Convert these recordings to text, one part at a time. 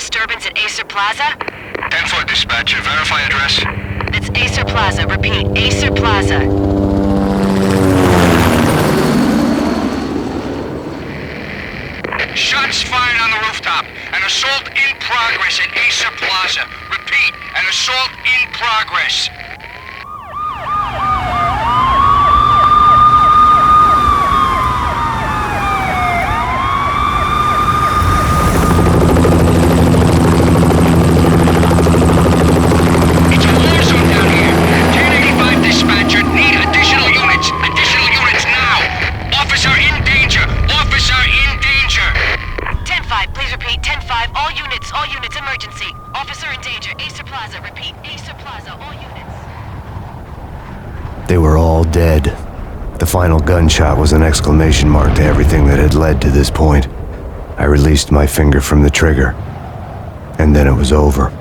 disturbance at Acer Plaza? 10-4 dispatcher, verify address. It's Acer Plaza. Repeat, Acer Plaza. Shots fired on the rooftop. An assault in progress at Acer Plaza. Repeat, an assault in progress. It's a war zone down here. 1085 dispatcher, need additional units. Additional units now. Officer in danger. Officer in danger. 10-5, please repeat. 10-5, all units, emergency. Officer in danger, Acer Plaza. Repeat, Acer Plaza, all units. They were all dead. The final gunshot was an exclamation mark to everything that had led to this point. I released my finger from the trigger, and then it was over.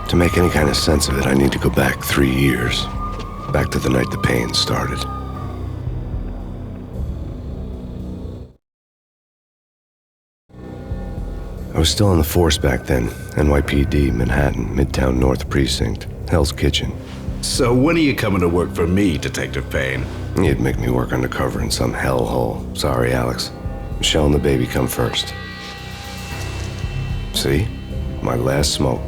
To make any kind of sense of it, I need to go back 3 years. Back to the night the Payne started. I was still on the force back then. NYPD, Manhattan, Midtown North Precinct, Hell's Kitchen. So when are you coming to work for me, Detective Payne? You'd make me work undercover in some hellhole. Sorry, Alex. Michelle and the baby come first. See? My last smoke.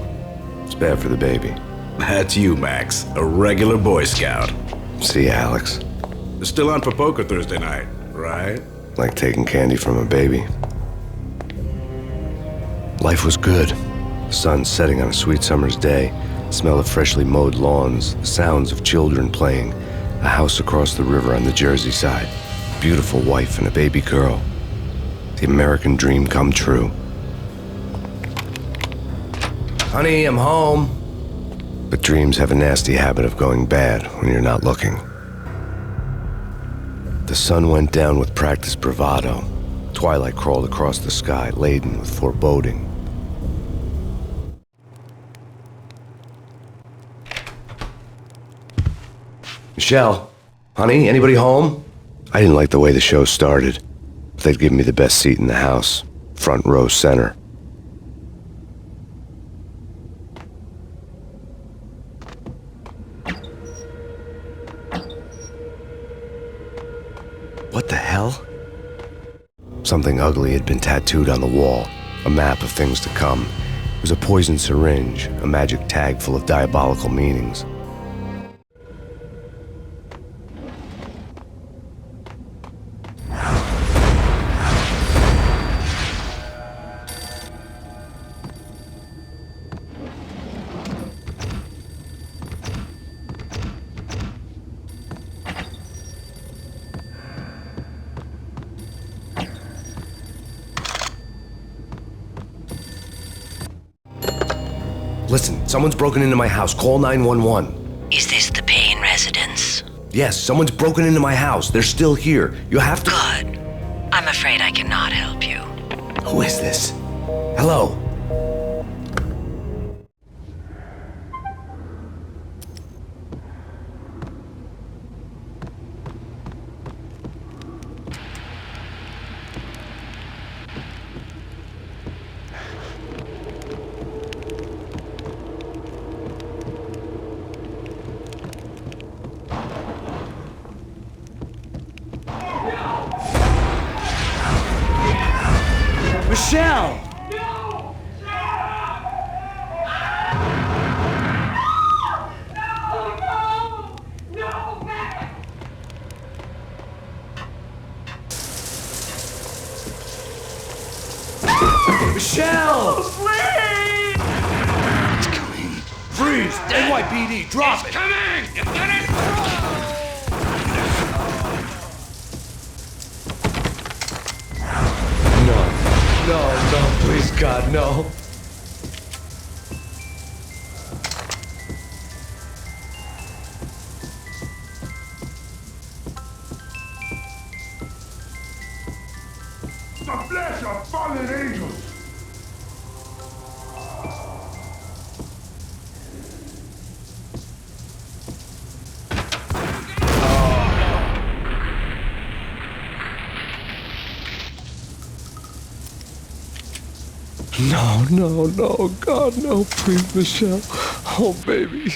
It's bad for the baby. That's you, Max. A regular Boy Scout. See, Alex? Still on for poker Thursday night, right? Like taking candy from a baby. Life was good. The sun setting on a sweet summer's day, the smell of freshly mowed lawns, the sounds of children playing, a house across the river on the Jersey side, beautiful wife and a baby girl. The American dream come true. Honey, I'm home. But dreams have a nasty habit of going bad when you're not looking. The sun went down with practiced bravado. Twilight crawled across the sky, laden with foreboding. Michelle, honey, anybody home? I didn't like the way the show started. They'd give me the best seat in the house, front row center. What the hell? Something ugly had been tattooed on the wall, a map of things to come. It was a poison syringe, a magic tag full of diabolical meanings. Listen, someone's broken into my house. Call 911. Is this the Payne residence? Yes, someone's broken into my house. They're still here. You have to... Good. I'm afraid I cannot help you. Who is this? Hello? Michelle! Michelle! Please! It's coming. Freeze! NYPD, drop It's it! coming! You get it? No, please, God, no. The flesh of fallen angels! No, no, no, God, no, please, Michelle. Oh, baby.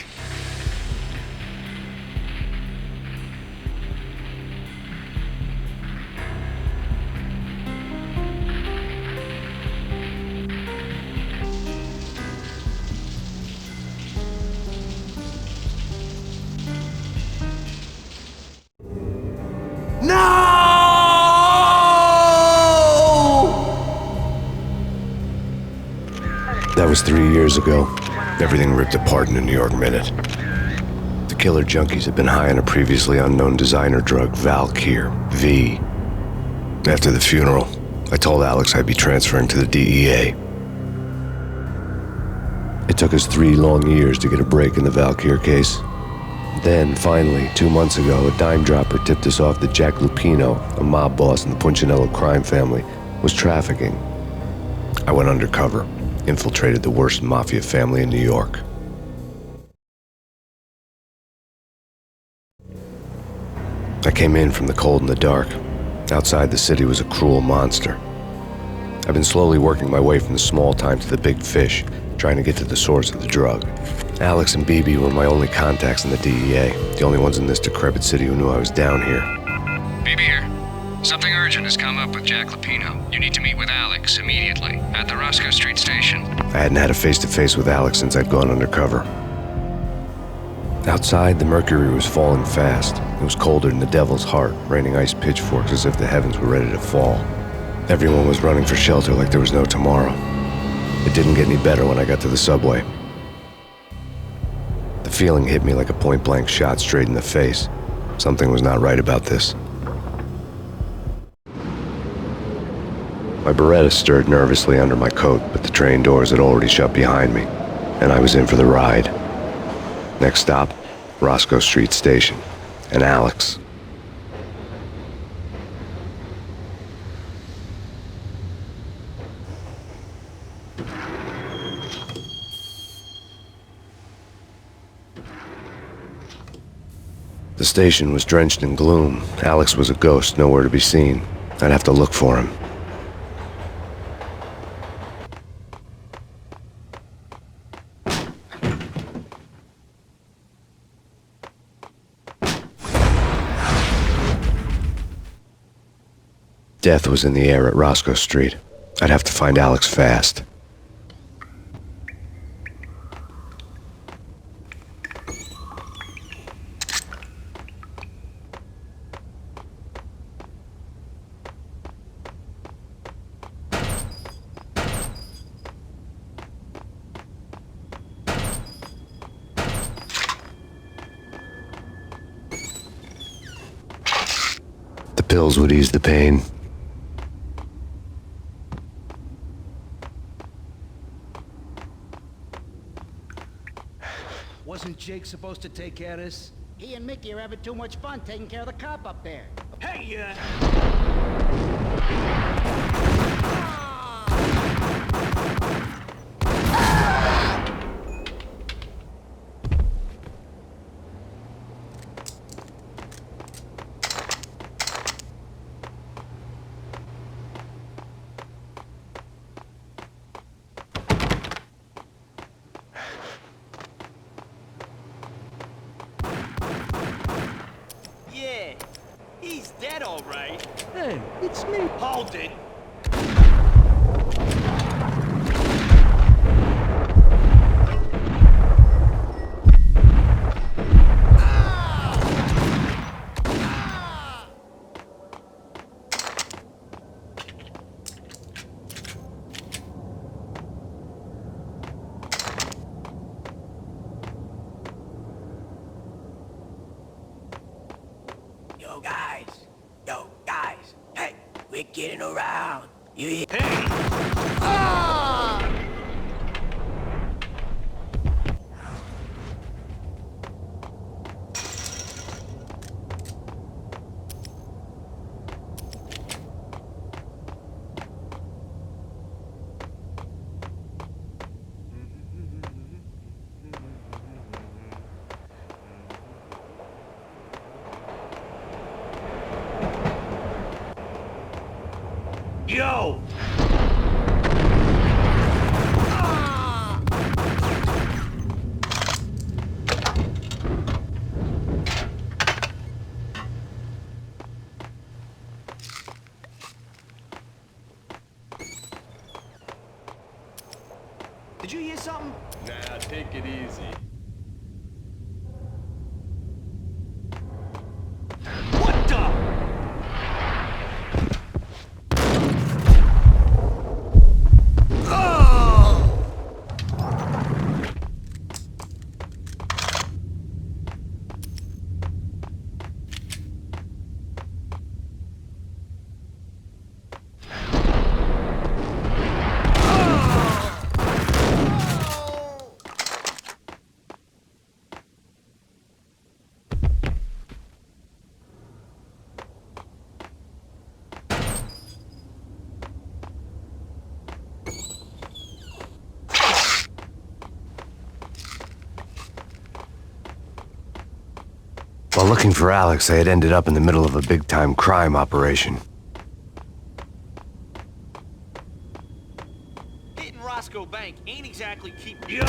That was 3 years ago. Everything ripped apart in a New York minute. The killer junkies had been high on a previously unknown designer drug, Valkyr, V. After the funeral, I told Alex I'd be transferring to the DEA. It took us 3 long years to get a break in the Valkyr case. Then, finally, 2 months ago, a dime dropper tipped us off that Jack Lupino, a mob boss in the Punchinello crime family, was trafficking. I went undercover, infiltrated the worst mafia family in New York. I came in from the cold and the dark. Outside the city was a cruel monster. I've been slowly working my way from the small time to the big fish, trying to get to the source of the drug. Alex and BB were my only contacts in the DEA, the only ones in this decrepit city who knew I was down here. BB here. Something urgent has come up with Jack Lupino. You need to meet with Alex immediately at the Roscoe Street station. I hadn't had a face-to-face with Alex since I'd gone undercover. Outside, the mercury was falling fast. It was colder than the devil's heart, raining ice pitchforks as if the heavens were ready to fall. Everyone was running for shelter like there was no tomorrow. It didn't get any better when I got to the subway. The feeling hit me like a point-blank shot straight in the face. Something was not right about this. My Beretta stirred nervously under my coat, but the train doors had already shut behind me, and I was in for the ride. Next stop, Roscoe Street Station, and Alex. The station was drenched in gloom. Alex was a ghost, nowhere to be seen. I'd have to look for him. Death was in the air at Roscoe Street. I'd have to find Alex fast. The pills would ease the pain. Wasn't Jake supposed to take care of this? He and Mickey are having too much fun taking care of the cop up there. Hey, Yeah, he's dead, all right. Hey, it's me. Hold it. Yo, guys. Hey, we're getting around. You hear? Hey! Yo! Nah, take it easy. What the? While looking for Alex, I had ended up in the middle of a big-time crime operation. Hitting Roscoe Bank ain't exactly keeping... Yo!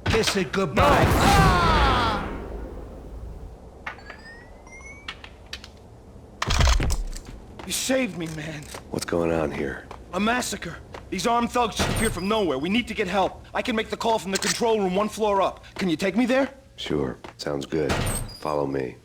Kiss it goodbye. You saved me, man. What's going on here? A massacre. These armed thugs just appeared from nowhere. We need to get help. I can make the call from the control room 1 floor up. Can you take me there? Sure, sounds good. Follow me.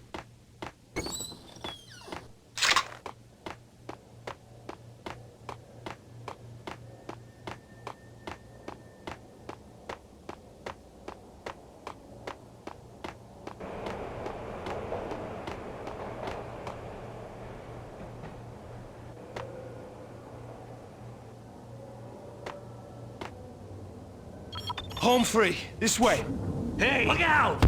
Home free. This way. Hey! Look out!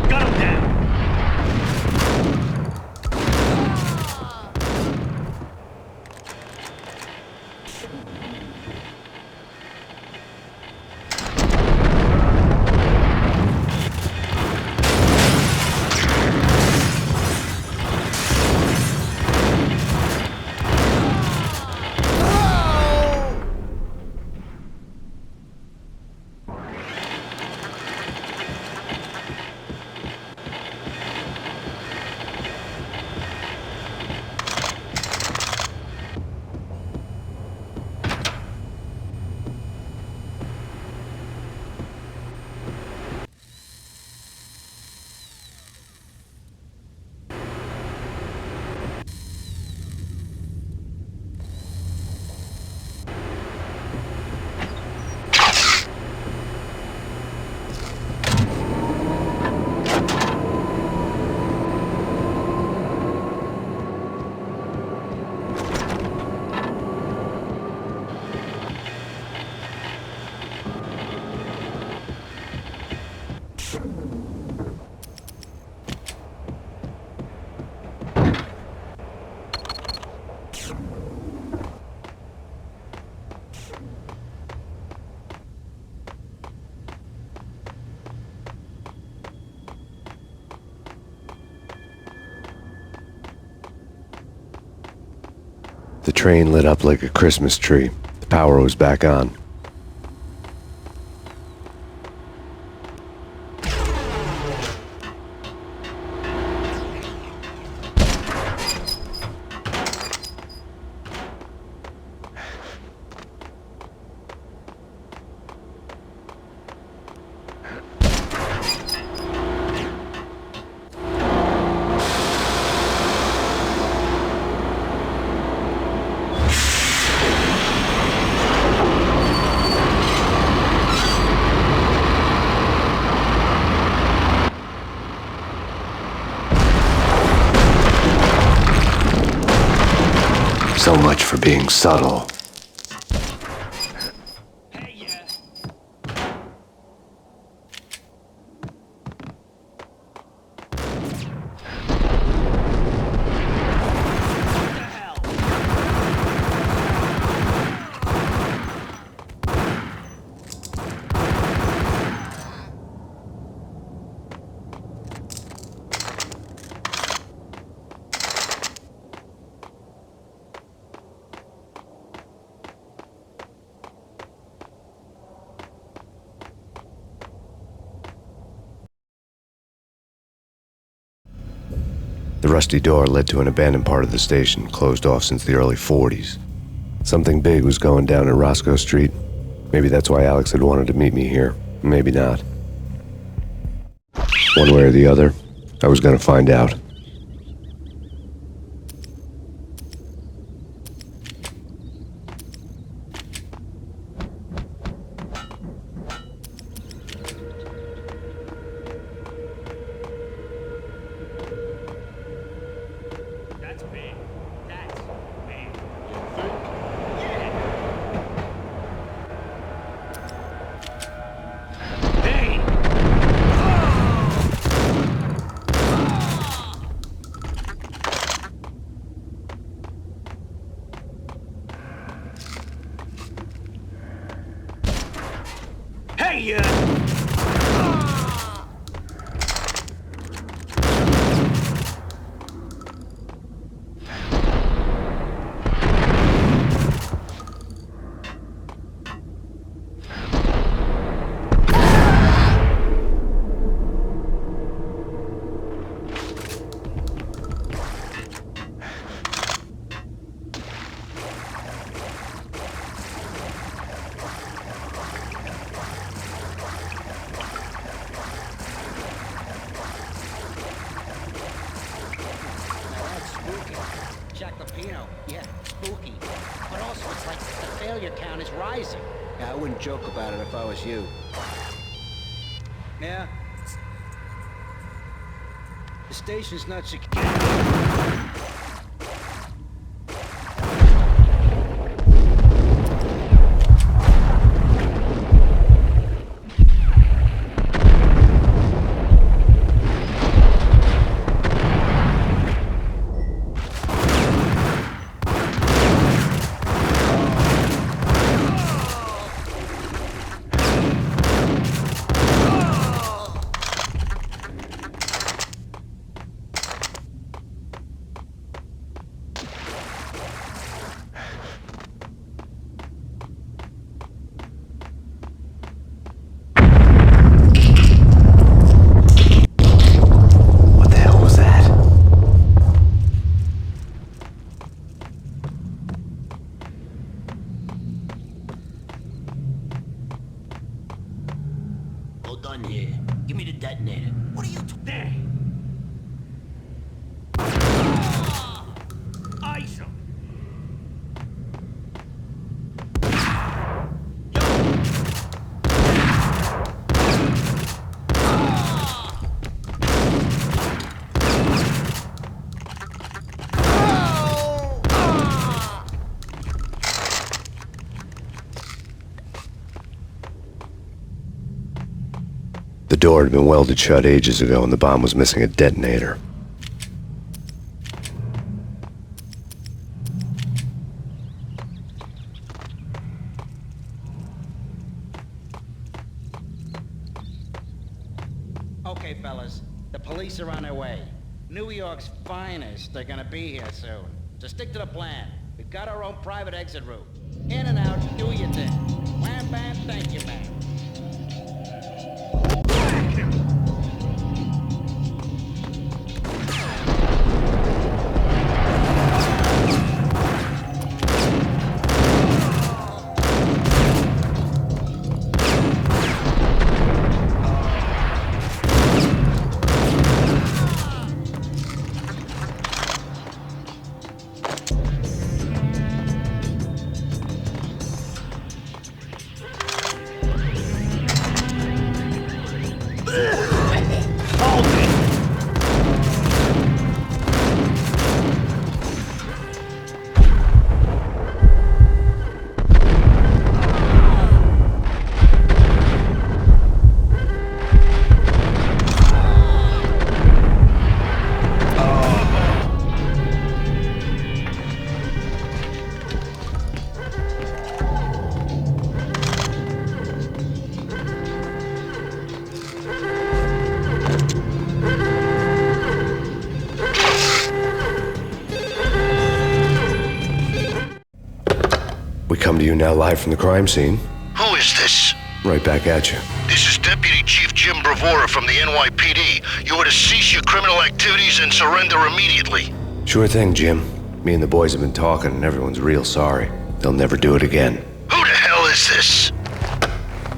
Got him down! The train lit up like a Christmas tree. The power was back on. for being subtle. The rusty door led to an abandoned part of the station, closed off since the early 40s. Something big was going down in Roscoe Street. Maybe that's why Alex had wanted to meet me here. Maybe not. One way or the other, I was going to find out. That's big. That's big. Payne! Hey, Yeah, spooky. But also, it's like the failure count is rising. Yeah, I wouldn't joke about it if I was you. Yeah? The station's not secure. Done here. Give me the detonator. What are you there! Ice him! The door had been welded shut ages ago and the bomb was missing a detonator. Okay, fellas. The police are on their way. New York's finest are gonna be here soon. So stick to the plan. We've got our own private exit route. In and out, do your thing. Wham bam, thank you, man. We come to you now live from the crime scene. Who is this? Right back at you. This is Deputy Chief Jim Bravura from the NYPD. You are to cease your criminal activities and surrender immediately. Sure thing, Jim. Me and the boys have been talking and everyone's real sorry. They'll never do it again. Who the hell is this?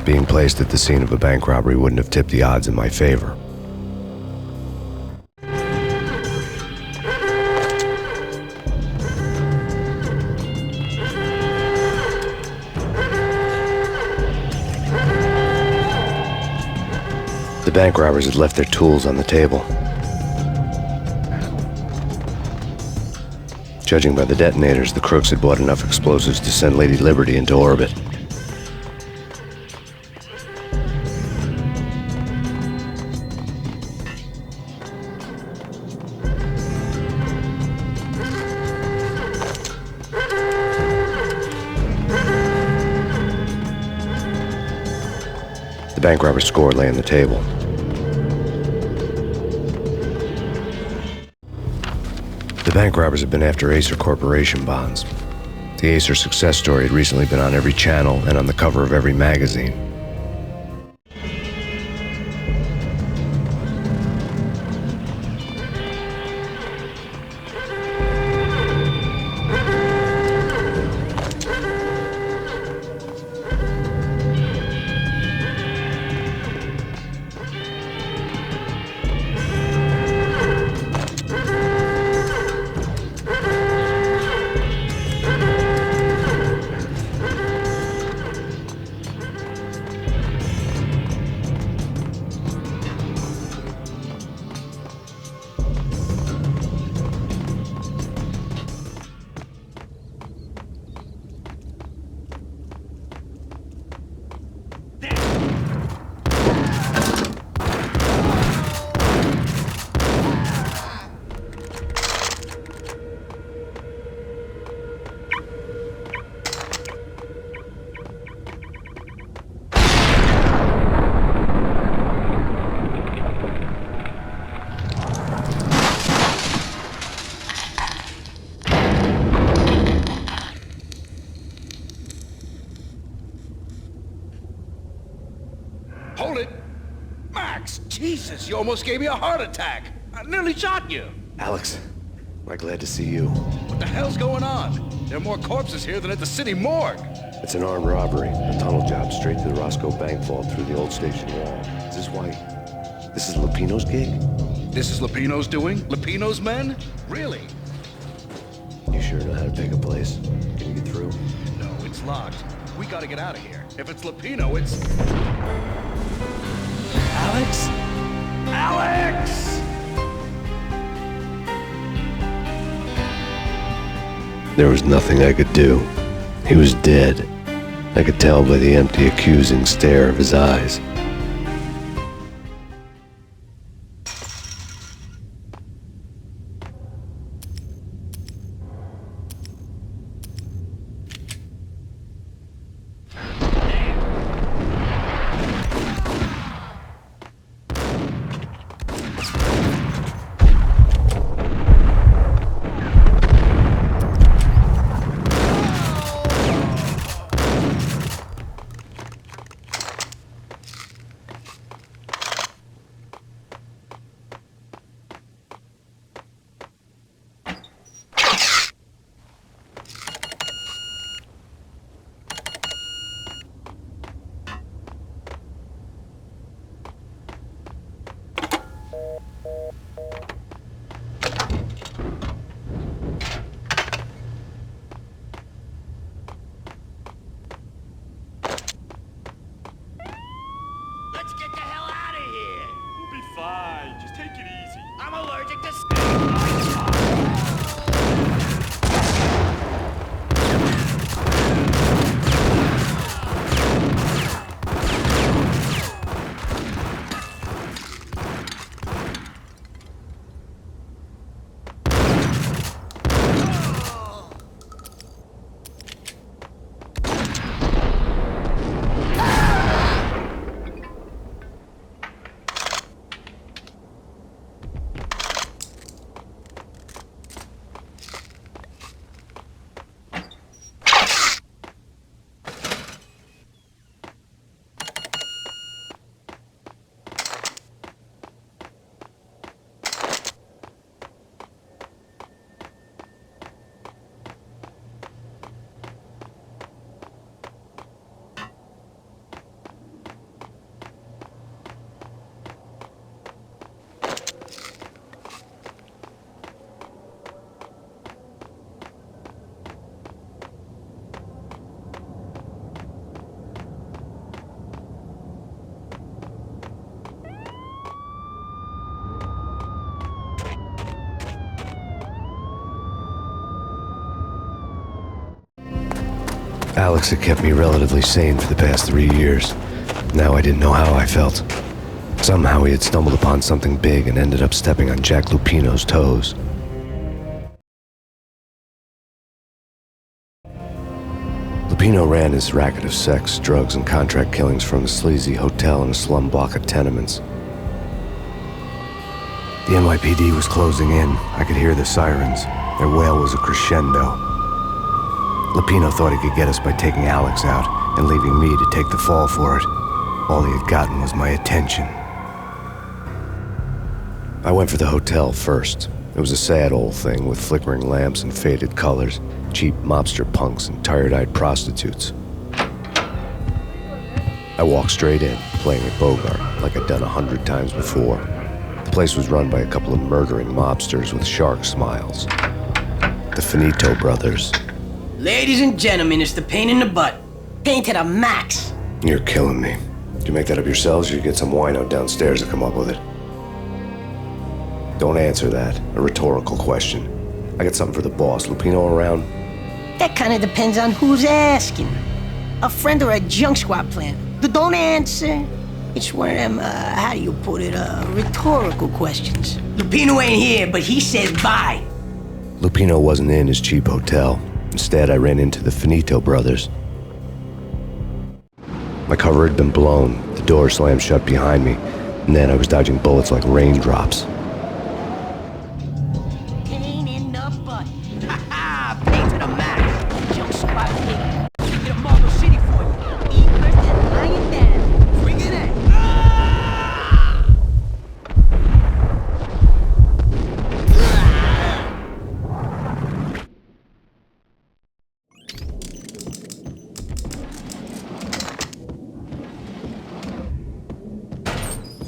Being placed at the scene of a bank robbery wouldn't have tipped the odds in my favor. The bank robbers had left their tools on the table. Judging by the detonators, the crooks had bought enough explosives to send Lady Liberty into orbit. The bank robber's score lay on the table. The bank robbers had been after Acer Corporation bonds. The Acer success story had recently been on every channel and on the cover of every magazine. Hold it! Max, Jesus, you almost gave me a heart attack. I nearly shot you. Alex, we're glad to see you. What the hell's going on? There are more corpses here than at the city morgue. It's an armed robbery, a tunnel job straight to the Roscoe Bank vault through the old station wall. Is this why? This is Lupino's gig? This is Lupino's doing? Lupino's men? Really? You sure know how to pick a place? Can you get through? No, it's locked. We gotta get out of here. If it's Lupino, it's... Alex? Alex! There was nothing I could do. He was dead. I could tell by the empty, accusing stare of his eyes. Alex had kept me relatively sane for the past 3 years. Now I didn't know how I felt. Somehow he had stumbled upon something big and ended up stepping on Jack Lupino's toes. Lupino ran his racket of sex, drugs, and contract killings from a sleazy hotel in a slum block of tenements. The NYPD was closing in. I could hear the sirens. Their wail was a crescendo. Lupino thought he could get us by taking Alex out and leaving me to take the fall for it. All he had gotten was my attention. I went for the hotel first. It was a sad old thing with flickering lamps and faded colors, cheap mobster punks and tired-eyed prostitutes. I walked straight in, playing at Bogart, like I'd done 100 times before. The place was run by a couple of murdering mobsters with shark smiles. The Finito brothers. Ladies and gentlemen, it's the pain in the butt. Pain to the max. You're killing me. Did you make that up yourselves, or you get some wino downstairs to come up with it? Don't answer that. A rhetorical question. I got something for the boss. Lupino around? That kind of depends on who's asking. A friend or a junk squad plan. Don't answer. It's one of them, how do you put it, rhetorical questions. Lupino ain't here, but he says bye. Lupino wasn't in his cheap hotel. Instead, I ran into the Finito brothers. My cover had been blown. The door slammed shut behind me, and then I was dodging bullets like raindrops. Pain in the butt. Ha-ha! Pain to the max. Junk squad pig. Get a Marble City for you. Eat first and lying down. Bring it in.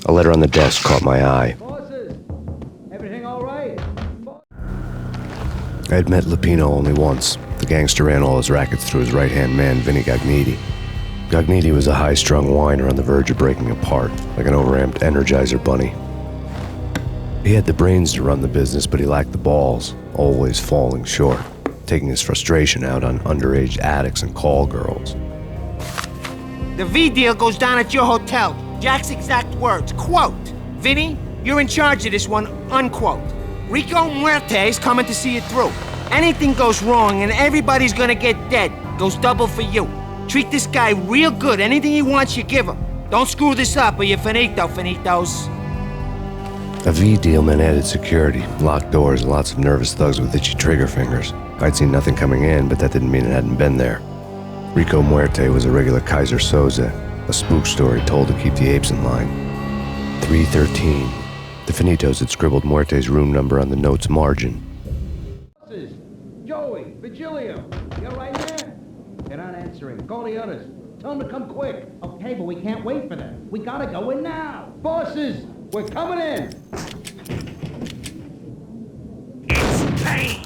A letter on the desk caught my eye. Bosses, everything all right? I had met Lupino only once. The gangster ran all his rackets through his right-hand man, Vinny Gagniti. Gagniti was a high-strung whiner on the verge of breaking apart, like an overamped Energizer bunny. He had the brains to run the business, but he lacked the balls, always falling short, taking his frustration out on underage addicts and call girls. The V deal goes down at your hotel. Jack's exact words, quote, "Vinny, you're in charge of this one," unquote. Rico Muerte's coming to see it through. Anything goes wrong and everybody's gonna get dead. Goes double for you. Treat this guy real good. Anything he wants, you give him. Don't screw this up or you're finito, finitos. A V deal meant added security, locked doors, and lots of nervous thugs with itchy trigger fingers. I'd seen nothing coming in, but that didn't mean it hadn't been there. Rico Muerte was a regular Kaiser Soze, a spook story told to keep the apes in line. 313. The Finitos had scribbled Muerte's room number on the note's margin. Joey, Virgilio, you're right there? They're not answering. Call the others. Tell them to come quick. Okay, but we can't wait for them. We gotta go in now. Bosses, we're coming in. It's Payne.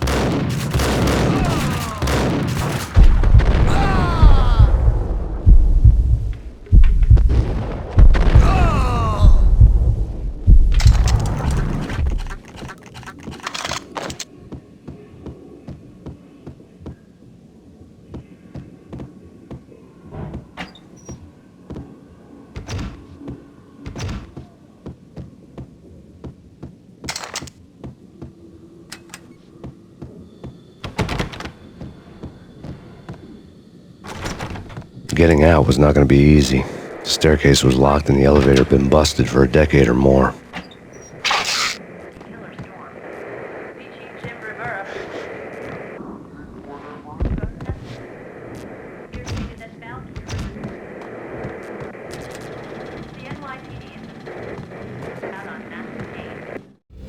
Getting out was not going to be easy. The staircase was locked and the elevator had been busted for a decade or more.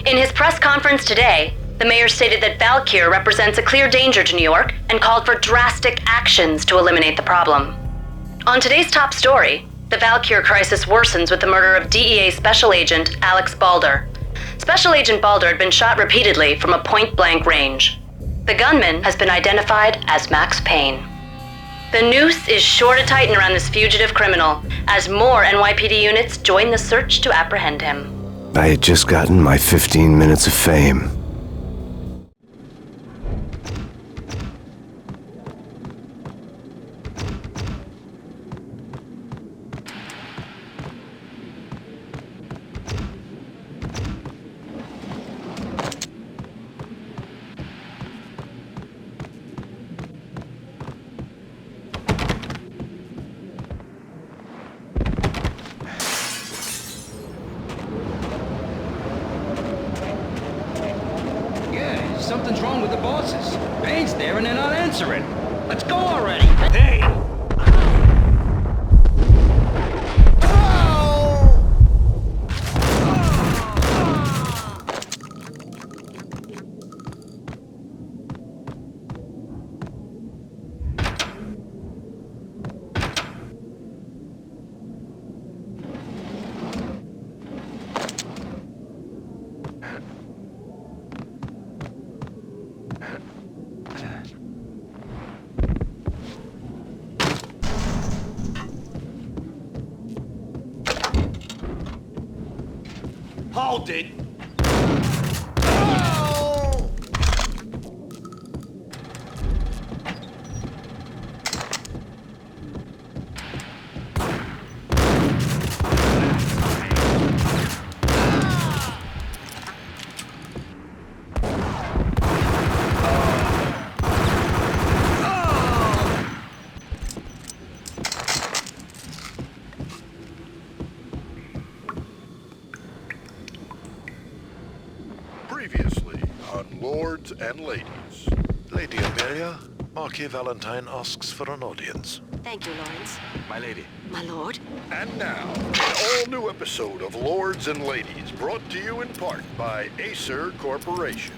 In his press conference today, the mayor stated that Valkyr represents a clear danger to New York and called for drastic actions to eliminate the problem. On today's top story, the Valkyr crisis worsens with the murder of DEA Special Agent Alex Balder. Special Agent Balder had been shot repeatedly from a point-blank range. The gunman has been identified as Max Payne. The noose is sure to tighten around this fugitive criminal as more NYPD units join the search to apprehend him. I had just gotten my 15 minutes of fame. Something's wrong with the bosses. Payne's there and they're not answering. Let's go already. Hey! Hold it! Previously on Lords and Ladies. Lady Amelia, Marquis Valentine asks for an audience. Thank you, Lawrence. My lady. My lord. And now, an all-new episode of Lords and Ladies, brought to you in part by Acer Corporation.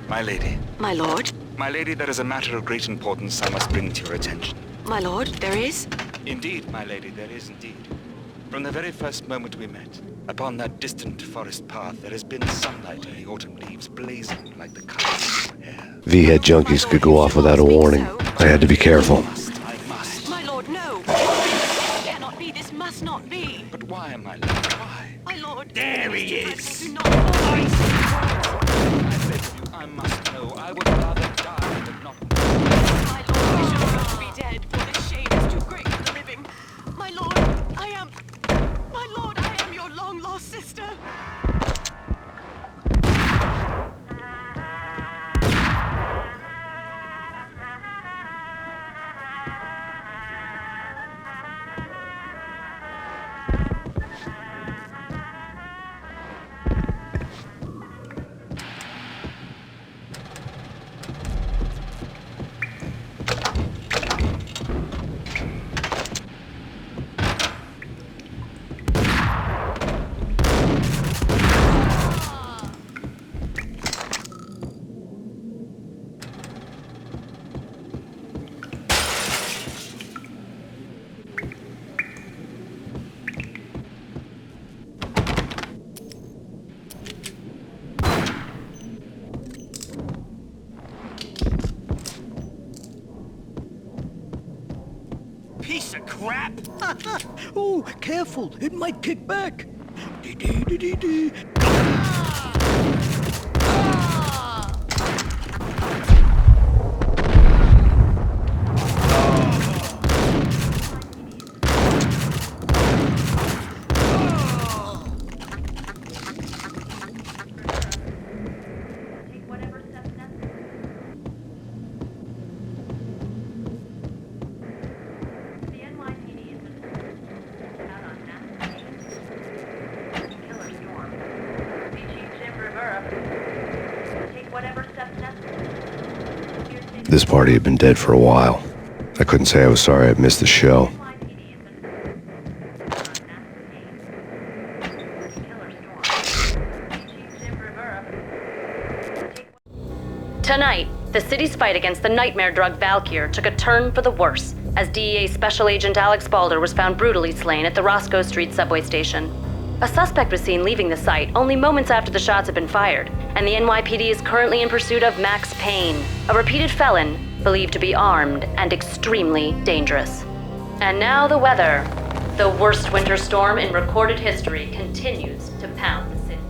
My lady. My lord. My lady, there is a matter of great importance I must bring to your attention. My lord, there is? Indeed, my lady, there is indeed. From the very first moment we met, upon that distant forest path, there has been sunlight in the autumn leaves blazing like the colors of your hair. V-head junkies could go off without a warning. I had to be careful. I must. My lord, no! This cannot be, this must not be! But why, my lord, why? My lord! There he is! Do not fall these words! I beg of you, I must know. I would rather die than not know. My lord, we should both be dead, for this shame is too great for the living. My lord, My lord, I am your long-lost sister! Piece of crap! Oh, careful, it might kick back. This party had been dead for a while. I couldn't say I was sorry I'd missed the show. Tonight, the city's fight against the nightmare drug Valkyr took a turn for the worse as DEA Special Agent Alex Balder was found brutally slain at the Roscoe Street subway station. A suspect was seen leaving the site only moments after the shots had been fired, and the NYPD is currently in pursuit of Max Payne, a repeated felon believed to be armed and extremely dangerous. And now the weather. The worst winter storm in recorded history continues to pound the city.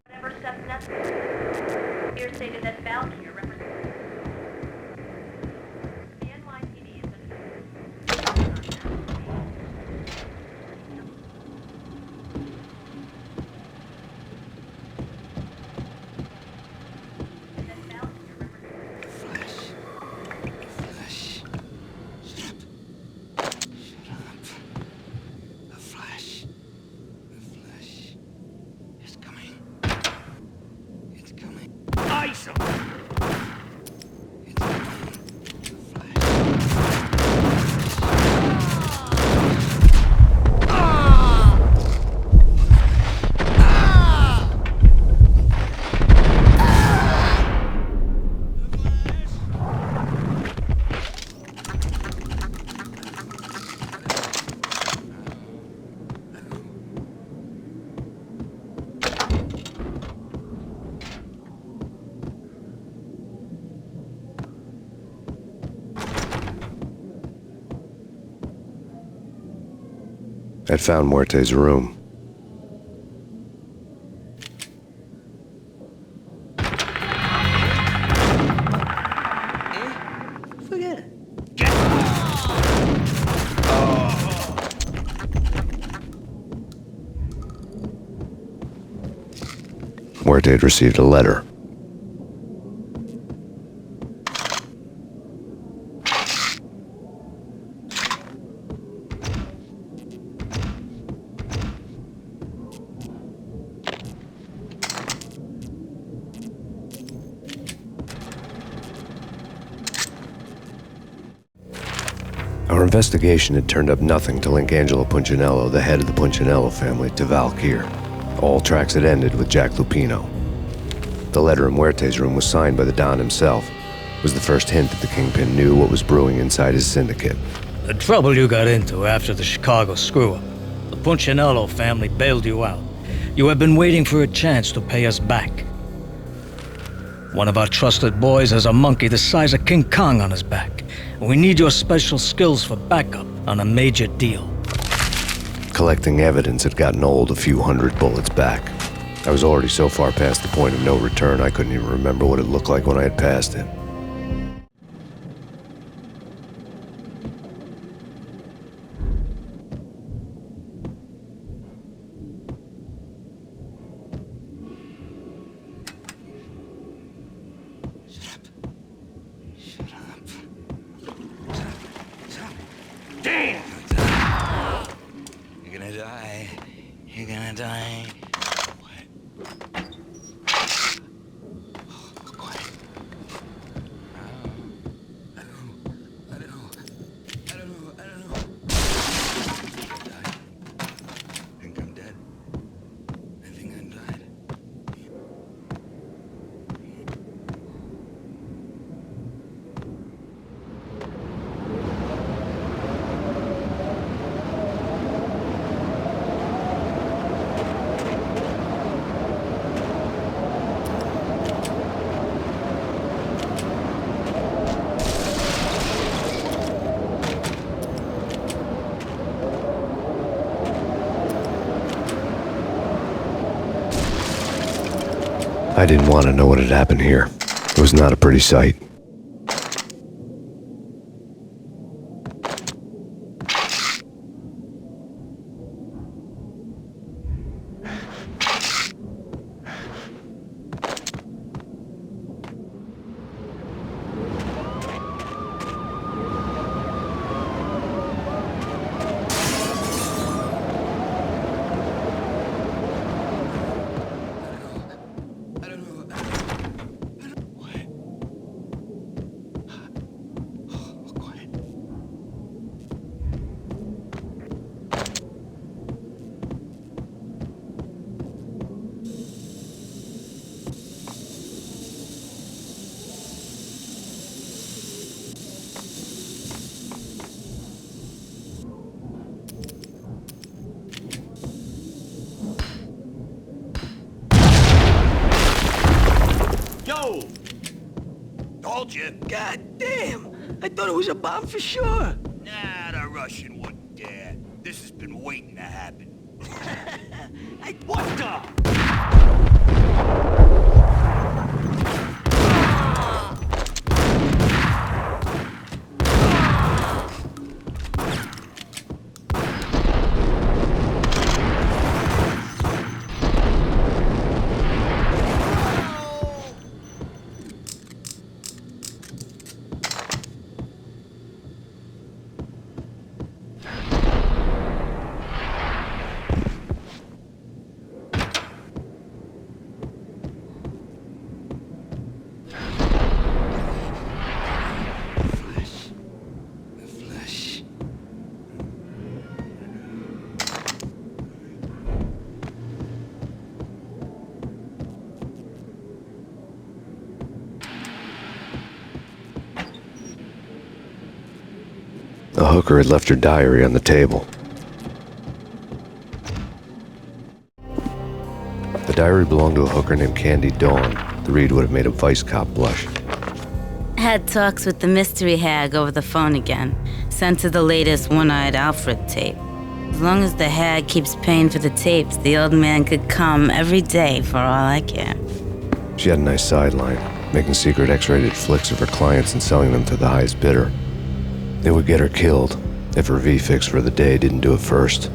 Whatever steps necessary. Here stated that Valkyr represents the NYPD is Slice him! I'd found Muerte's room. Forget it. Muerte had received a letter. Our investigation had turned up nothing to link Angelo Punchinello, the head of the Punchinello family, to Valkyr. All tracks had ended with Jack Lupino. The letter in Muerte's room was signed by the Don himself. It was the first hint that the Kingpin knew what was brewing inside his syndicate. The trouble you got into after the Chicago screw-up. The Punchinello family bailed you out. You have been waiting for a chance to pay us back. One of our trusted boys has a monkey the size of King Kong on his back. We need your special skills for backup on a major deal. Collecting evidence had gotten old a few hundred bullets back. I was already so far past the point of no return I couldn't even remember what it looked like when I had passed it. Damn! You're gonna die. You're gonna die. I didn't want to know what had happened here. It was not a pretty sight. Yo! Told you. God damn! I thought it was a bomb for sure. Nah, the Russian wouldn't dare. This has been waiting to happen. Hey, what the? A hooker had left her diary on the table. The diary belonged to a hooker named Candy Dawn. The read would have made a vice cop blush. Had talks with the mystery hag over the phone again. Sent her the latest One-Eyed Alfred tape. As long as the hag keeps paying for the tapes, the old man could come every day for all I care. She had a nice sideline, making secret X-rated flicks of her clients and selling them to the highest bidder. It would get her killed if her V-fix for the day didn't do it first.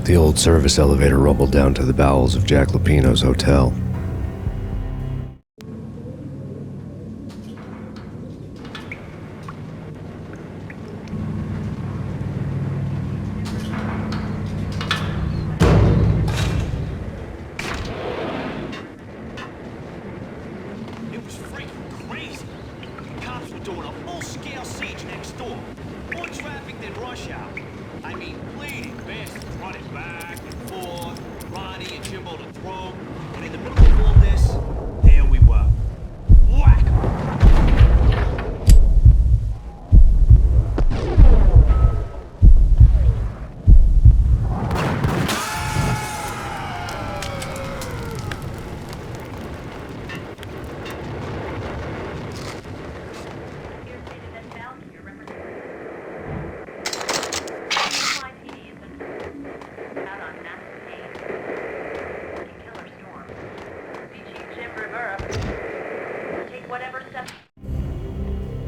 The old service elevator rumbled down to the bowels of Jack Lupino's hotel. It was freaking crazy. Cops were doing a full-scale siege next door. More traffic than rush hour. I mean, bleeding bastards running back and forth, Ronnie and Jimbo to throw. And in the middle of all this, there we were. Whack!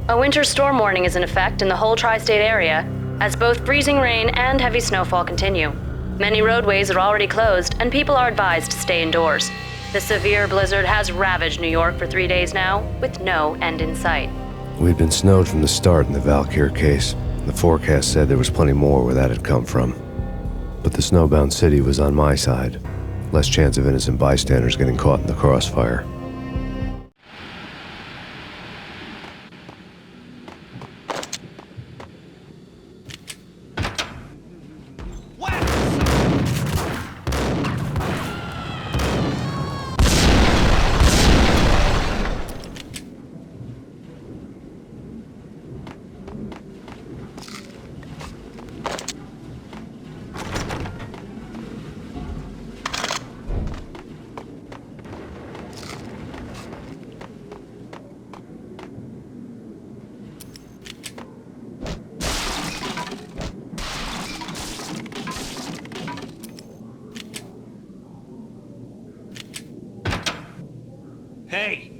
A winter storm warning is in effect in the whole tri-state area, as both freezing rain and heavy snowfall continue. Many roadways are already closed, and people are advised to stay indoors. The severe blizzard has ravaged New York for 3 days now, with no end in sight. We'd been snowed from the start in the Valkyr case. The forecast said there was plenty more where that had come from. But the snowbound city was on my side. Less chance of innocent bystanders getting caught in the crossfire. Hey!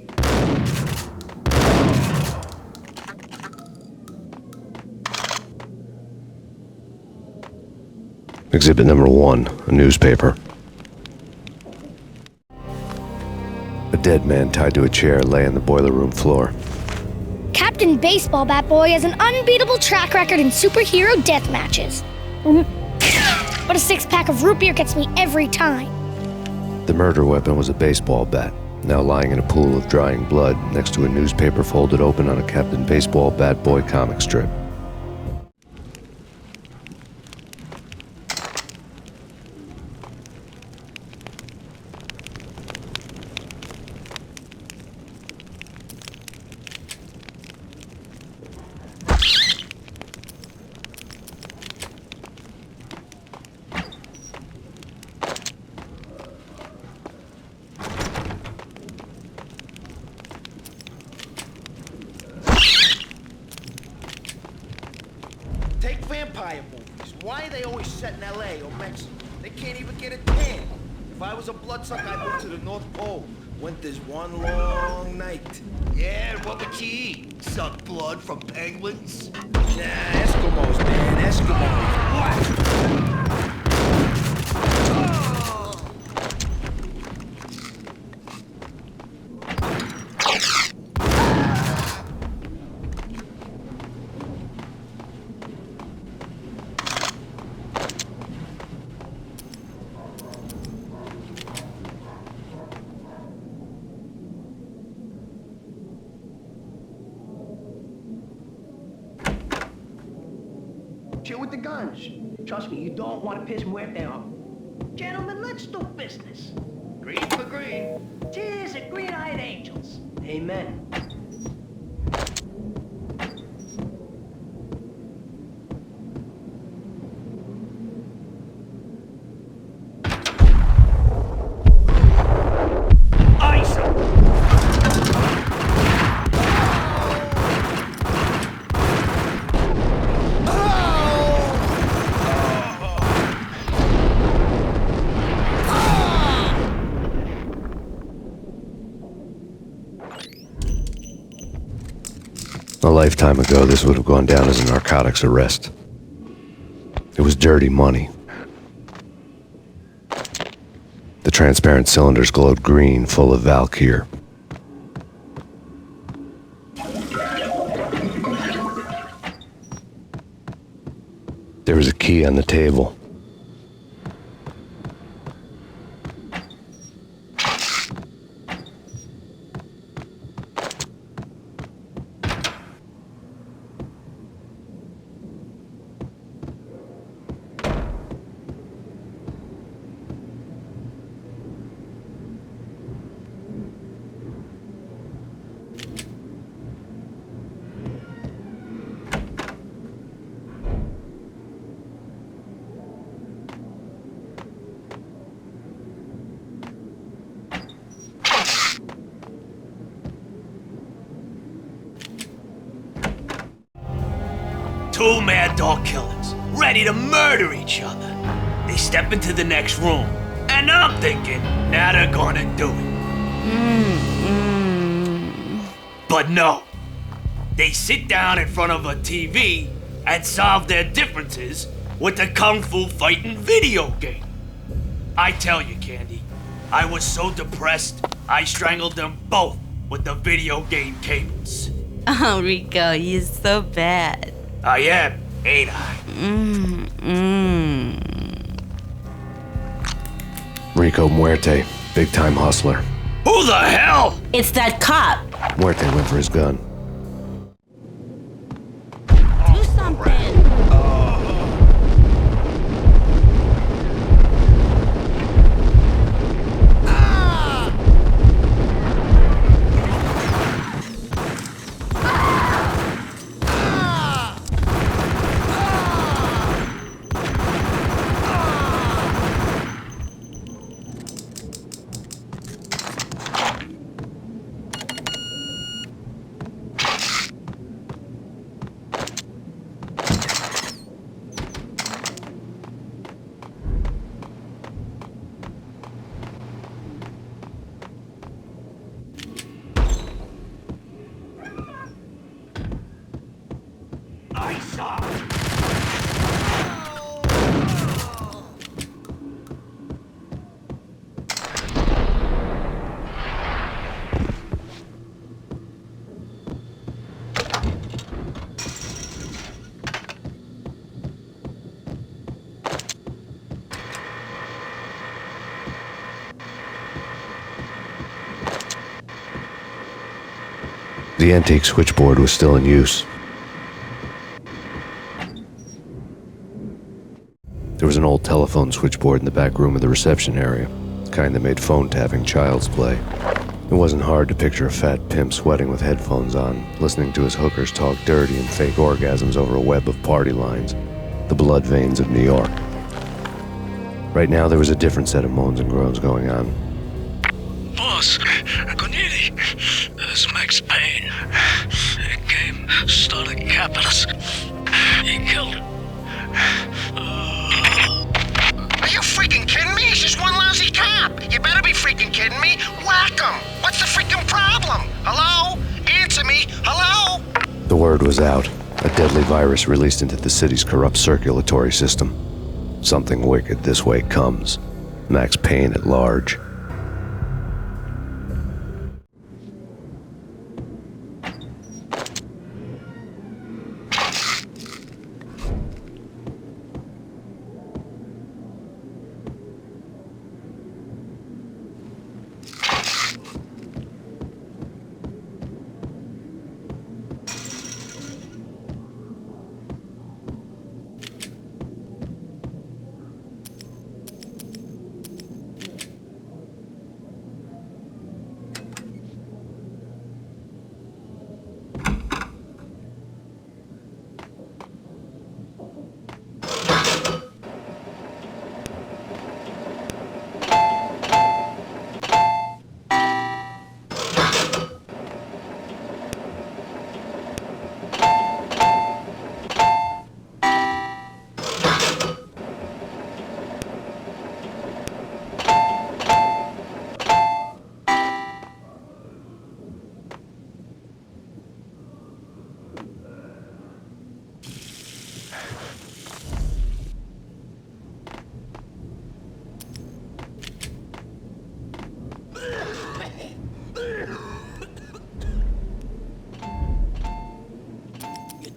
Exhibit number 1, a newspaper. A dead man tied to a chair lay on the boiler room floor. Captain Baseball Bat Boy has an unbeatable track record in superhero death matches. But a 6-pack of root beer gets me every time. The murder weapon was a baseball bat, now lying in a pool of drying blood next to a newspaper folded open on a Captain Baseball Bat Boy comic strip. vampire movies. Why are they always set in L.A. or Mexico? They can't even get a tan. If I was a bloodsucker, I'd move to the North Pole. Winter's one long night. Yeah, what would you eat? Suck blood from penguins? Nah, Eskimos, man, Eskimos. Chill with the guns. Trust me, you don't want to piss Muerte off. Gentlemen, let's do business. Green for green. Cheers at green-eyed angels. Amen. A lifetime ago, this would have gone down as a narcotics arrest. It was dirty money. The transparent cylinders glowed green, full of Valkyr. There was a key on the table. Two mad dog killers, ready to murder each other. They step into the next room, and I'm thinking, now they're gonna do it. But no. They sit down in front of a TV and solve their differences with a kung fu fighting video game. I tell you, Candy, I was so depressed, I strangled them both with the video game cables. Oh, Rico, you're so bad. I am, ain't I? Rico Muerte, big-time hustler. Who the hell? It's that cop. Muerte went for his gun. Do something. The antique switchboard was still in use. There was an old telephone switchboard in the back room of the reception area, the kind that made phone tapping child's play. It wasn't hard to picture a fat pimp sweating with headphones on, listening to his hookers talk dirty and fake orgasms over a web of party lines, the blood veins of New York. Right now, there was a different set of moans and groans going on. Boss, Corneli, this Max Payne. He came, started capping us. He killed Are you freaking kidding me? He's just one lousy cop. You better be freaking kidding me. Whack him. What's the freaking problem? Hello? Answer me. Hello? The word was out. A deadly virus released into the city's corrupt circulatory system. Something wicked this way comes. Max Payne at large.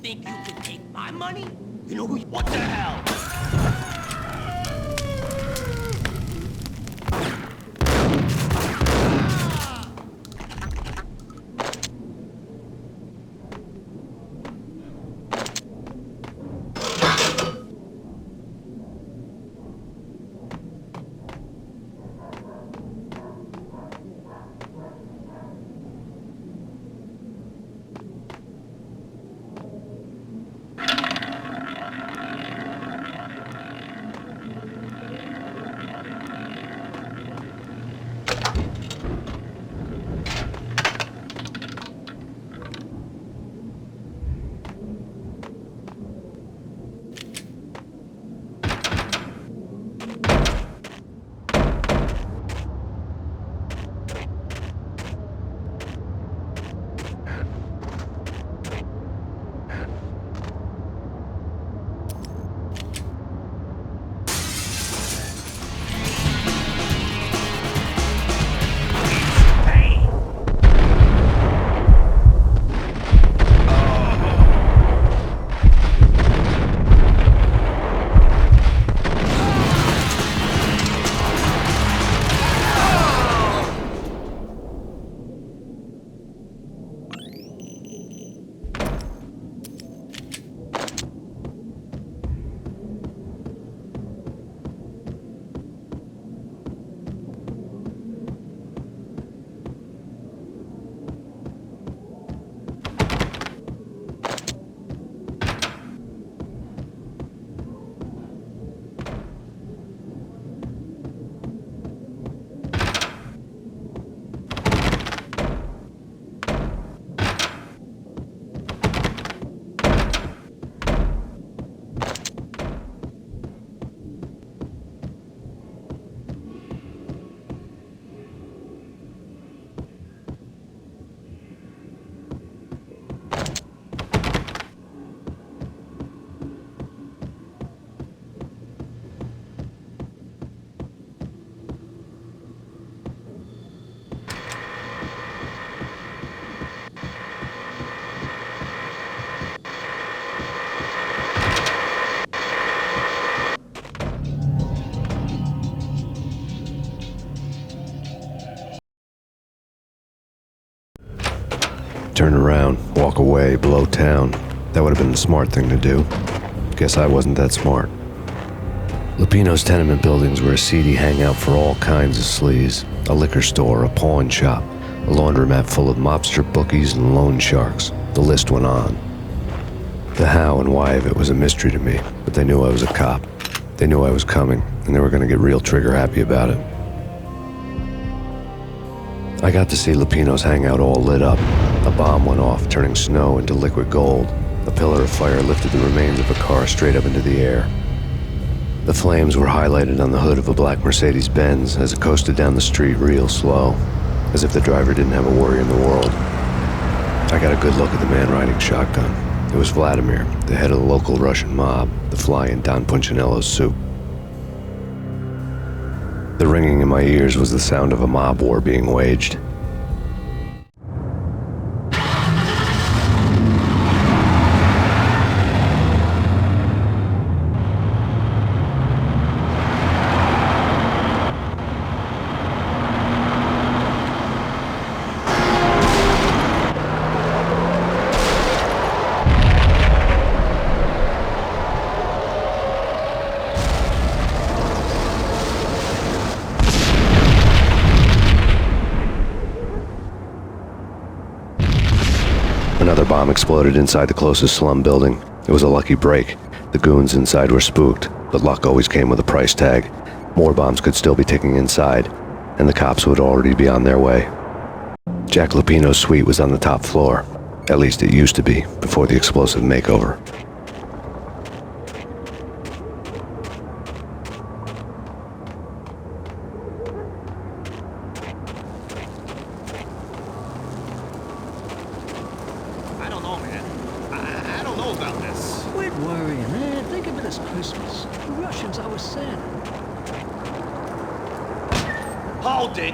Think you can take my money? You know who? What the hell? Turn around, walk away, blow town. That would have been the smart thing to do. Guess I wasn't that smart. Lupino's tenement buildings were a seedy hangout for all kinds of sleaze. A liquor store, a pawn shop, a laundromat full of mobster bookies and loan sharks. The list went on. The how and why of it was a mystery to me, but they knew I was a cop. They knew I was coming, and they were going to get real trigger-happy about it. I got to see Lupino's hangout all lit up. A bomb went off, turning snow into liquid gold. A pillar of fire lifted the remains of a car straight up into the air. The flames were highlighted on the hood of a black Mercedes-Benz as it coasted down the street real slow, as if the driver didn't have a worry in the world. I got a good look at the man riding shotgun. It was Vladimir, the head of the local Russian mob, the fly in Don Punchinello's soup. The ringing in my ears was the sound of a mob war being waged. Another bomb exploded inside the closest slum building. It was a lucky break. The goons inside were spooked, but luck always came with a price tag. More bombs could still be ticking inside, and the cops would already be on their way. Jack Lupino's suite was on the top floor. At least it used to be, before the explosive makeover. Hold it!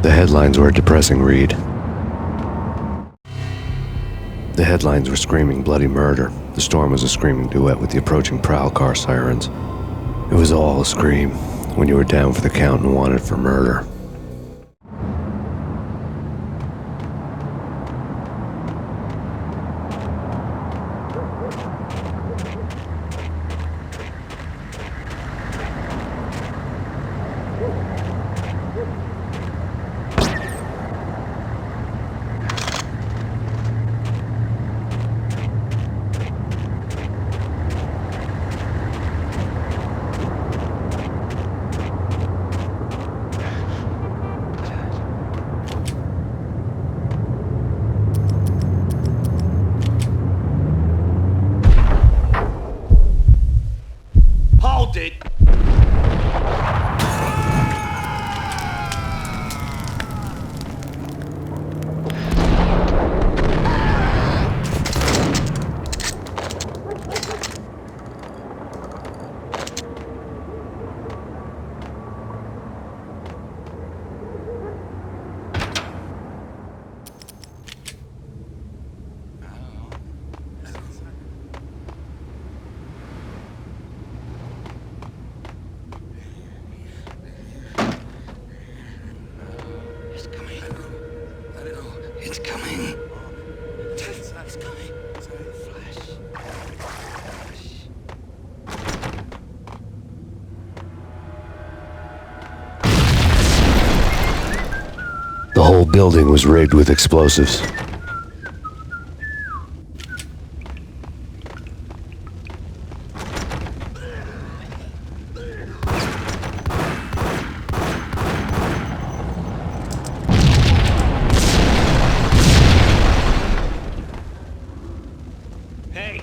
The headlines were a depressing read. The headlines were screaming bloody murder. The storm was a screaming duet with the approaching prowl car sirens. It was all a scream when you were down for the count and wanted for murder. Hold it! It's coming. It's coming. The whole building was rigged with explosives. Hey!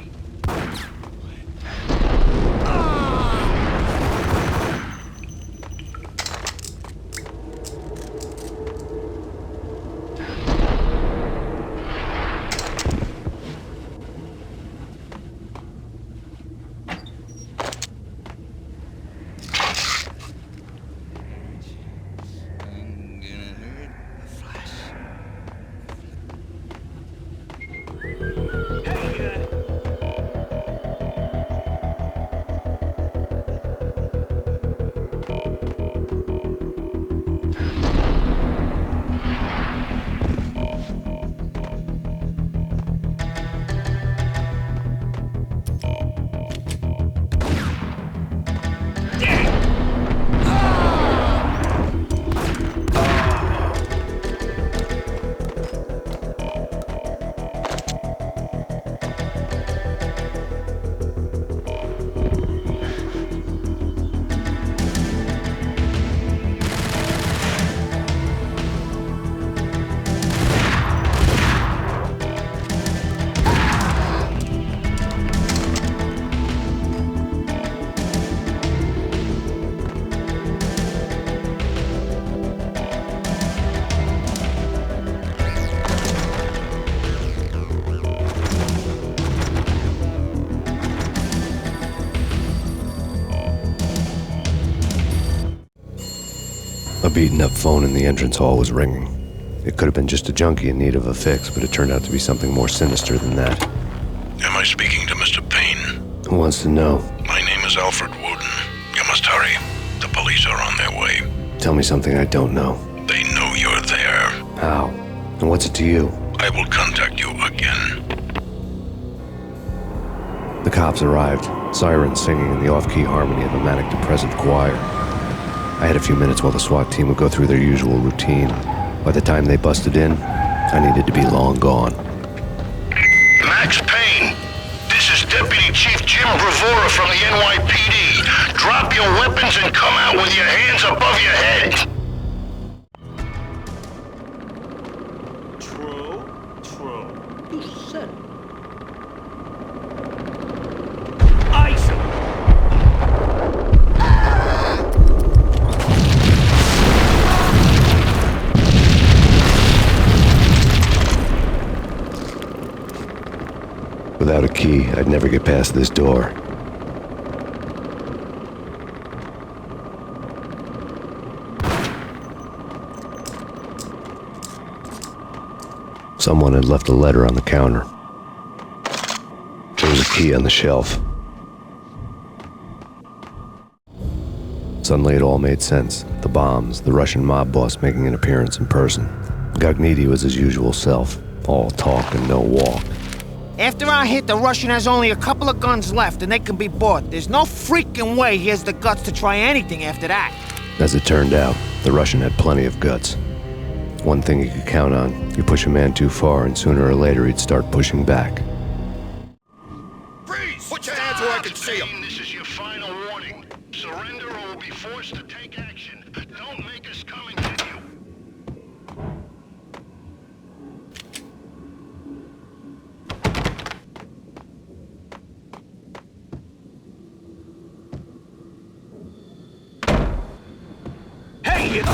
A beaten-up phone in the entrance hall was ringing. It could have been just a junkie in need of a fix, but it turned out to be something more sinister than that. Am I speaking to Mr. Payne? Who wants to know? My name is Alfred Wooden. You must hurry. The police are on their way. Tell me something I don't know. They know you're there. How? And what's it to you? I will contact you again. The cops arrived, sirens singing in the off-key harmony of a manic-depressive choir. I had a few minutes while the SWAT team would go through their usual routine. By the time they busted in, I needed to be long gone. Max Payne, this is Deputy Chief Jim Bravura from the NYPD. Drop your weapons and come out with your hands above your head. True. Who said it? Ice! Without a key, I'd never get past this door. Someone had left a letter on the counter. There was a key on the shelf. Suddenly it all made sense. The bombs, the Russian mob boss making an appearance in person. Gognitti was his usual self, all talk and no walk. After our hit, the Russian has only a couple of guns left and they can be bought. There's no freaking way he has the guts to try anything after that. As it turned out, the Russian had plenty of guts. One thing you could count on, you push a man too far and sooner or later he'd start pushing back. Freeze! Put your hands where I can see them. This is your final warning. Surrender or we'll be forced to take action. Don't make us come and get you. Hey, it's...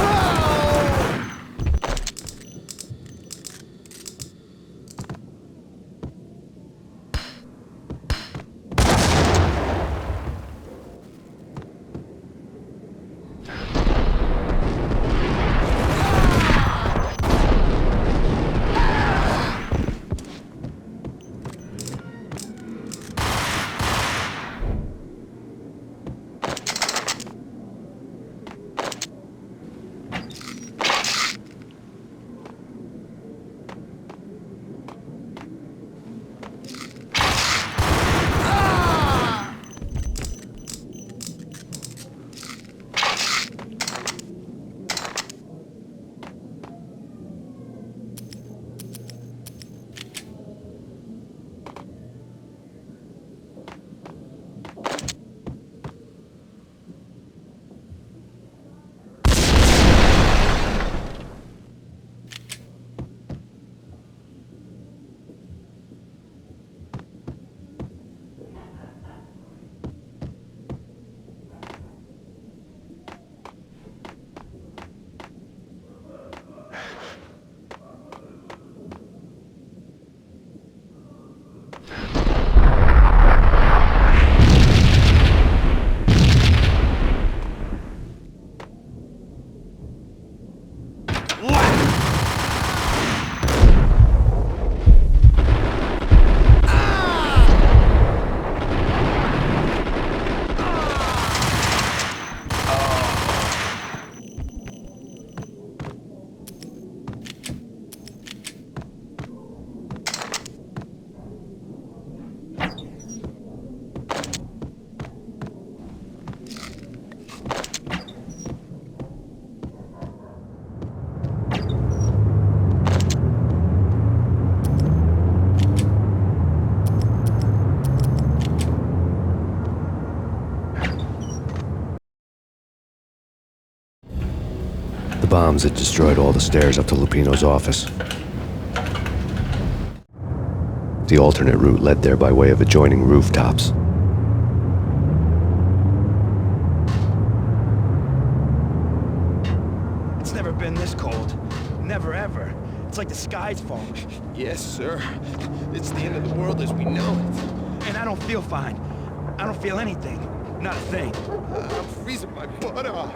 The bombs had destroyed all the stairs up to Lupino's office. The alternate route led there by way of adjoining rooftops. It's never been this cold. Never ever. It's like the sky's falling. Yes, sir. It's the end of the world as we know it. And I don't feel fine. I don't feel anything. Not a thing. I'm freezing my butt off.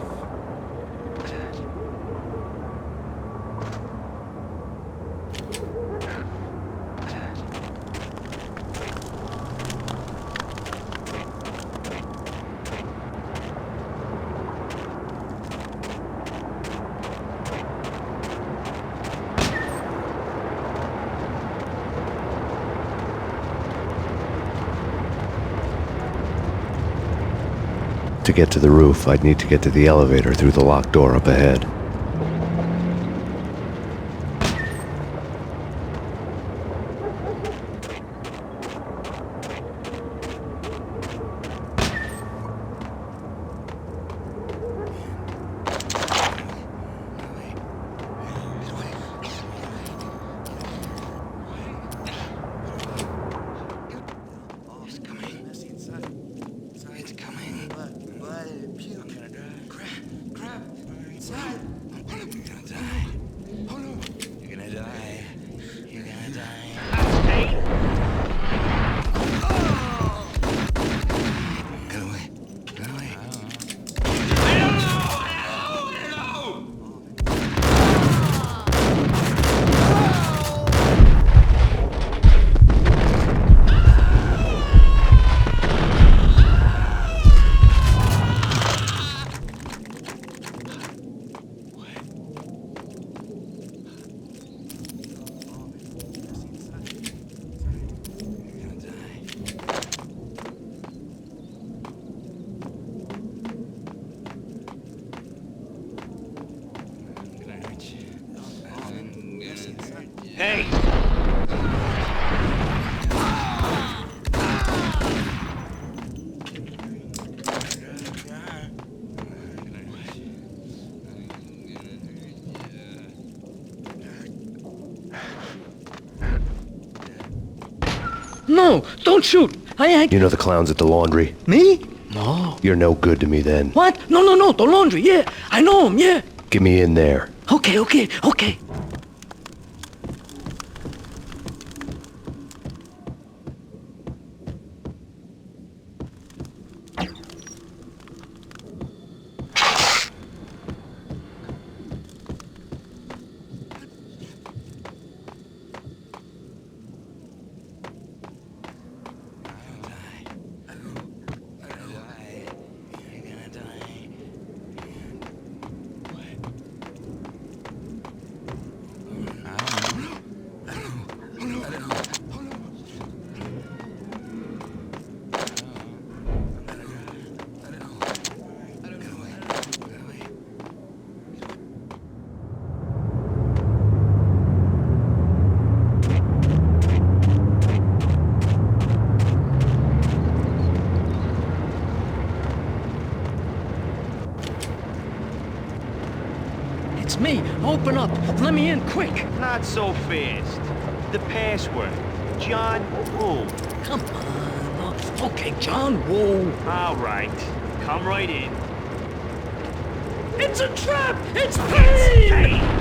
To get to the roof, I'd need to get to the elevator through the locked door up ahead. Hey! No, don't shoot. I ain't. You know the clowns at the laundry? Me? No. You're no good to me then. What? No, the laundry, yeah. I know him, yeah. Get me in there. Okay. It's me. Open up. Let me in, quick. Not so fast. The password. John Woo. Come on. Okay, John Woo. All right. Come right in. It's a trap! It's Payne!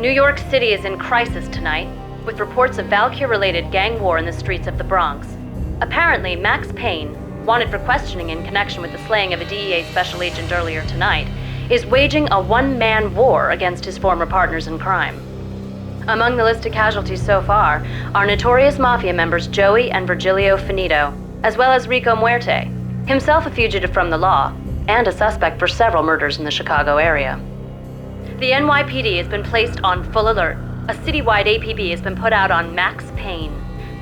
New York City is in crisis tonight, with reports of Valkyr-related gang war in the streets of the Bronx. Apparently, Max Payne, wanted for questioning in connection with the slaying of a DEA special agent earlier tonight, is waging a one-man war against his former partners in crime. Among the list of casualties so far are notorious mafia members Joey and Virgilio Finito, as well as Rico Muerte, himself a fugitive from the law, and a suspect for several murders in the Chicago area. The NYPD has been placed on full alert. A citywide APB has been put out on Max Payne.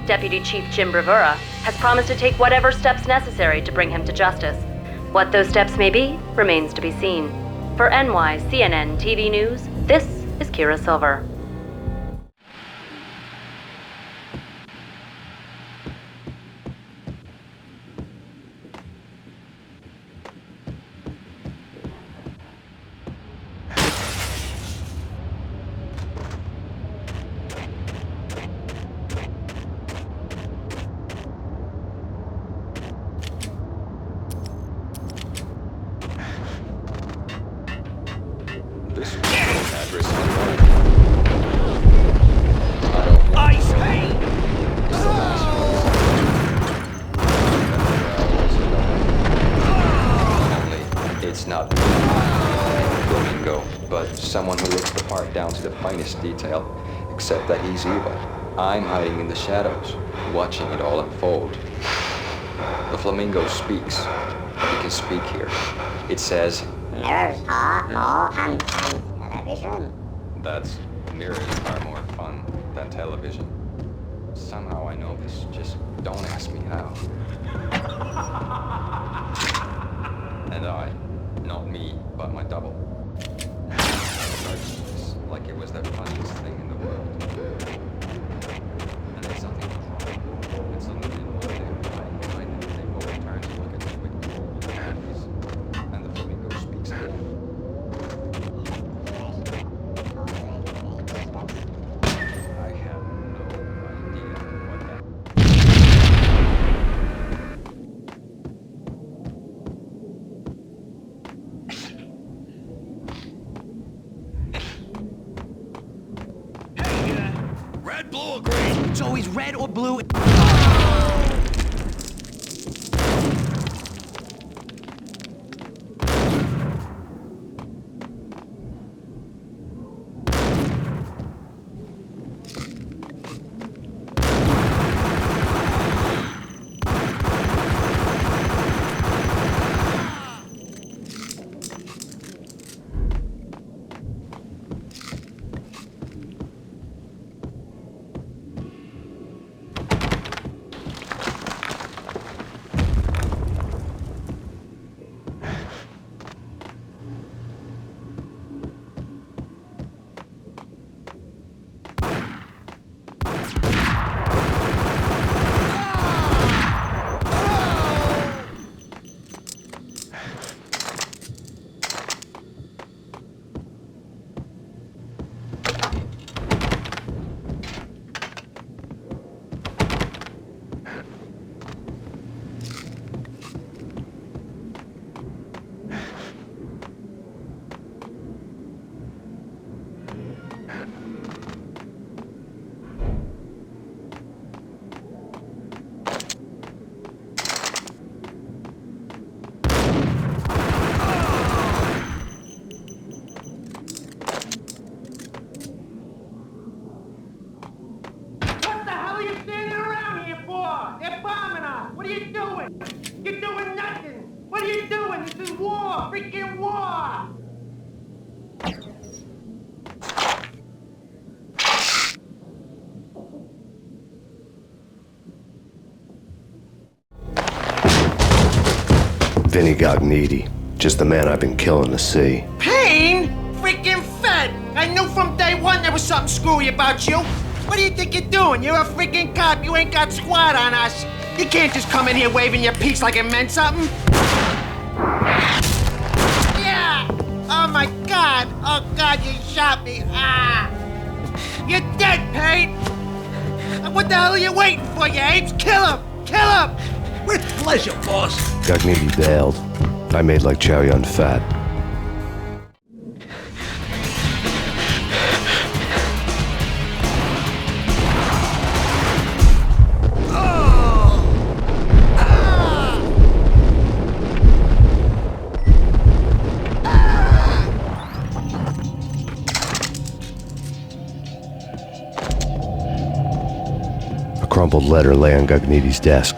Deputy Chief Jim Bravura has promised to take whatever steps necessary to bring him to justice. What those steps may be remains to be seen. For NYCNN TV News, this is Kira Silver. It's not Flamingo, but someone who looks the part down to the finest detail, except that he's evil. I'm hiding in the shadows, watching it all unfold. The Flamingo speaks. He can speak here. It says, "Mirrors are more fun than television." That's mirrors are more fun than television. Somehow I know this, just don't ask me how. And not me, but my double. Like it was the funniest thing in the world. And then something was wrong. And suddenly in one day, behind them, they both turn to look at me with cold eyes. And the Flamingo speaks again. I have no idea what that... Red, blue, or green? It's always red or blue. What are you doing? You're doing nothing! What are you doing? This is war! Freaking war! Vinny got needy. Just the man I've been killing to see. Payne? Freaking fed! I knew from day one there was something screwy about you. What do you think you're doing? You're a freaking cop. You ain't got squad on us. You can't just come in here waving your piece like it meant something. Yeah! Oh my God! Oh God, you shot me! Ah! You're dead, Payne! What the hell are you waiting for, you apes? Kill him! Kill him! With pleasure, boss. Got needy bailed. I made like Chow Yun Fat. crumpled letter lay on Gagniti's desk.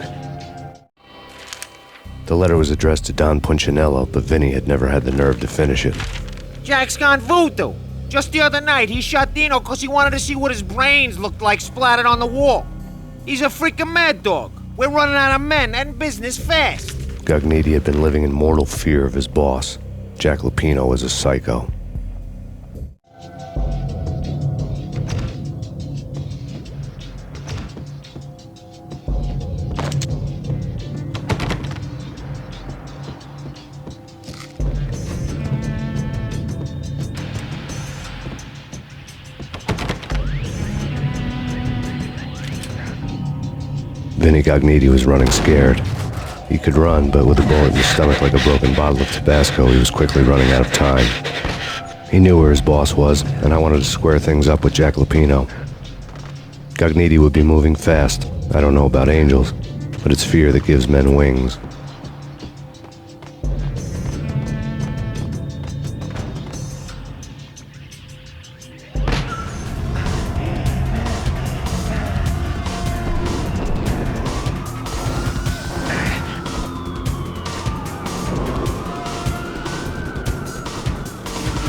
The letter was addressed to Don Punchinello, but Vinny had never had the nerve to finish it. Jack's gone voodoo. Just the other night, he shot Dino because he wanted to see what his brains looked like splattered on the wall. He's a freaking mad dog. We're running out of men and business fast. Gagniti had been living in mortal fear of his boss. Jack Lupino was a psycho. Vinny Gagniti was running scared. He could run, but with a bullet in his stomach like a broken bottle of Tabasco, he was quickly running out of time. He knew where his boss was, and I wanted to square things up with Jack Lupino. Gagniti would be moving fast. I don't know about angels, but it's fear that gives men wings.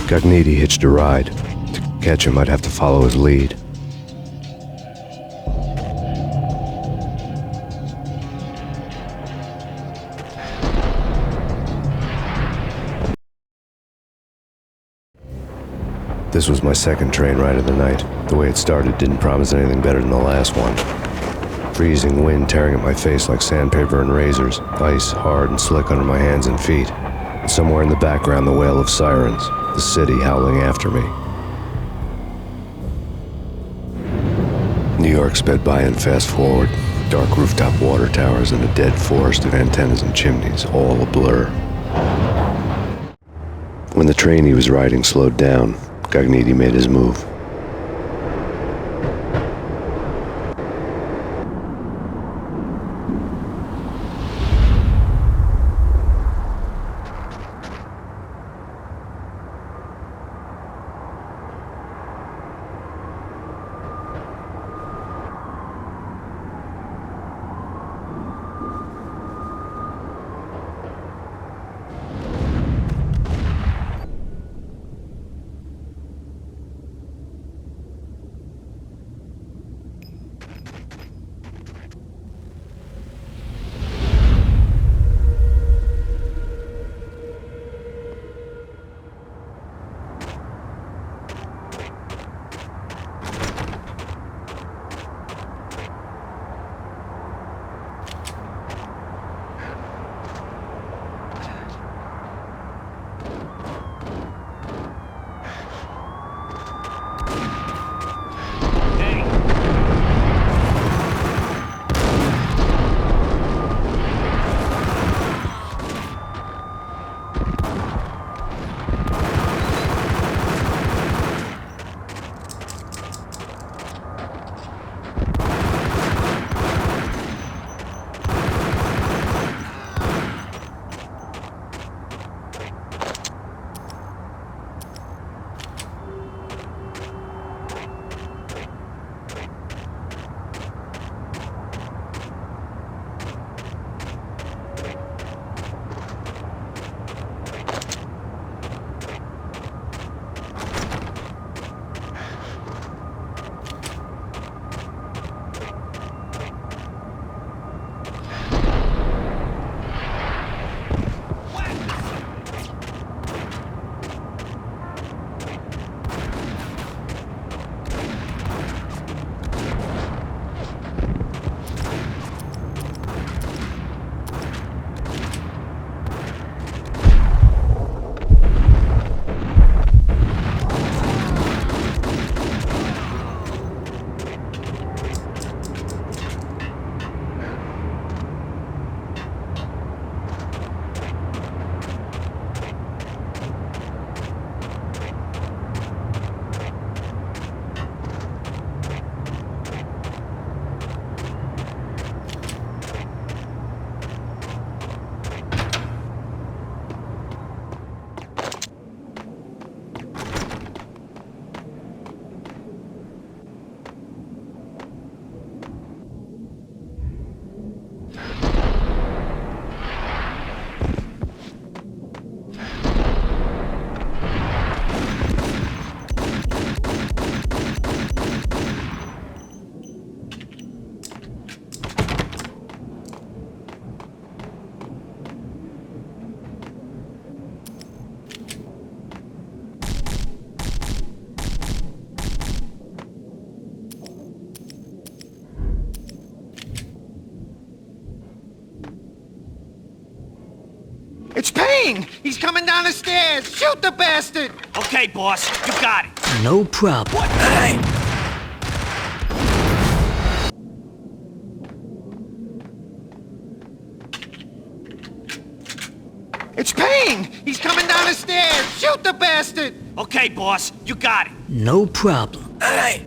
Gagniti hitched a ride. To catch him, I'd have to follow his lead. This was my second train ride of the night. The way it started didn't promise anything better than the last one. Freezing wind tearing at my face like sandpaper and razors, ice hard and slick under my hands and feet. And somewhere in the background, the wail of sirens, the city howling after me. New York sped by in fast forward. Dark rooftop water towers and a dead forest of antennas and chimneys, all a blur. When the train he was riding slowed down, Gagniti made his move. It's Payne! He's coming down the stairs! Shoot the bastard! Okay, boss, you got it. No problem. What? Hey! It's Payne! He's coming down the stairs! Shoot the bastard! Okay, boss, you got it. No problem. Hey!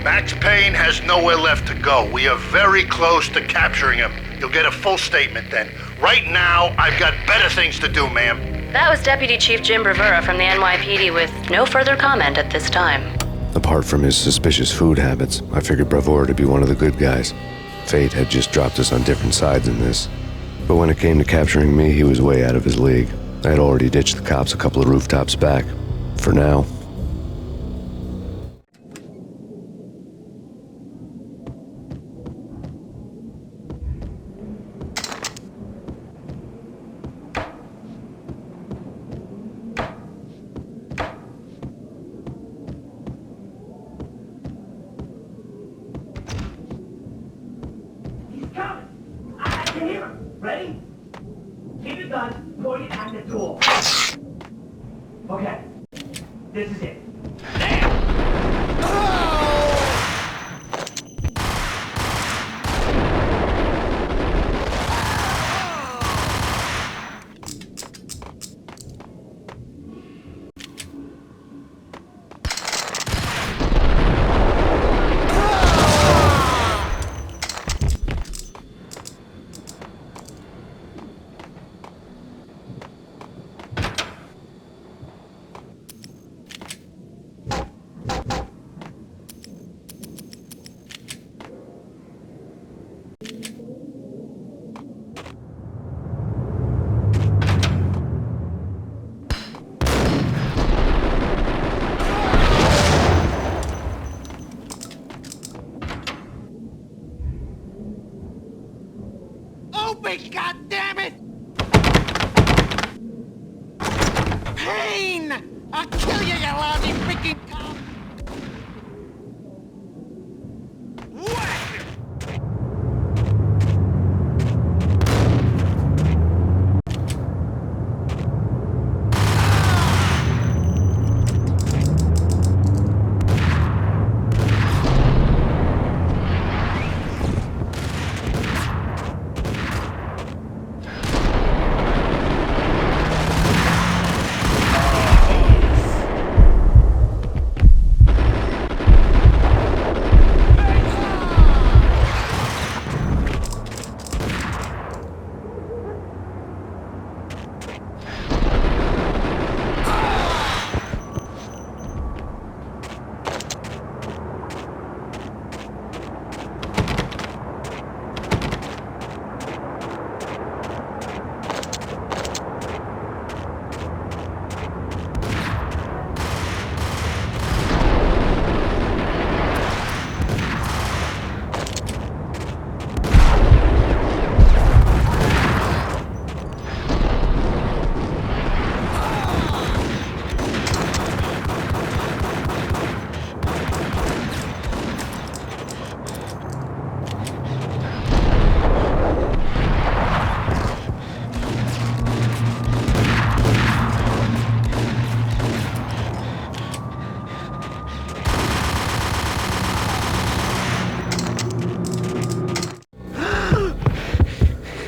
Max Payne has nowhere left to go. We are very close to capturing him. You'll get a full statement then. Right now, I've got better things to do, ma'am. That was Deputy Chief Jim Bravura from the NYPD with no further comment at this time. Apart from his suspicious food habits, I figured Bravura to be one of the good guys. Fate had just dropped us on different sides in this. But when it came to capturing me, he was way out of his league. I had already ditched the cops a couple of rooftops back. For now. Ready? Keep your gun pointed at the door. Okay. This is it. Open, goddammit! Payne! I'll kill you, you lousy freaking cop!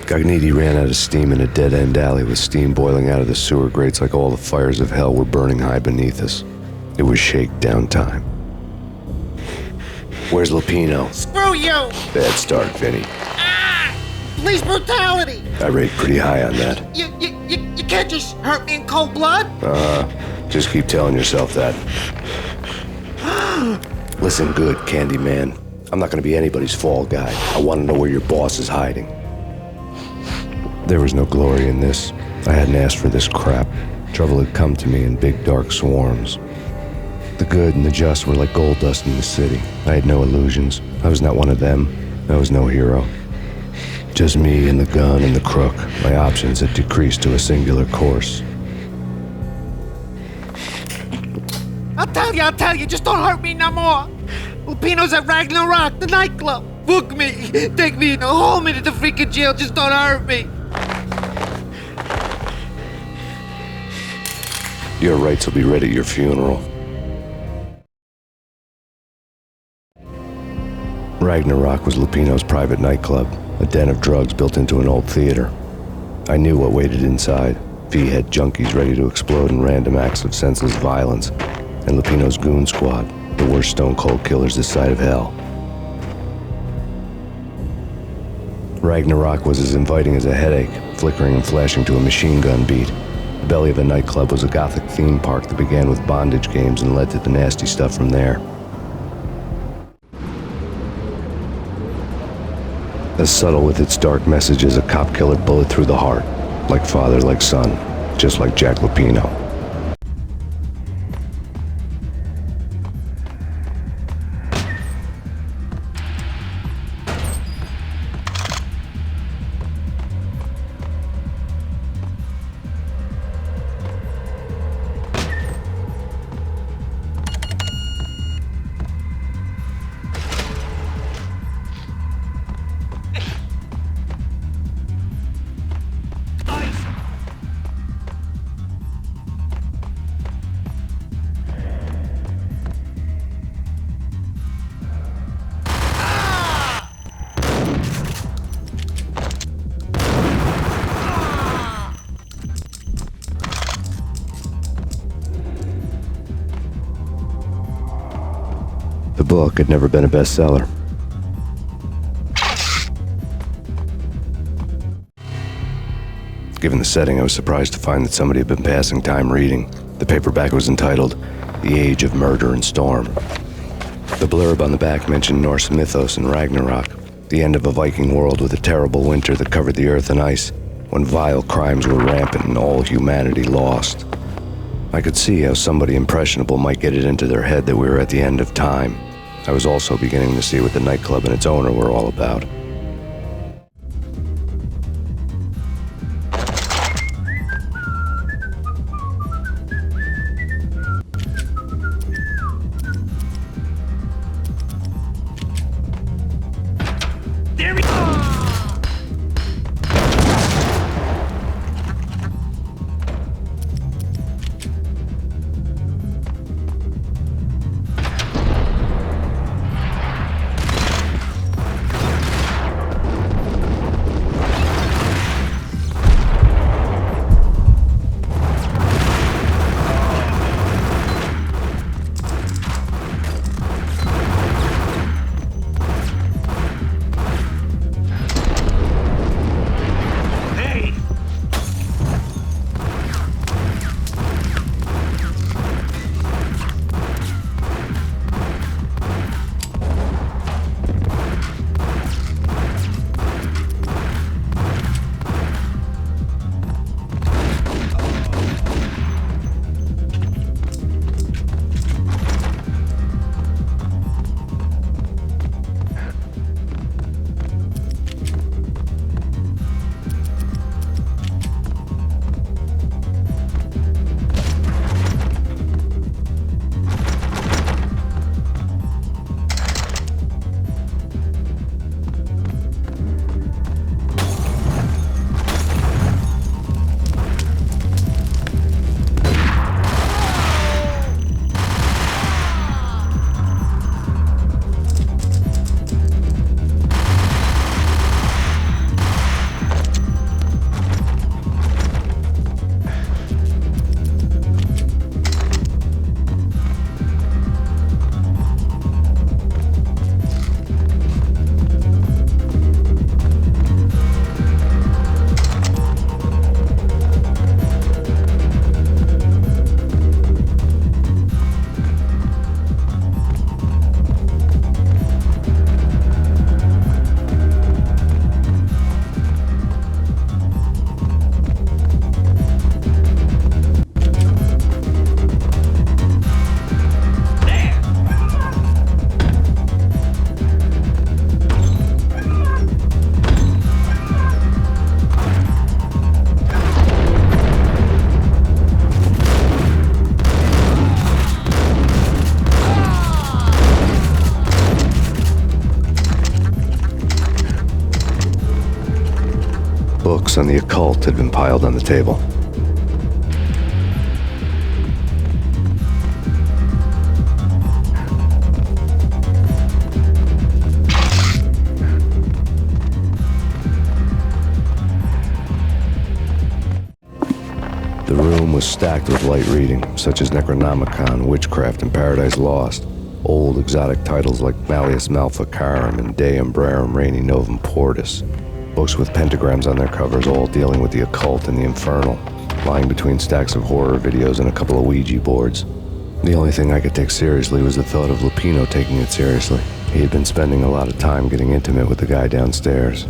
Cogniti ran out of steam in a dead-end alley with steam boiling out of the sewer grates like all the fires of hell were burning high beneath us. It was shakedown time. Where's Lupino? Screw you! Bad start, Vinny. Police brutality! I rate pretty high on that. You can't just hurt me in cold blood? Just keep telling yourself that. Listen good, Candyman. I'm not gonna be anybody's fall guy. I wanna know where your boss is hiding. There was no glory in this. I hadn't asked for this crap. Trouble had come to me in big dark swarms. The good and the just were like gold dust in the city. I had no illusions. I was not one of them. I was no hero. Just me and the gun and the crook. My options had decreased to a singular course. I'll tell you, just don't hurt me no more. Lupino's at Ragnarok, the nightclub. Book me, take me, hold me to the freaking jail, just don't hurt me. Your rights will be ready at your funeral. Ragnarok was Lupino's private nightclub, a den of drugs built into an old theater. I knew what waited inside. V-head junkies ready to explode in random acts of senseless violence, and Lupino's goon squad, The worst stone-cold killers this side of hell. Ragnarok was as inviting as a headache, flickering and flashing to a machine gun beat. The belly of a nightclub was a gothic theme park that began with bondage games and led to the nasty stuff from there. As subtle with its dark message as a cop killer bullet through the heart. Like father, like son, just like Jack Lupino. The book had never been a bestseller. Given the setting, I was surprised to find that somebody had been passing time reading. The paperback was entitled, The Age of Murder and Storm. The blurb on the back mentioned Norse mythos and Ragnarok, the end of a Viking world with a terrible winter that covered the earth in ice, when vile crimes were rampant and all humanity lost. I could see how somebody impressionable might get it into their head that we were at the end of time. I was also beginning to see what the nightclub and its owner were all about. There we go! Books on the occult had been piled on the table. The room was stacked with light reading, such as Necronomicon, Witchcraft, and Paradise Lost. Old exotic titles like Malleus Maleficarum and De Umbrarum Reini Novum Portus. Books with pentagrams on their covers, all dealing with the occult and the infernal, lying between stacks of horror videos and a couple of Ouija boards. The only thing I could take seriously was the thought of Lupino taking it seriously. He had been spending a lot of time getting intimate with the guy downstairs.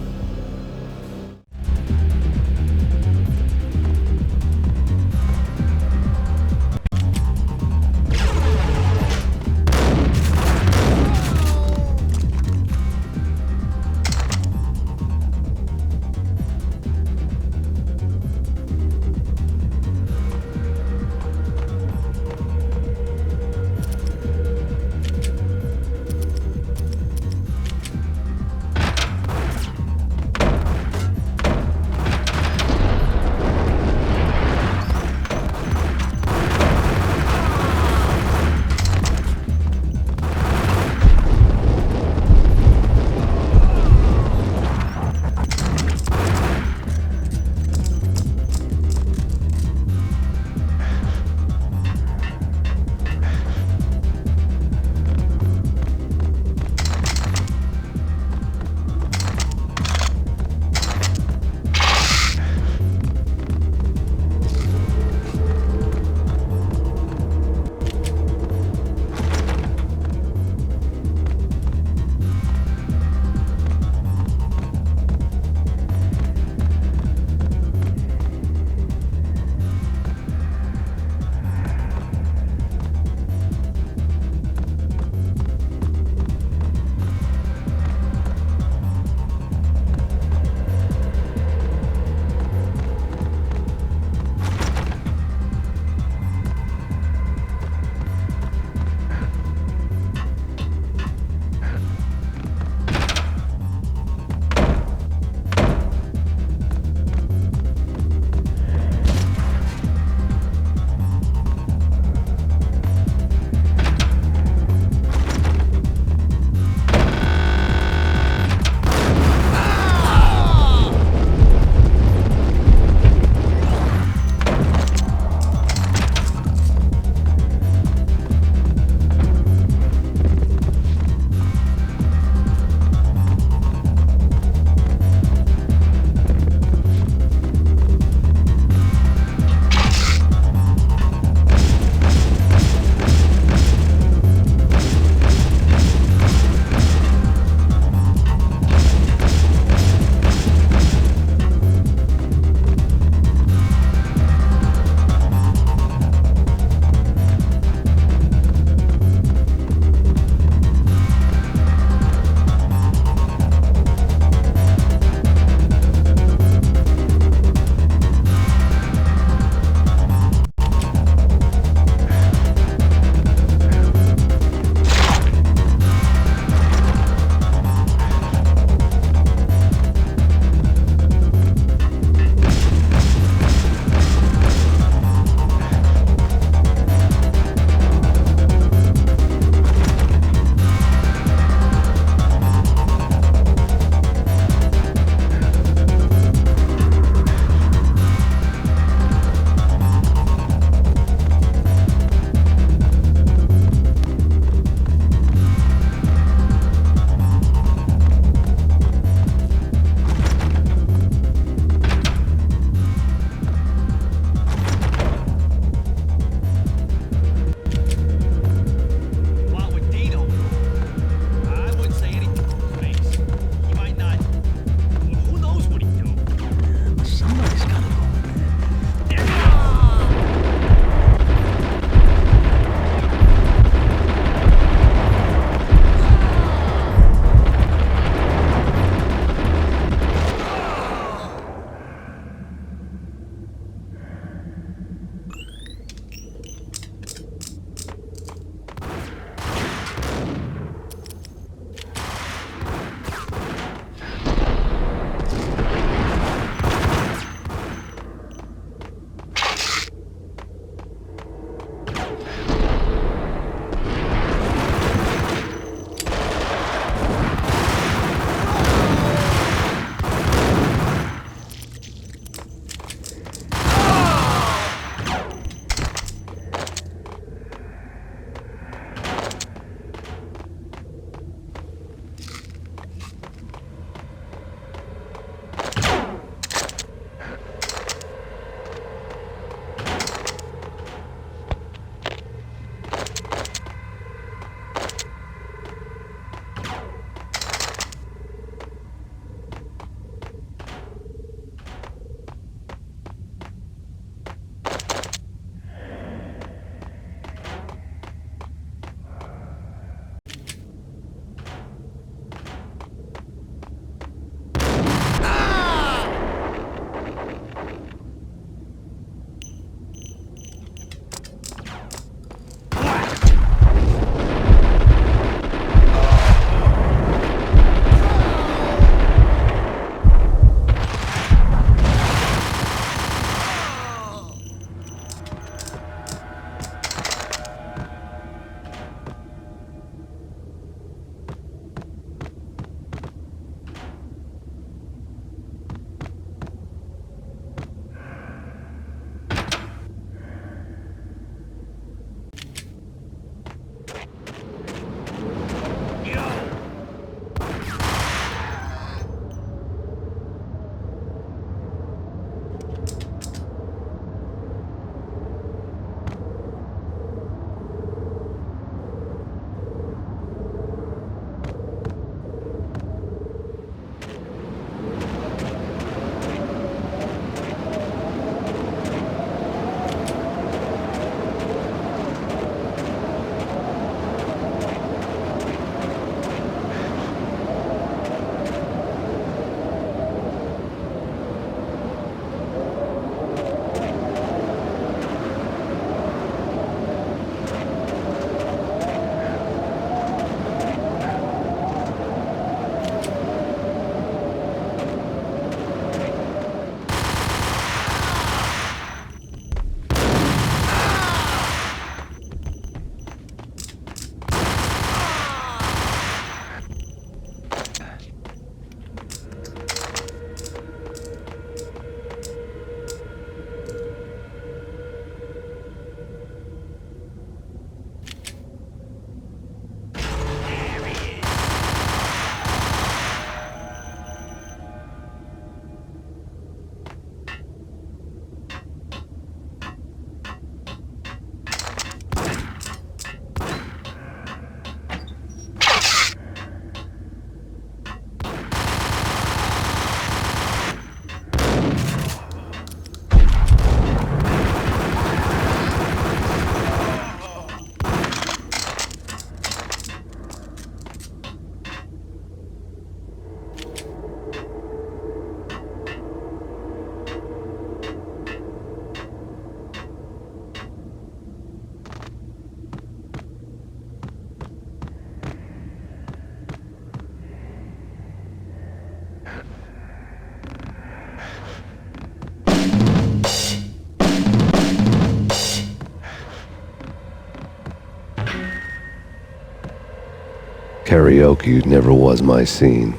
Karaoke never was my scene.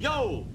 Yo!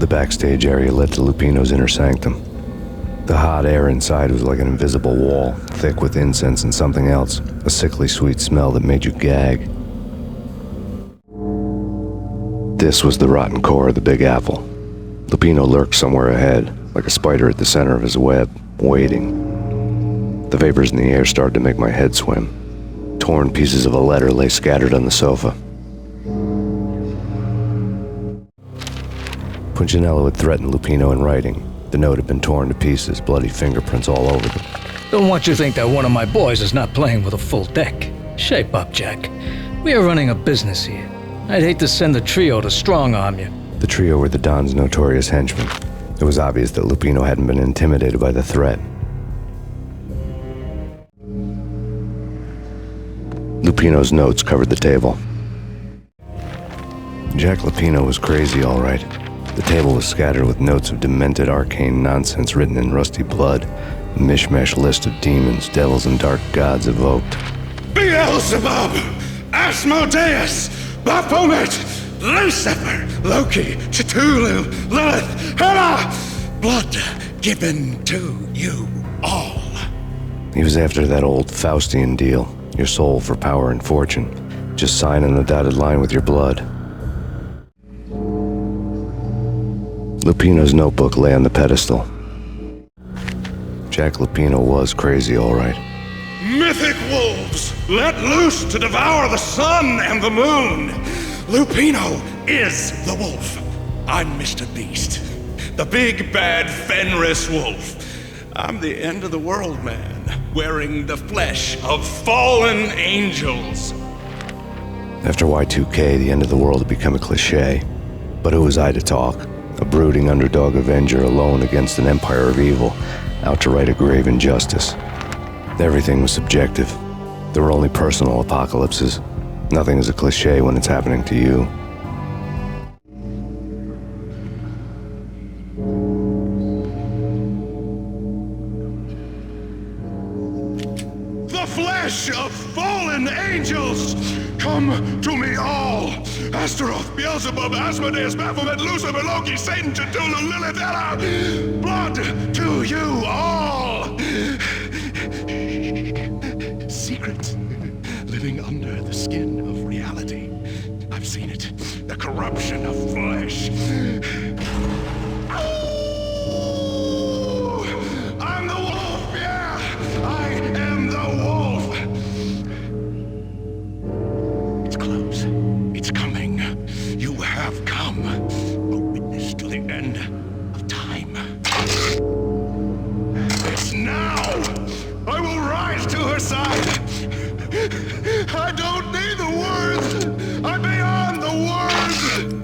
The backstage area led to Lupino's inner sanctum. The hot air inside was like an invisible wall, thick with incense and something else, a sickly sweet smell that made you gag. This was the rotten core of the Big Apple. Lupino lurked somewhere ahead, like a spider at the center of his web, waiting. The vapors in the air started to make my head swim. Torn pieces of a letter lay scattered on the sofa. Punchinello had threatened Lupino in writing. The note had been torn to pieces, bloody fingerprints all over them. Don't want you to think that one of my boys is not playing with a full deck. Shape up, Jack. We are running a business here. I'd hate to send the trio to strong-arm you. The trio were the Don's notorious henchmen. It was obvious that Lupino hadn't been intimidated by the threat. Lupino's notes covered the table. Jack Lupino was crazy, all right. The table was scattered with notes of demented arcane nonsense written in rusty blood, a mishmash list of demons, devils, and dark gods evoked. Beelzebub, Asmodeus, Baphomet, Lucifer, Loki, Cthulhu, Lilith, Hela, blood given to you all. He was after that old Faustian deal, your soul for power and fortune. Just sign on the dotted line with your blood. Lupino's notebook lay on the pedestal. Jack Lupino was crazy, all right. Mythic wolves, let loose to devour the sun and the moon. Lupino is the wolf. I'm Mr. Beast, the big bad Fenris wolf. I'm the end of the world man, wearing the flesh of fallen angels. After Y2K, the end of the world had become a cliche. But who was I to talk? A brooding underdog avenger alone against an empire of evil, out to right a grave injustice. Everything was subjective. There were only personal apocalypses. Nothing is a cliche when it's happening to you. The flesh of fallen angels! Come to me all! Astaroth, Beelzebub, Asmodeus, Baphomet, Lucifer, Loki, Satan, Cthulhu, Lilith, Ella! Blood to you all! Secret living under the skin of reality. I've seen it. The corruption of flesh. Oh! I'm the wolf, yeah! I am the wolf! It's close. It's coming. You have come. A witness to the end of time. It's now! I will rise to her side! I don't need the words! I'm beyond the words!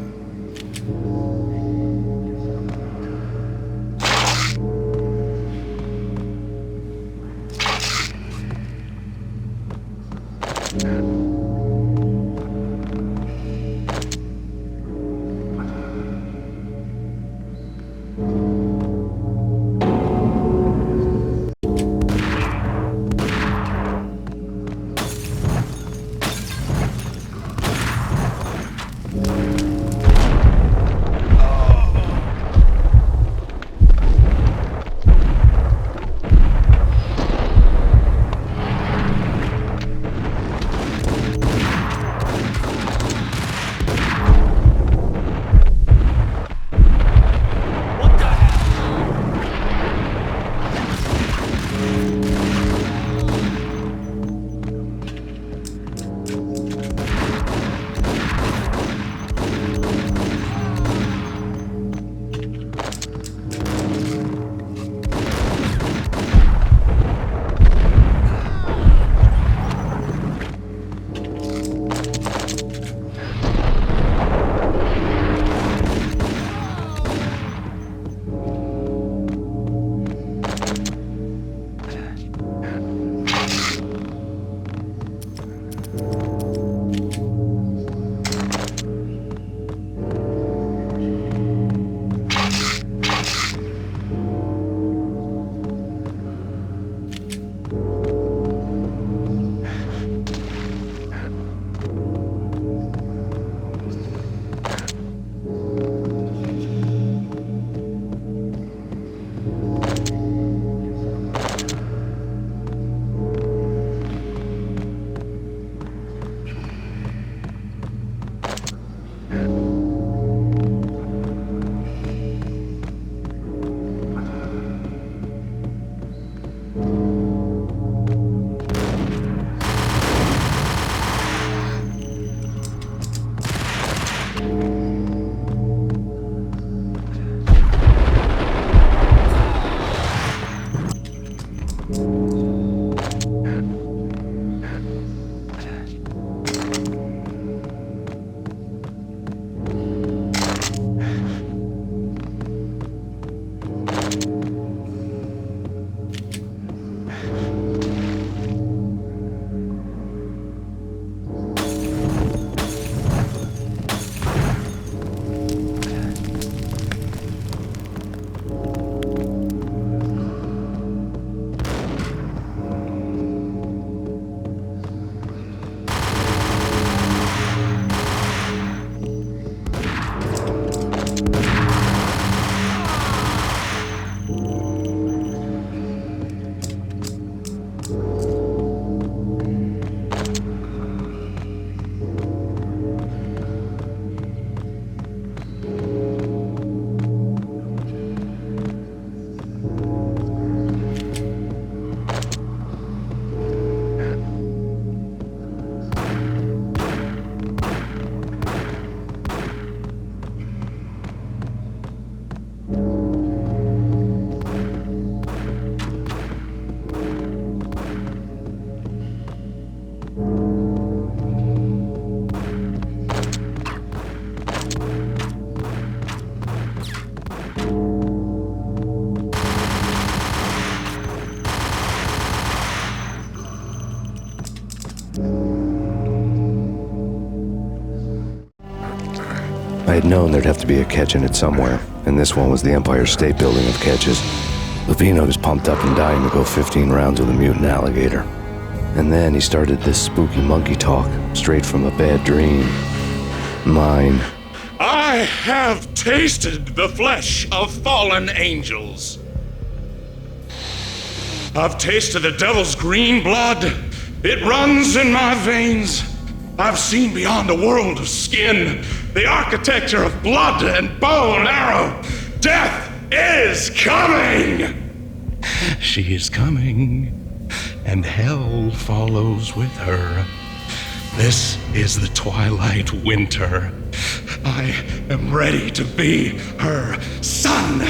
had known there'd have to be a catch in it somewhere, and this one was the Empire State Building of catches. Lupino was pumped up and dying to go 15 rounds with a mutant alligator. And then he started this spooky monkey talk, straight from a bad dream. Mine. I have tasted the flesh of fallen angels. I've tasted the devil's green blood. It runs in my veins. I've seen beyond a world of skin, the architecture of blood and bow and arrow. Death is coming! She is coming, and hell follows with her. This is the twilight winter. I am ready to be her son.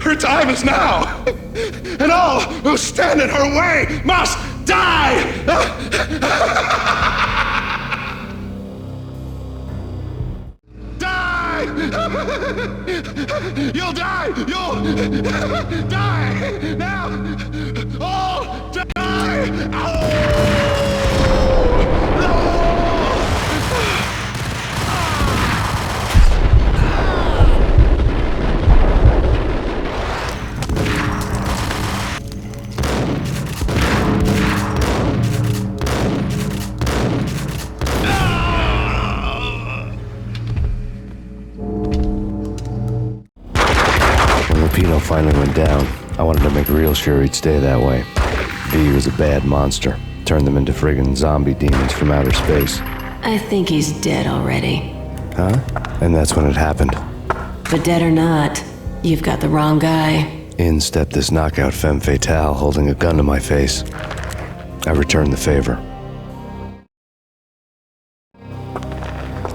Her time is now, and all who stand in her way must die! Die! You'll die! You'll die! Now! All die! Lupino finally went down. I wanted to make real sure he'd stay that way. V was a bad monster. Turned them into friggin' zombie demons from outer space. I think he's dead already. Huh? And that's when it happened. But dead or not, you've got the wrong guy. In stepped this knockout femme fatale holding a gun to my face. I returned the favor.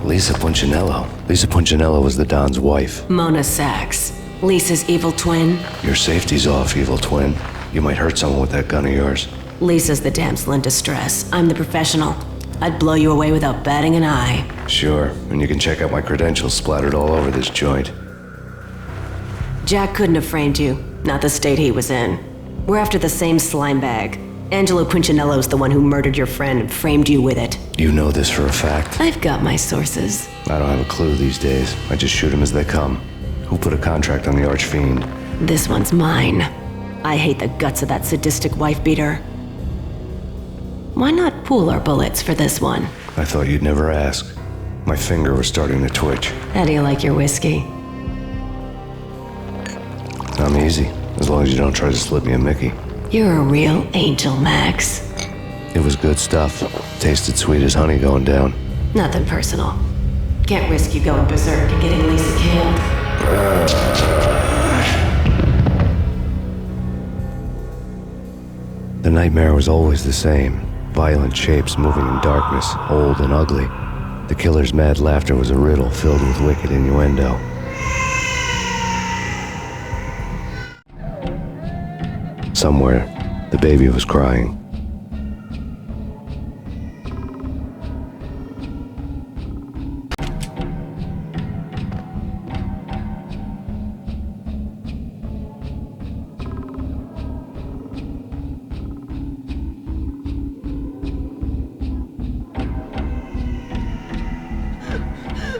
Lisa Punchinello. Lisa Punchinello was the Don's wife. Mona Sachs, Lisa's evil twin. Your safety's off, evil twin. You might hurt someone with that gun of yours. Lisa's the damsel in distress. I'm the professional. I'd blow you away without batting an eye. Sure, and you can check out my credentials splattered all over this joint. Jack couldn't have framed you, not the state he was in. We're after the same slime bag. Angelo Punchinello's the one who murdered your friend and framed you with it. You know this for a fact. I've got my sources. I don't have a clue these days. I just shoot them as they come. Who put a contract on the Archfiend? This one's mine. I hate the guts of that sadistic wife-beater. Why not pool our bullets for this one? I thought you'd never ask. My finger was starting to twitch. How do you like your whiskey? I'm easy, as long as you don't try to slip me a Mickey. You're a real angel, Max. It was good stuff. Tasted sweet as honey going down. Nothing personal. Can't risk you going berserk and getting Lisa killed. The nightmare was always the same. Violent shapes moving in darkness, old and ugly. The killer's mad laughter was a riddle filled with wicked innuendo. Somewhere, the baby was crying.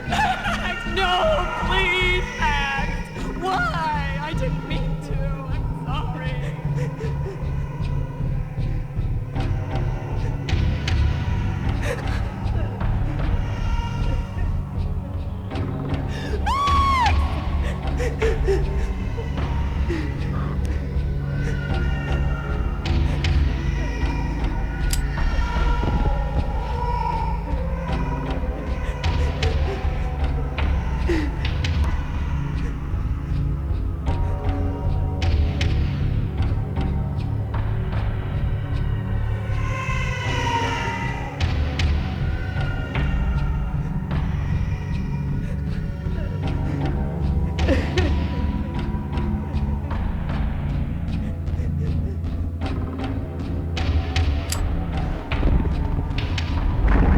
Max, no, please, Max. Why? I didn't mean to. I'm sorry.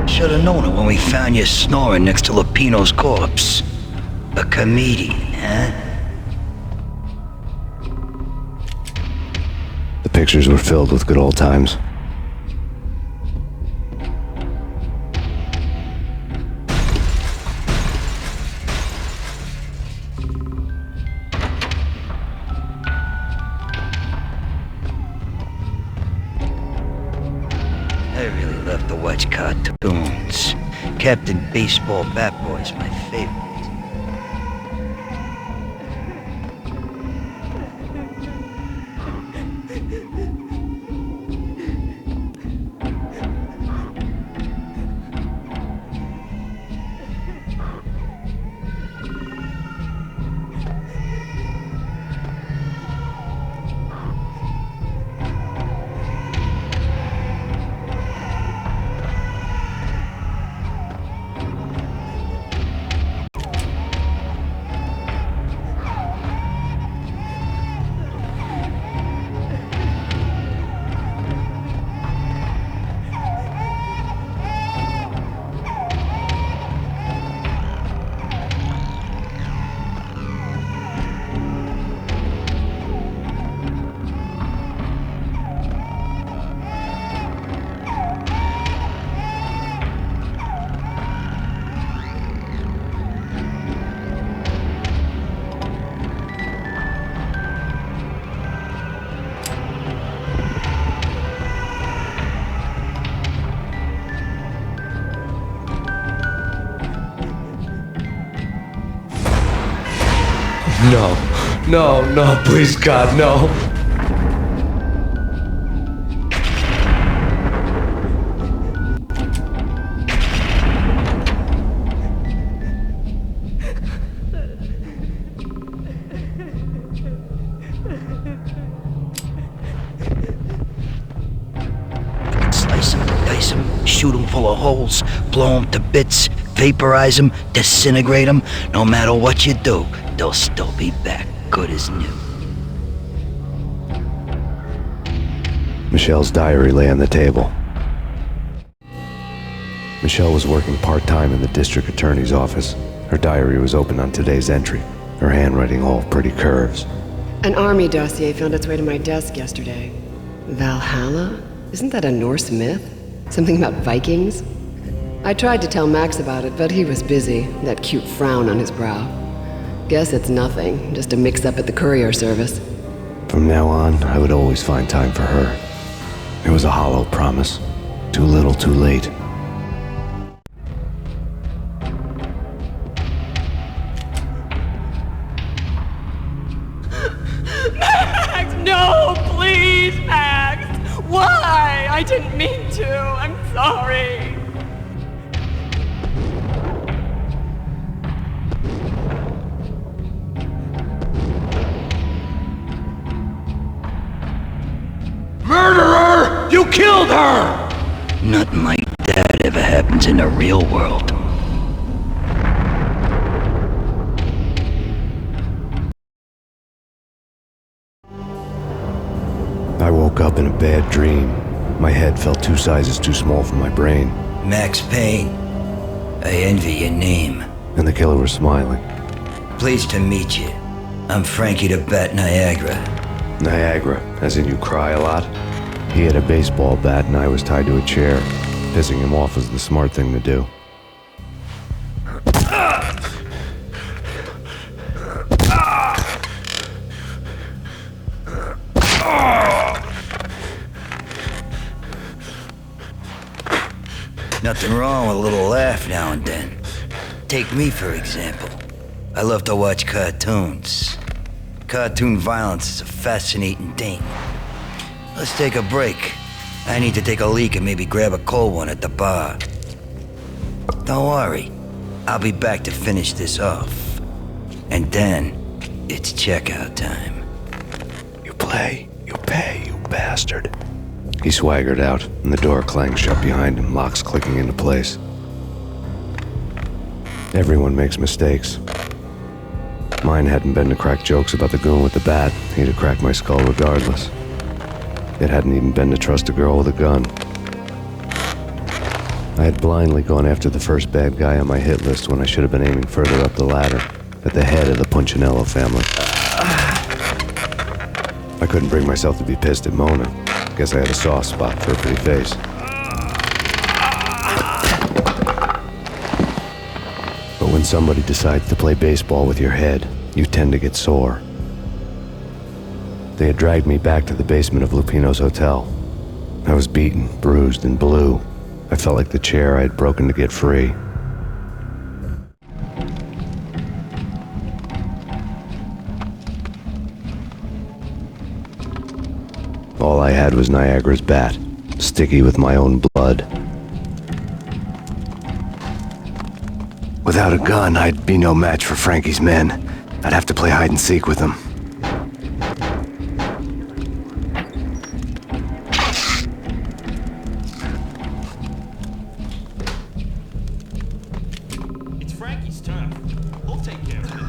Should have known it when we found you snoring next to Lupino's corpse. A comedian, huh? The pictures were filled with good old times. I really love to watch cartoons. Captain Baseball Bat Boy's my favorite. No, please, God, no. Slice them, dice them, shoot them full of holes, blow them to bits, vaporize them, disintegrate them. No matter what you do, they'll still be back, good as new. Michelle's diary lay on the table. Michelle was working part-time in the district attorney's office. Her diary was open on today's entry, her handwriting all pretty curves. An army dossier found its way to my desk yesterday. Valhalla? Isn't that a Norse myth? Something about Vikings? I tried to tell Max about it, but he was busy, that cute frown on his brow. Guess it's nothing, just a mix-up at the courier service. From now on, I would always find time for her. It was a hollow promise. Too little, too late. Max, no, please, Max. Why? I didn't mean to. I'm sorry. Murderer! You killed her! Nothing like that ever happens in the real world. I woke up in a bad dream. My head felt 2 sizes too small for my brain. Max Payne. I envy your name. And the killer was smiling. Pleased to meet you. I'm Frankie the Bat Niagara. Niagara, as in you cry a lot? He had a baseball bat and I was tied to a chair. Pissing him off was the smart thing to do. Nothing wrong with a little laugh now and then. Take me, for example. I love to watch cartoons. Cartoon violence is a fascinating thing. Let's take a break. I need to take a leak and maybe grab a cold one at the bar. Don't worry. I'll be back to finish this off. And then, it's checkout time. You play, you pay, you bastard. He swaggered out, and the door clanged shut behind him, locks clicking into place. Everyone makes mistakes. Mine hadn't been to crack jokes about the goon with the bat. He'd have cracked my skull regardless. It hadn't even been to trust a girl with a gun. I had blindly gone after the first bad guy on my hit list when I should have been aiming further up the ladder, at the head of the Punchinello family. I couldn't bring myself to be pissed at Mona. Guess I had a soft spot for her pretty face. But when somebody decides to play baseball with your head, you tend to get sore. They had dragged me back to the basement of Lupino's hotel. I was beaten, bruised, and blue. I felt like the chair I had broken to get free. All I had was Niagara's bat, sticky with my own blood. Without a gun, I'd be no match for Frankie's men. I'd have to play hide and seek with them. It's Frankie's turn. We'll take care of it.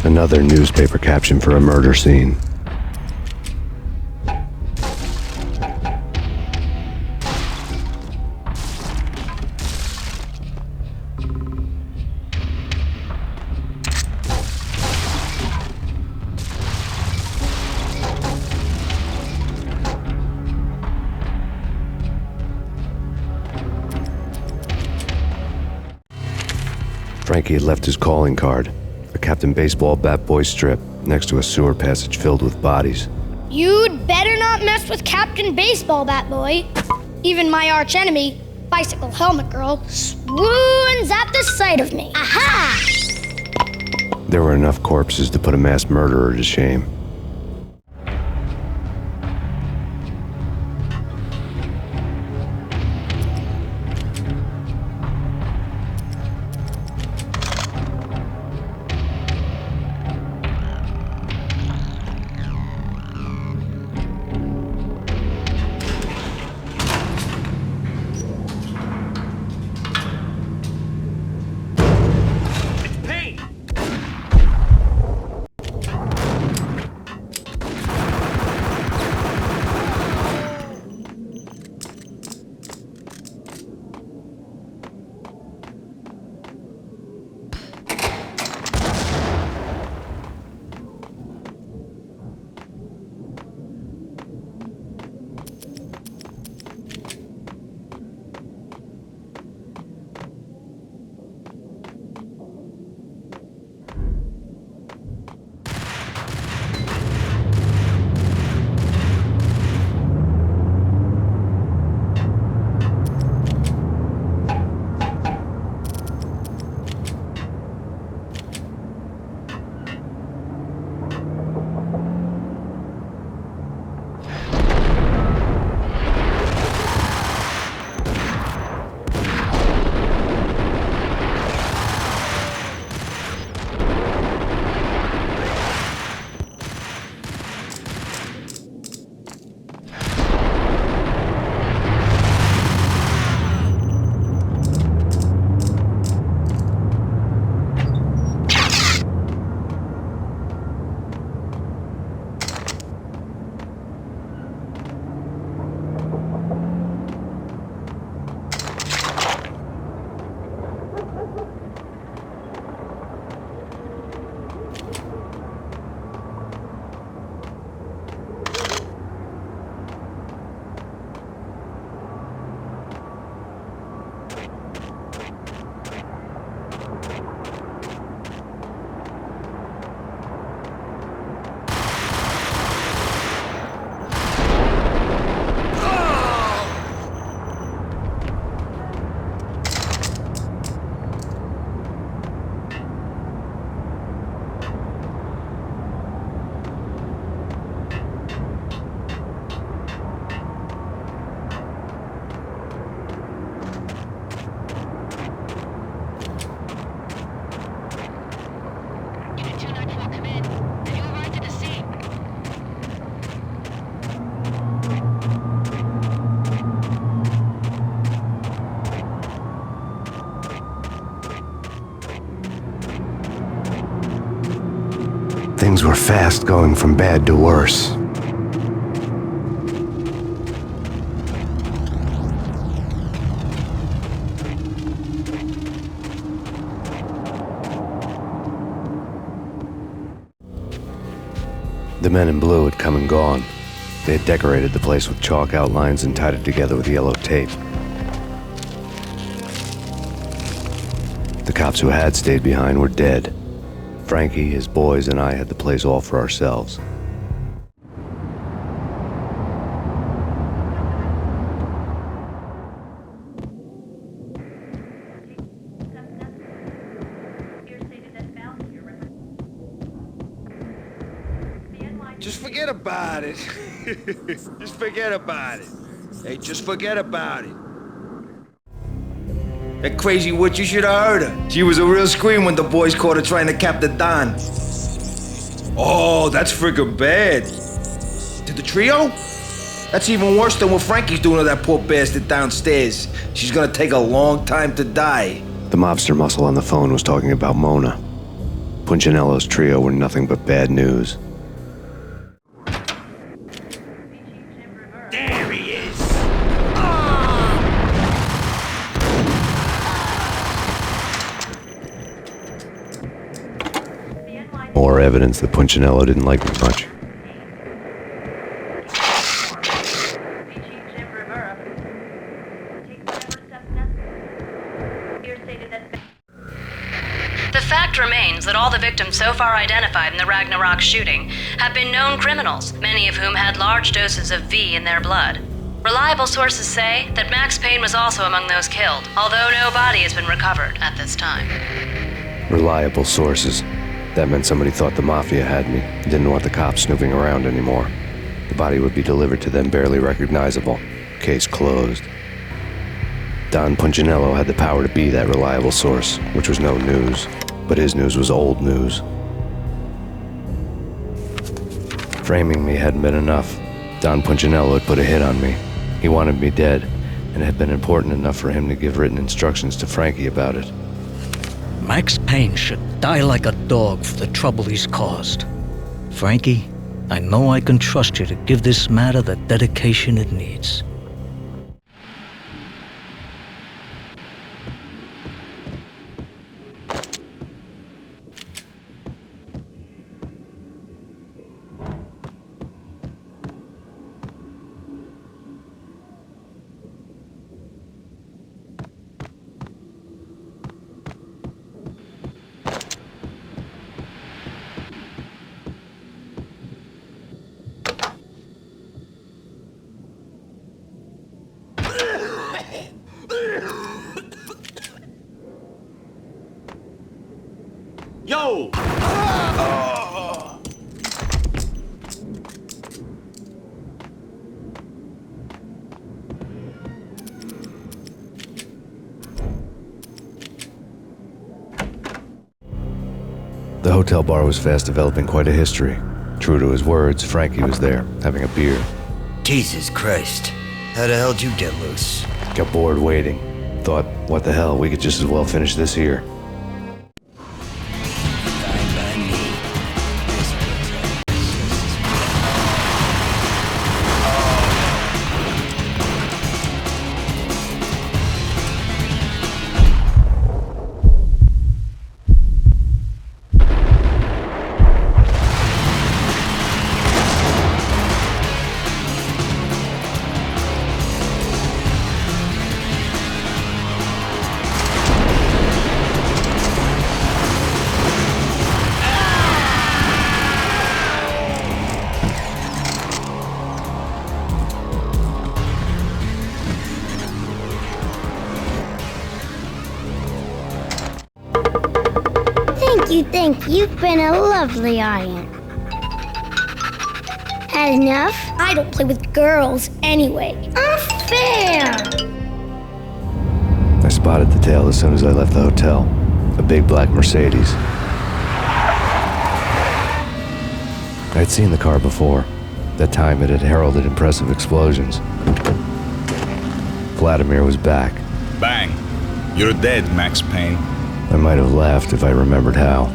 Another newspaper caption for a murder scene. Frankie had left his calling card, a Captain Baseball bat boy strip, next to a sewer passage filled with bodies. You'd better not mess with Captain Baseball Bat Boy. Even my archenemy, Bicycle Helmet Girl, swoons at the sight of me. Aha! There were enough corpses to put a mass murderer to shame. Payne! Things were fast going from bad to worse. The men in blue had come and gone. They had decorated the place with chalk outlines and tied it together with yellow tape. The cops who had stayed behind were dead. Frankie, his boys, and I had the place all for ourselves. Just forget about it. Just forget about it. Hey, just forget about it. That crazy witch, you should have heard her. She was a real scream when the boys caught her trying to cap the Don. Oh, that's friggin' bad. To the trio? That's even worse than what Frankie's doing to that poor bastard downstairs. She's gonna take a long time to die. The mobster muscle on the phone was talking about Mona. Punchinello's trio were nothing but bad news. There he is! More evidence that Punchinello didn't like me much. remains that all the victims so far identified in the Ragnarok shooting have been known criminals, many of whom had large doses of V in their blood. Reliable sources say that Max Payne was also among those killed, although no body has been recovered at this time. Reliable sources. That meant somebody thought the Mafia had me, didn't want the cops snooping around anymore. The body would be delivered to them barely recognizable. Case closed. Don Punchinello had the power to be that reliable source, which was no news. But his news was old news. Framing me hadn't been enough. Don Punchinello had put a hit on me. He wanted me dead, and it had been important enough for him to give written instructions to Frankie about it. Max Payne should die like a dog for the trouble he's caused. Frankie, I know I can trust you to give this matter the dedication it needs. Yo! The hotel bar was fast developing quite a history. True to his words, Frankie was there, having a beer. Jesus Christ. How the hell did you get loose? Got bored waiting. Thought, what the hell, we could just as well finish this here. Thank you. You've been a lovely aunt. Had enough? I don't play with girls anyway. Unfair! I spotted the tail as soon as I left the hotel. A big black Mercedes. I had seen the car before. That time it had heralded impressive explosions. Vladimir was back. Bang! You're dead, Max Payne. I might have laughed if I remembered how.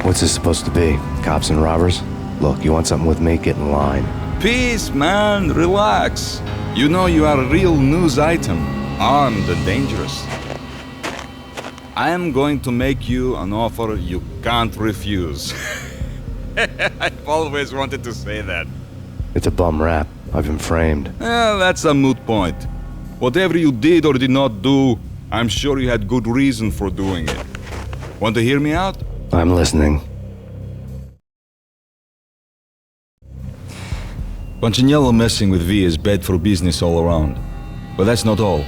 What's this supposed to be? Cops and robbers? Look, you want something with me? Get in line. Peace, man. Relax. You know you are a real news item. Armed and dangerous. I am going to make you an offer you can't refuse. I've always wanted to say that. It's a bum rap. I've been framed. Well, that's a moot point. Whatever you did or did not do, I'm sure you had good reason for doing it. Want to hear me out? I'm listening. Punchinello messing with V is bad for business all around. But that's not all.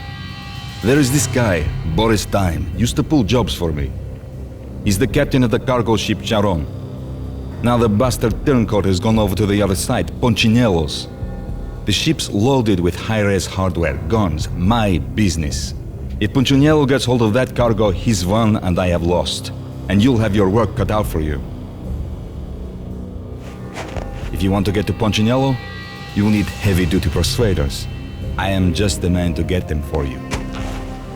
There is this guy, Boris Time, used to pull jobs for me. He's the captain of the cargo ship Charon. Now the bastard turncoat has gone over to the other side, Punchinello's. The ship's loaded with high-res hardware, guns, my business. If Punchinello gets hold of that cargo, he's won and I have lost. And you'll have your work cut out for you. If you want to get to Punchinello, you'll need heavy-duty persuaders. I am just the man to get them for you.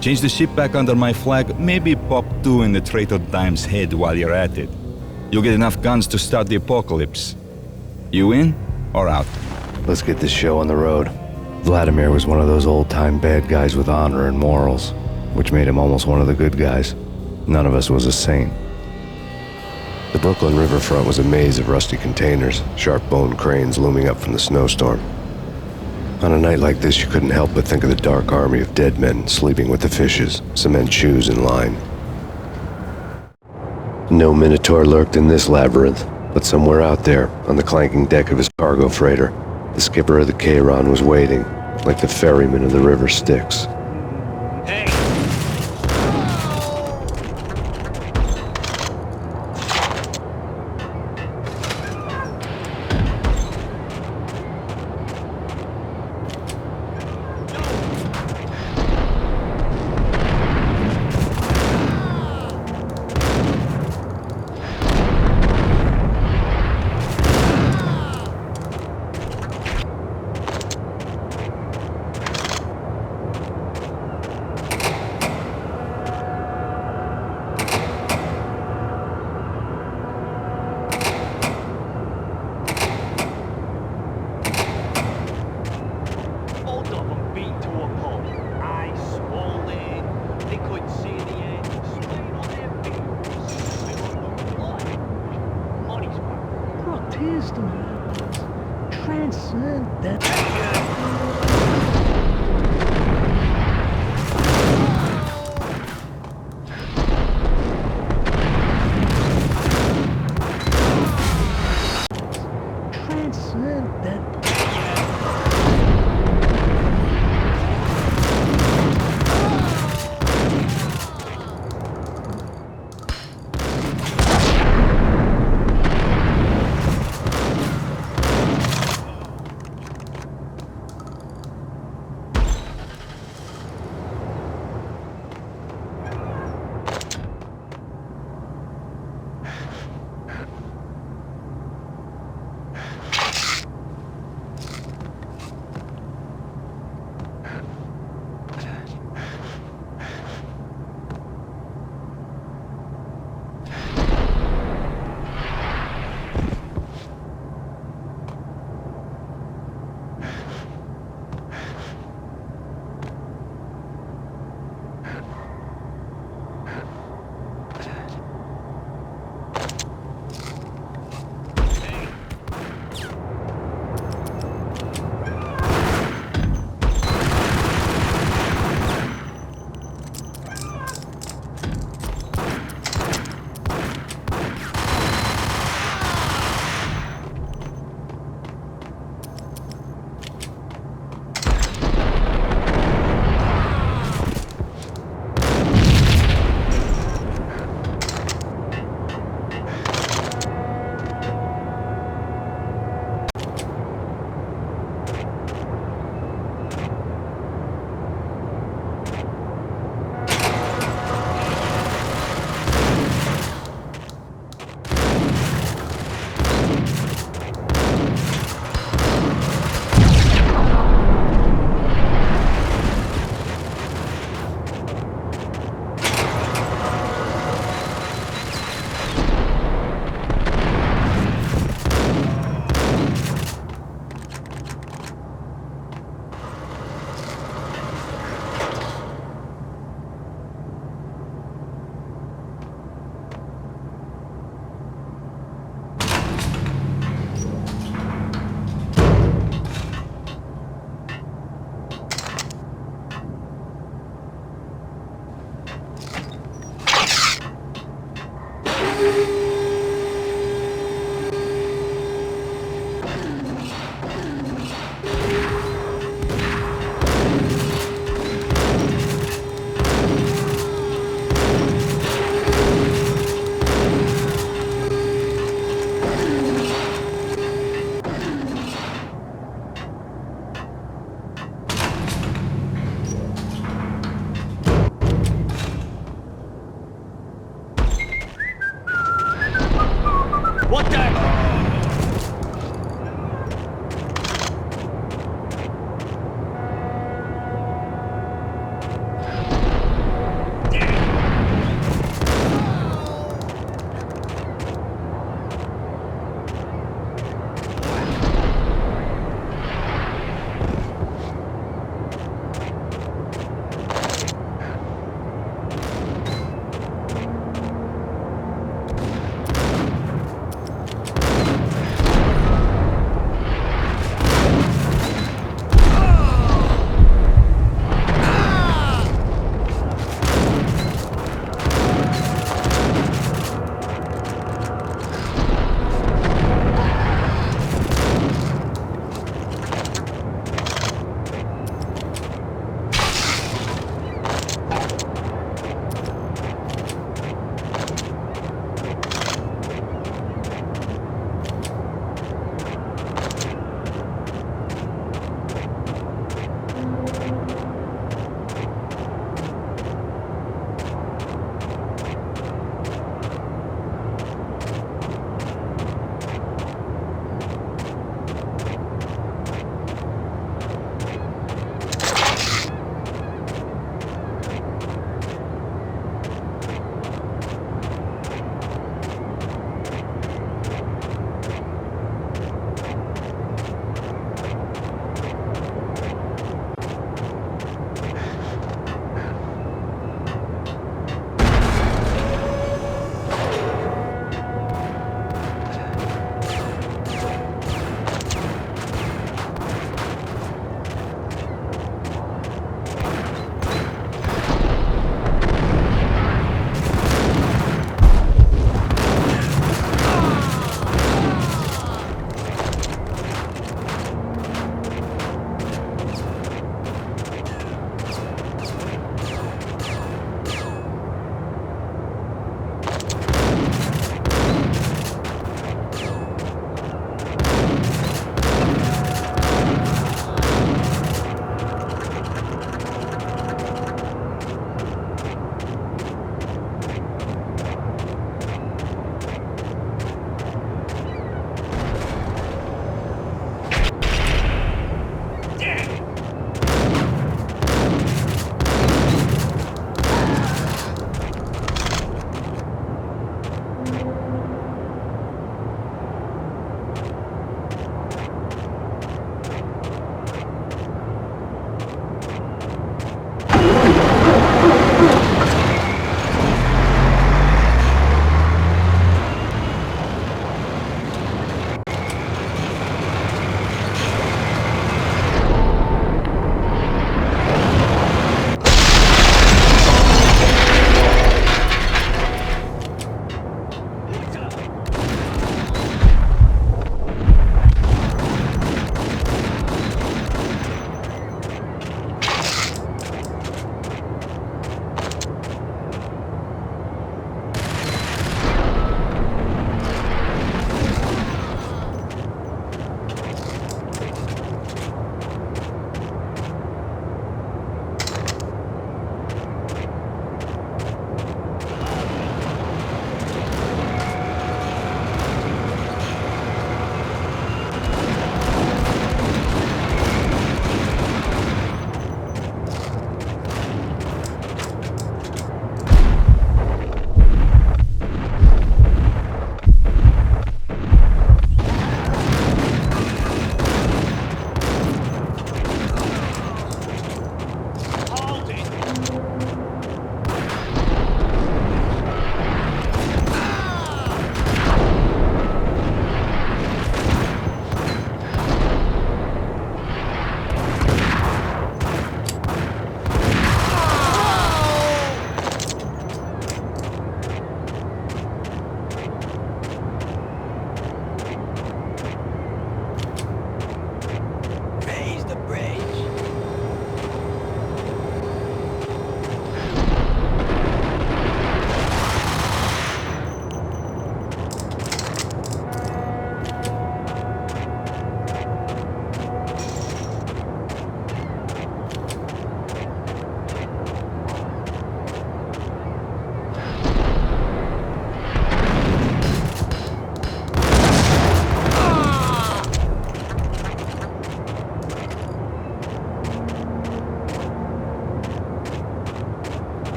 Change the ship back under my flag, maybe pop 2 in the traitor Dime's head while you're at it. You'll get enough guns to start the apocalypse. You in or out? Let's get this show on the road. Vladimir was one of those old-time bad guys with honor and morals, which made him almost one of the good guys. None of us was a saint. The Brooklyn riverfront was a maze of rusty containers, sharp-boned cranes looming up from the snowstorm. On a night like this, you couldn't help but think of the dark army of dead men sleeping with the fishes, cement shoes in line. No Minotaur lurked in this labyrinth, but somewhere out there, on the clanking deck of his cargo freighter, the skipper of the Cheiron was waiting, like the ferryman of the River Styx.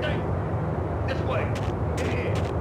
right there. This way. In here.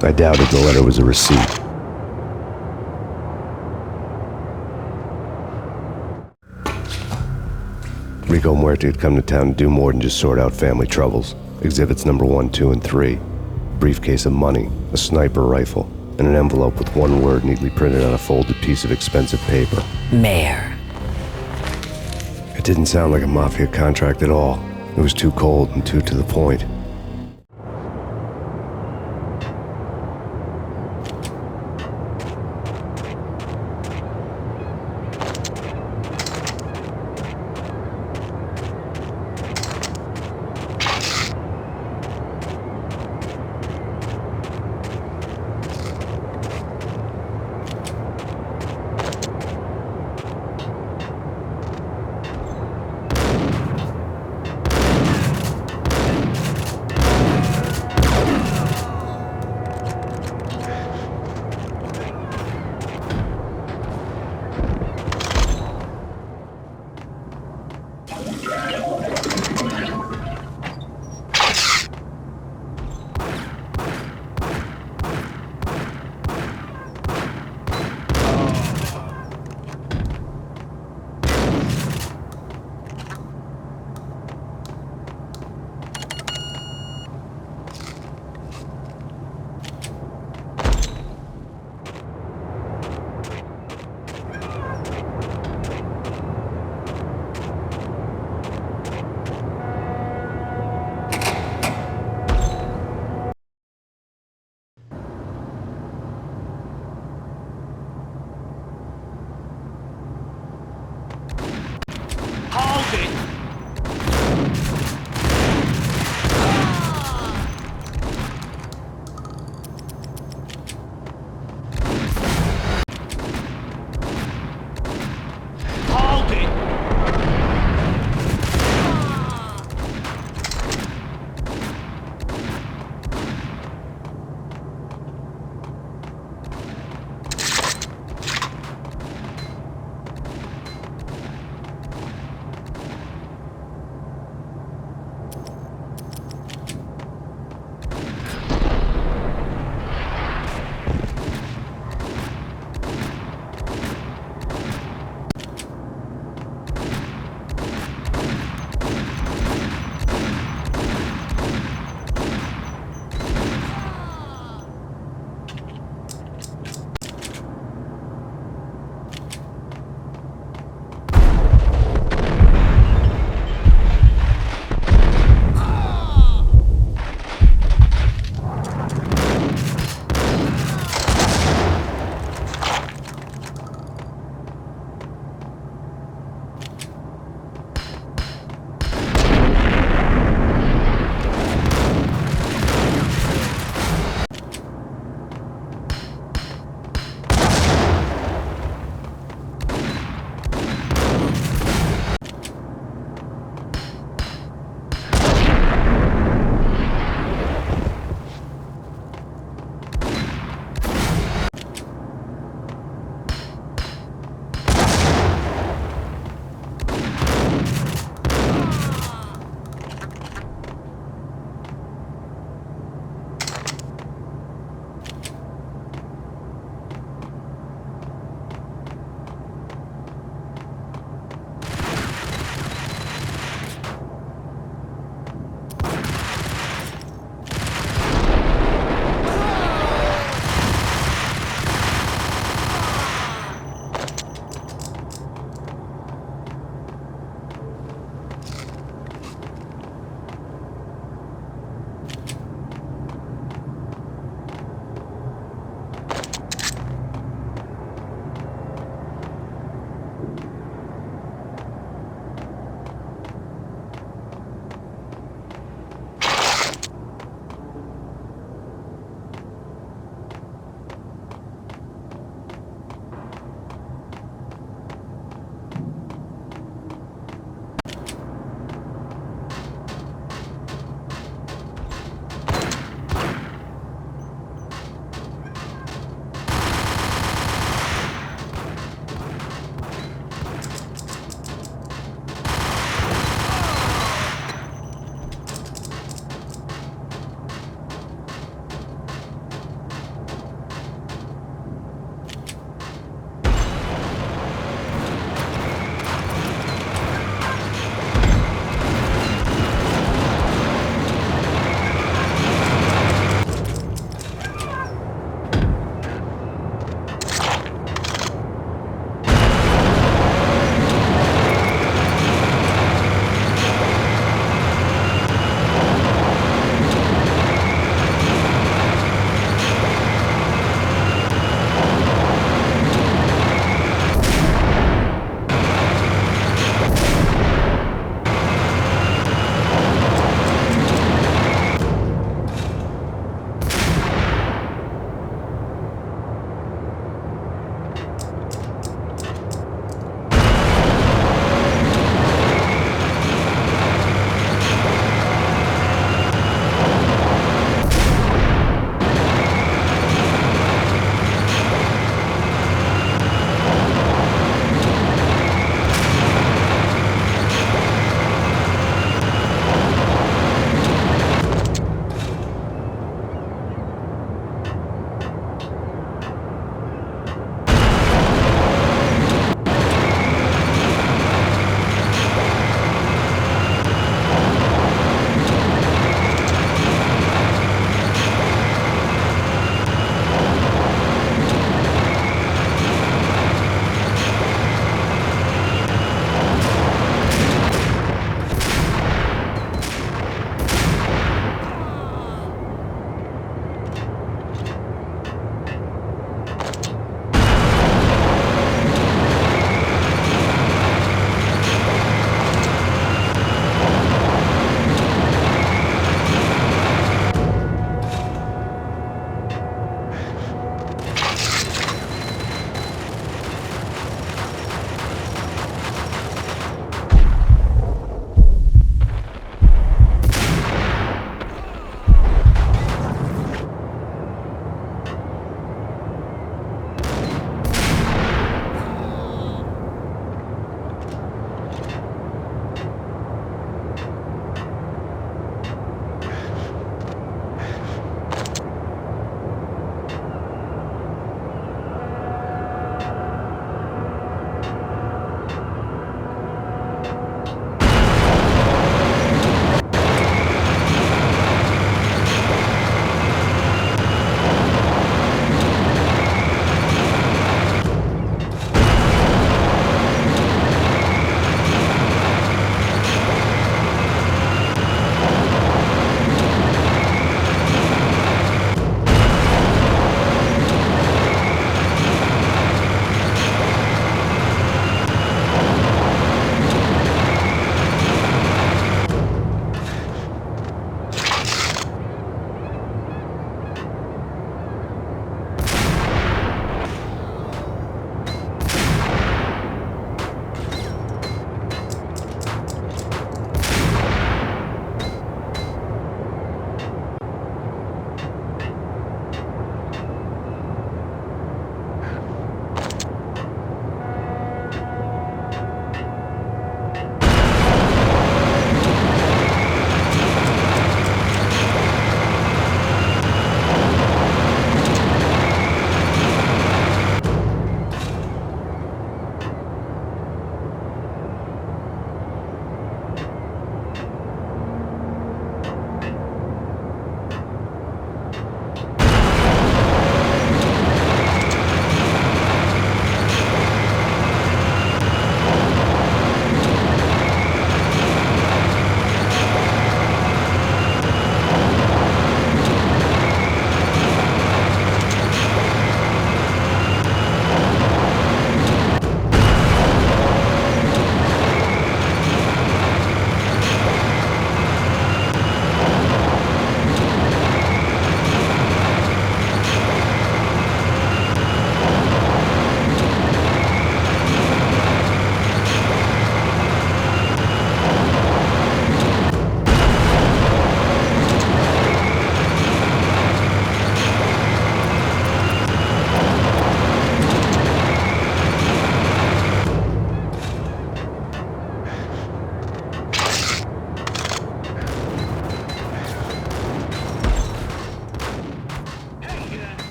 I doubted the letter was a receipt. Rico Muerte had come to town to do more than just sort out family troubles. Exhibits number 1, 2, and 3. A briefcase of money, a sniper rifle, and an envelope with one word neatly printed on a folded piece of expensive paper. Mayor. It didn't sound like a mafia contract at all. It was too cold and too to the point.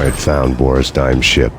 had found Boris Dime's ship.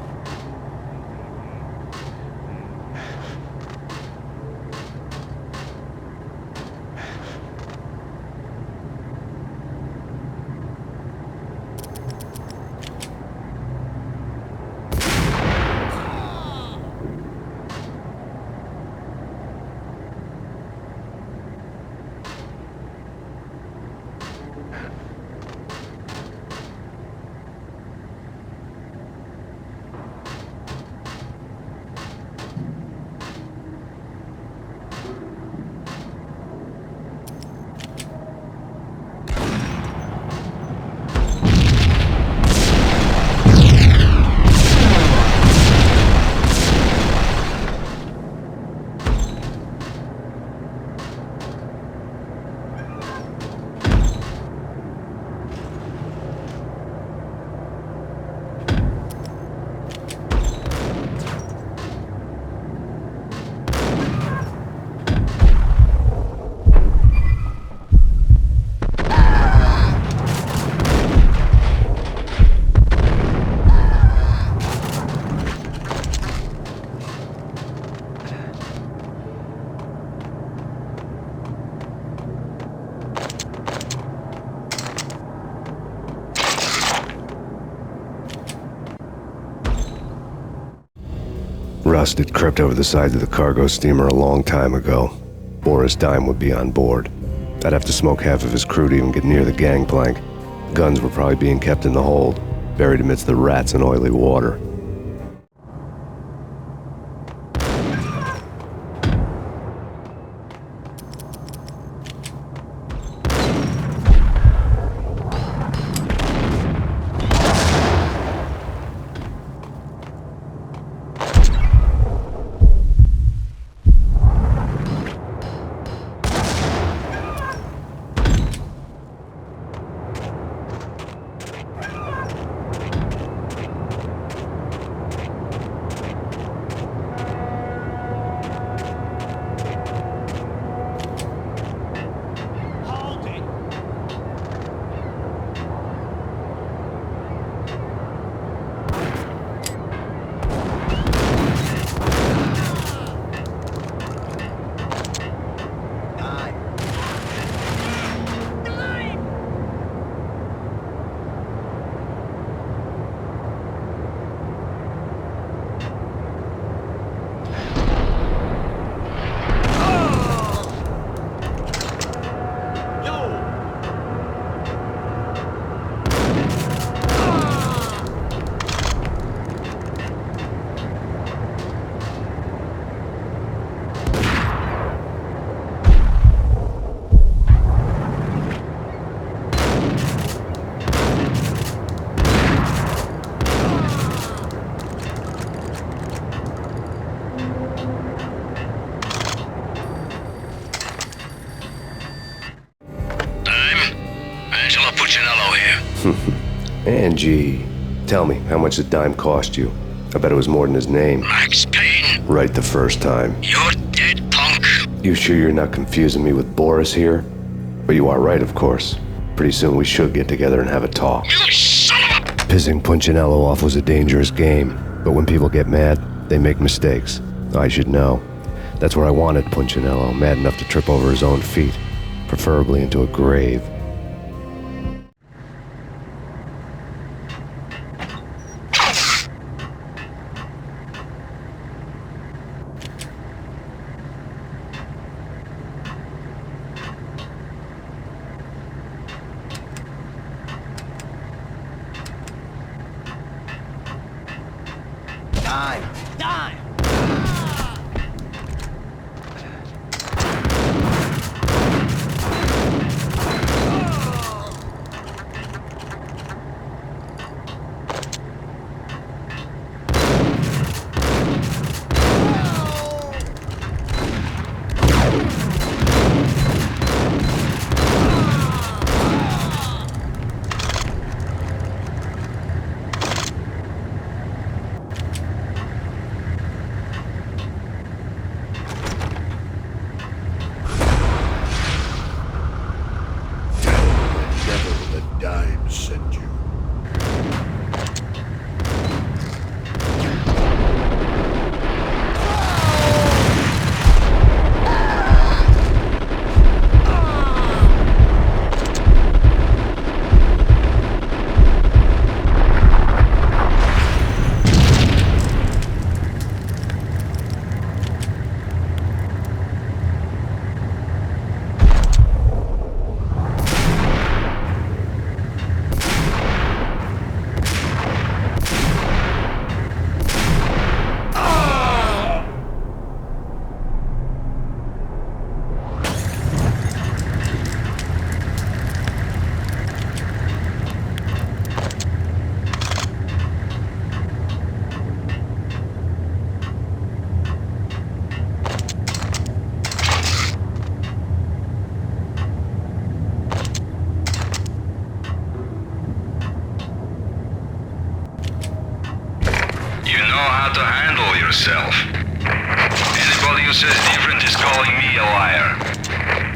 Rust had crept over the sides of the cargo steamer a long time ago. Boris Dime would be on board. I'd have to smoke half of his crew to even get near the gangplank. Guns were probably being kept in the hold, buried amidst the rats and oily water. Angie, tell me, how much did Dime cost you? I bet it was more than his name. Max Payne. Right the first time. You're dead, punk. You sure you're not confusing me with Boris here? But you are right, of course. Pretty soon we should get together and have a talk. You son of a... Pissing Punchinello off was a dangerous game, but when people get mad, they make mistakes. I should know. That's where I wanted Punchinello, mad enough to trip over his own feet, preferably into a grave. how to handle yourself. Anybody who says different is calling me a liar.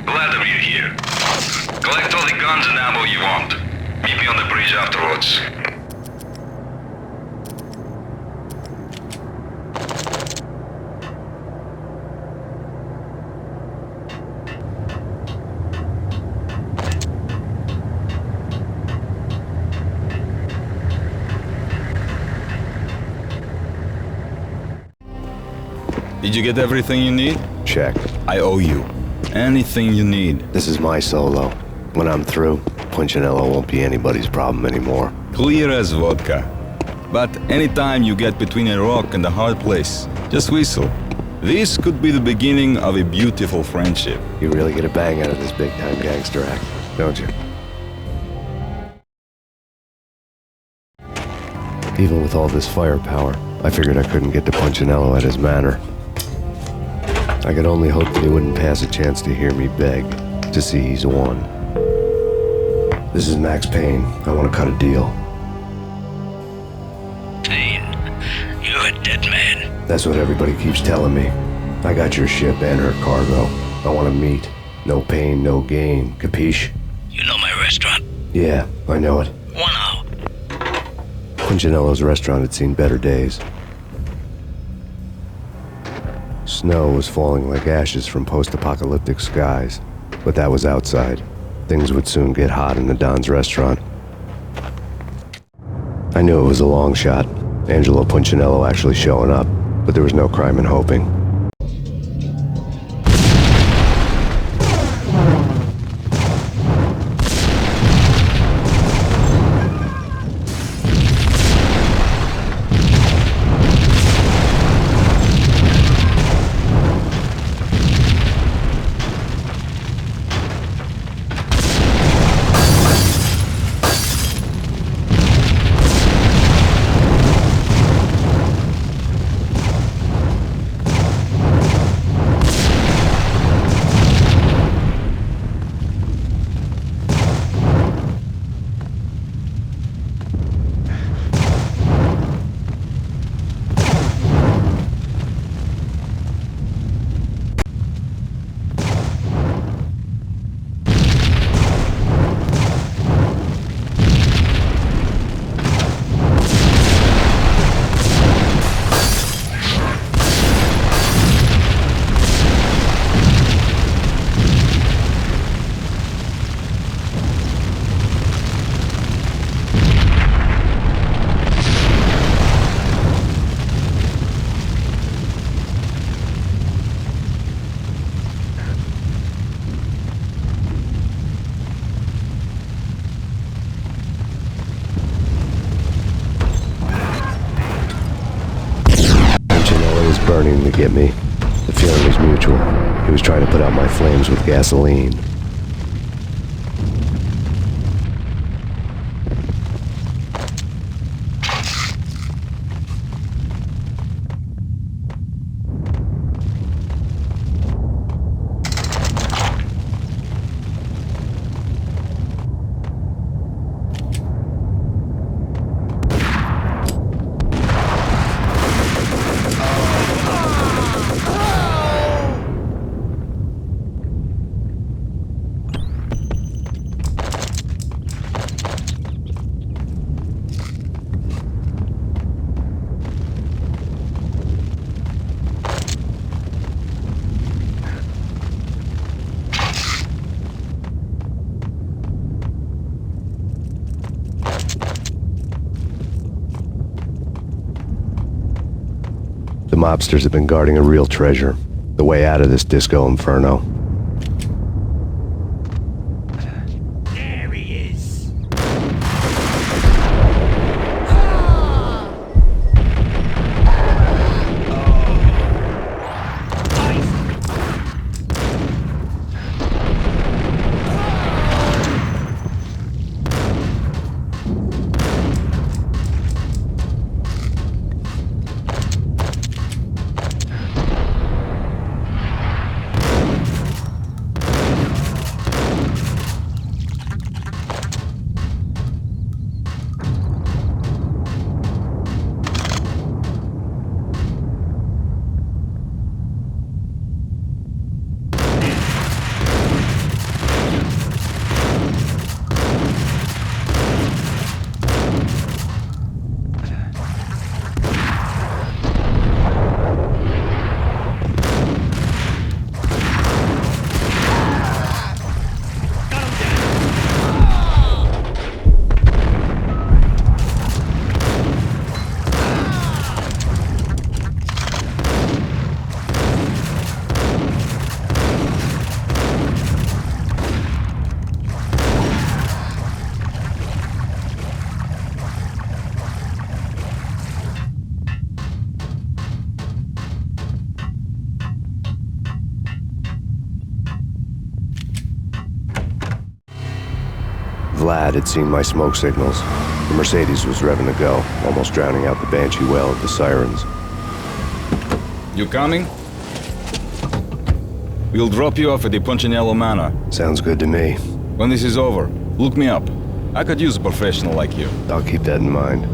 Glad of you here. Collect all the guns and ammo you want. Meet me on the bridge afterwards. Did you get everything you need? Check. I owe you. Anything you need. This is my solo. When I'm through, Punchinello won't be anybody's problem anymore. Clear as vodka. But anytime you get between a rock and a hard place, just whistle. This could be the beginning of a beautiful friendship. You really get a bang out of this big-time gangster act, don't you? Even with all this firepower, I figured I couldn't get to Punchinello at his manor. I could only hope that he wouldn't pass a chance to hear me beg, to see he's won. This is Max Payne. I want to cut a deal. Payne, you're a dead man. That's what everybody keeps telling me. I got your ship and her cargo. I want to meet. No pain, no gain. Capiche? You know my restaurant? Yeah, I know it. 1 hour. Punchinello's restaurant had seen better days. Snow was falling like ashes from post-apocalyptic skies, but that was outside. Things would soon get hot in the Don's restaurant. I knew it was a long shot, Angelo Punchinello actually showing up, but there was no crime in hoping. Burning to get me. The feeling was mutual. He was trying to put out my flames with gasoline. The mobsters have been guarding a real treasure, the way out of this disco inferno. There he is. Vlad had seen my smoke signals. The Mercedes was revving to go, almost drowning out the banshee wail of the sirens. You coming? We'll drop you off at the Punchinello Manor. Sounds good to me. When this is over, look me up. I could use a professional like you. I'll keep that in mind.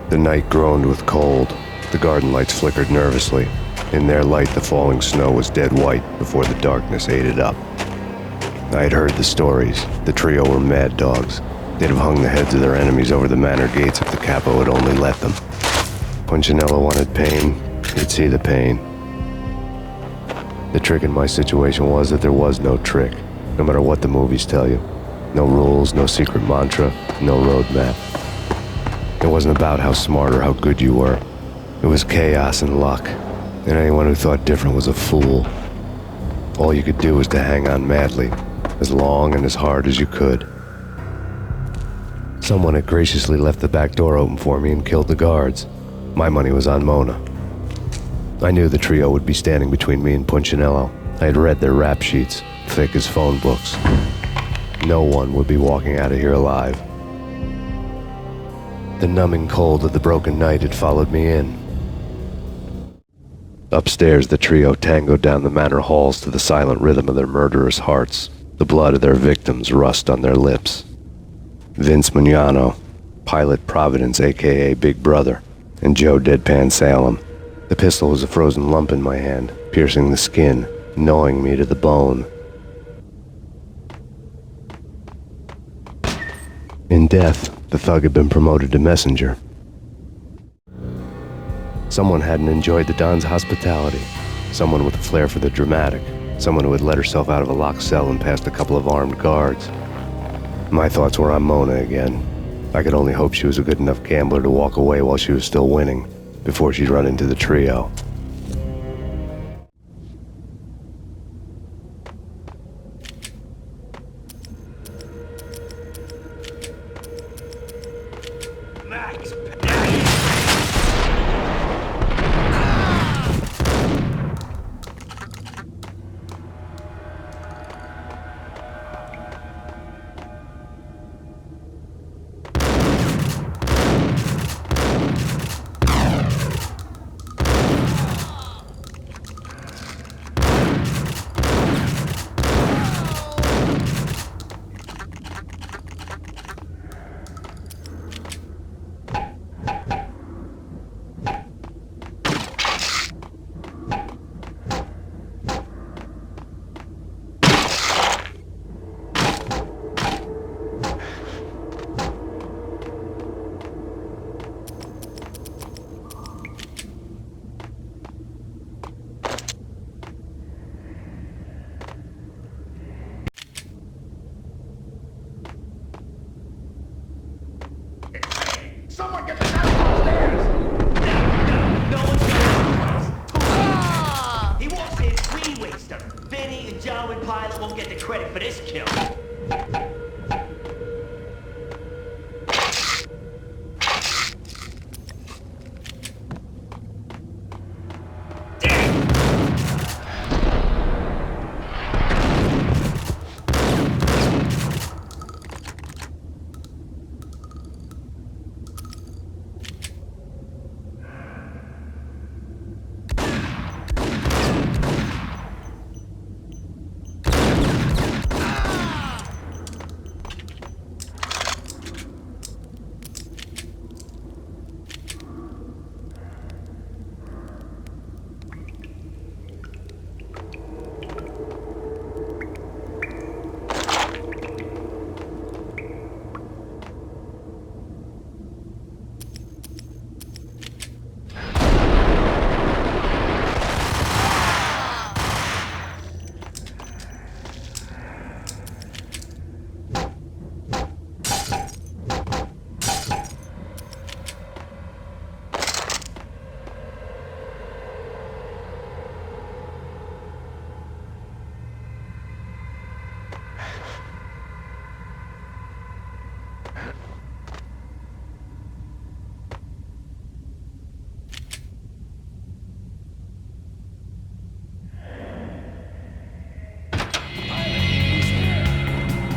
The night groaned with cold. The garden lights flickered nervously. In their light, the falling snow was dead white before the darkness ate it up. I had heard the stories. The trio were mad dogs. They'd have hung the heads of their enemies over the manor gates if the capo had only let them. Punchinello wanted Payne. He'd see the pain. The trick in my situation was that there was no trick, no matter what the movies tell you. No rules, no secret mantra, no roadmap. It wasn't about how smart or how good you were. It was chaos and luck, and anyone who thought different was a fool. All you could do was to hang on madly, as long and as hard as you could. Someone had graciously left the back door open for me and killed the guards. My money was on Mona. I knew the trio would be standing between me and Punchinello. I had read their rap sheets, thick as phone books. No one would be walking out of here alive. The numbing cold of the broken night had followed me in. Upstairs, the trio tangoed down the manor halls to the silent rhythm of their murderous hearts. The blood of their victims rust on their lips. Vince Mugnano, Pilot Providence, a.k.a. Big Brother, and Joe Deadpan Salem. The pistol was a frozen lump in my hand, piercing the skin, gnawing me to the bone. In death, the thug had been promoted to messenger. Someone hadn't enjoyed the Don's hospitality. Someone with a flair for the dramatic. Someone who had let herself out of a locked cell and past a couple of armed guards. My thoughts were on Mona again. I could only hope she was a good enough gambler to walk away while she was still winning, before she'd run into the trio.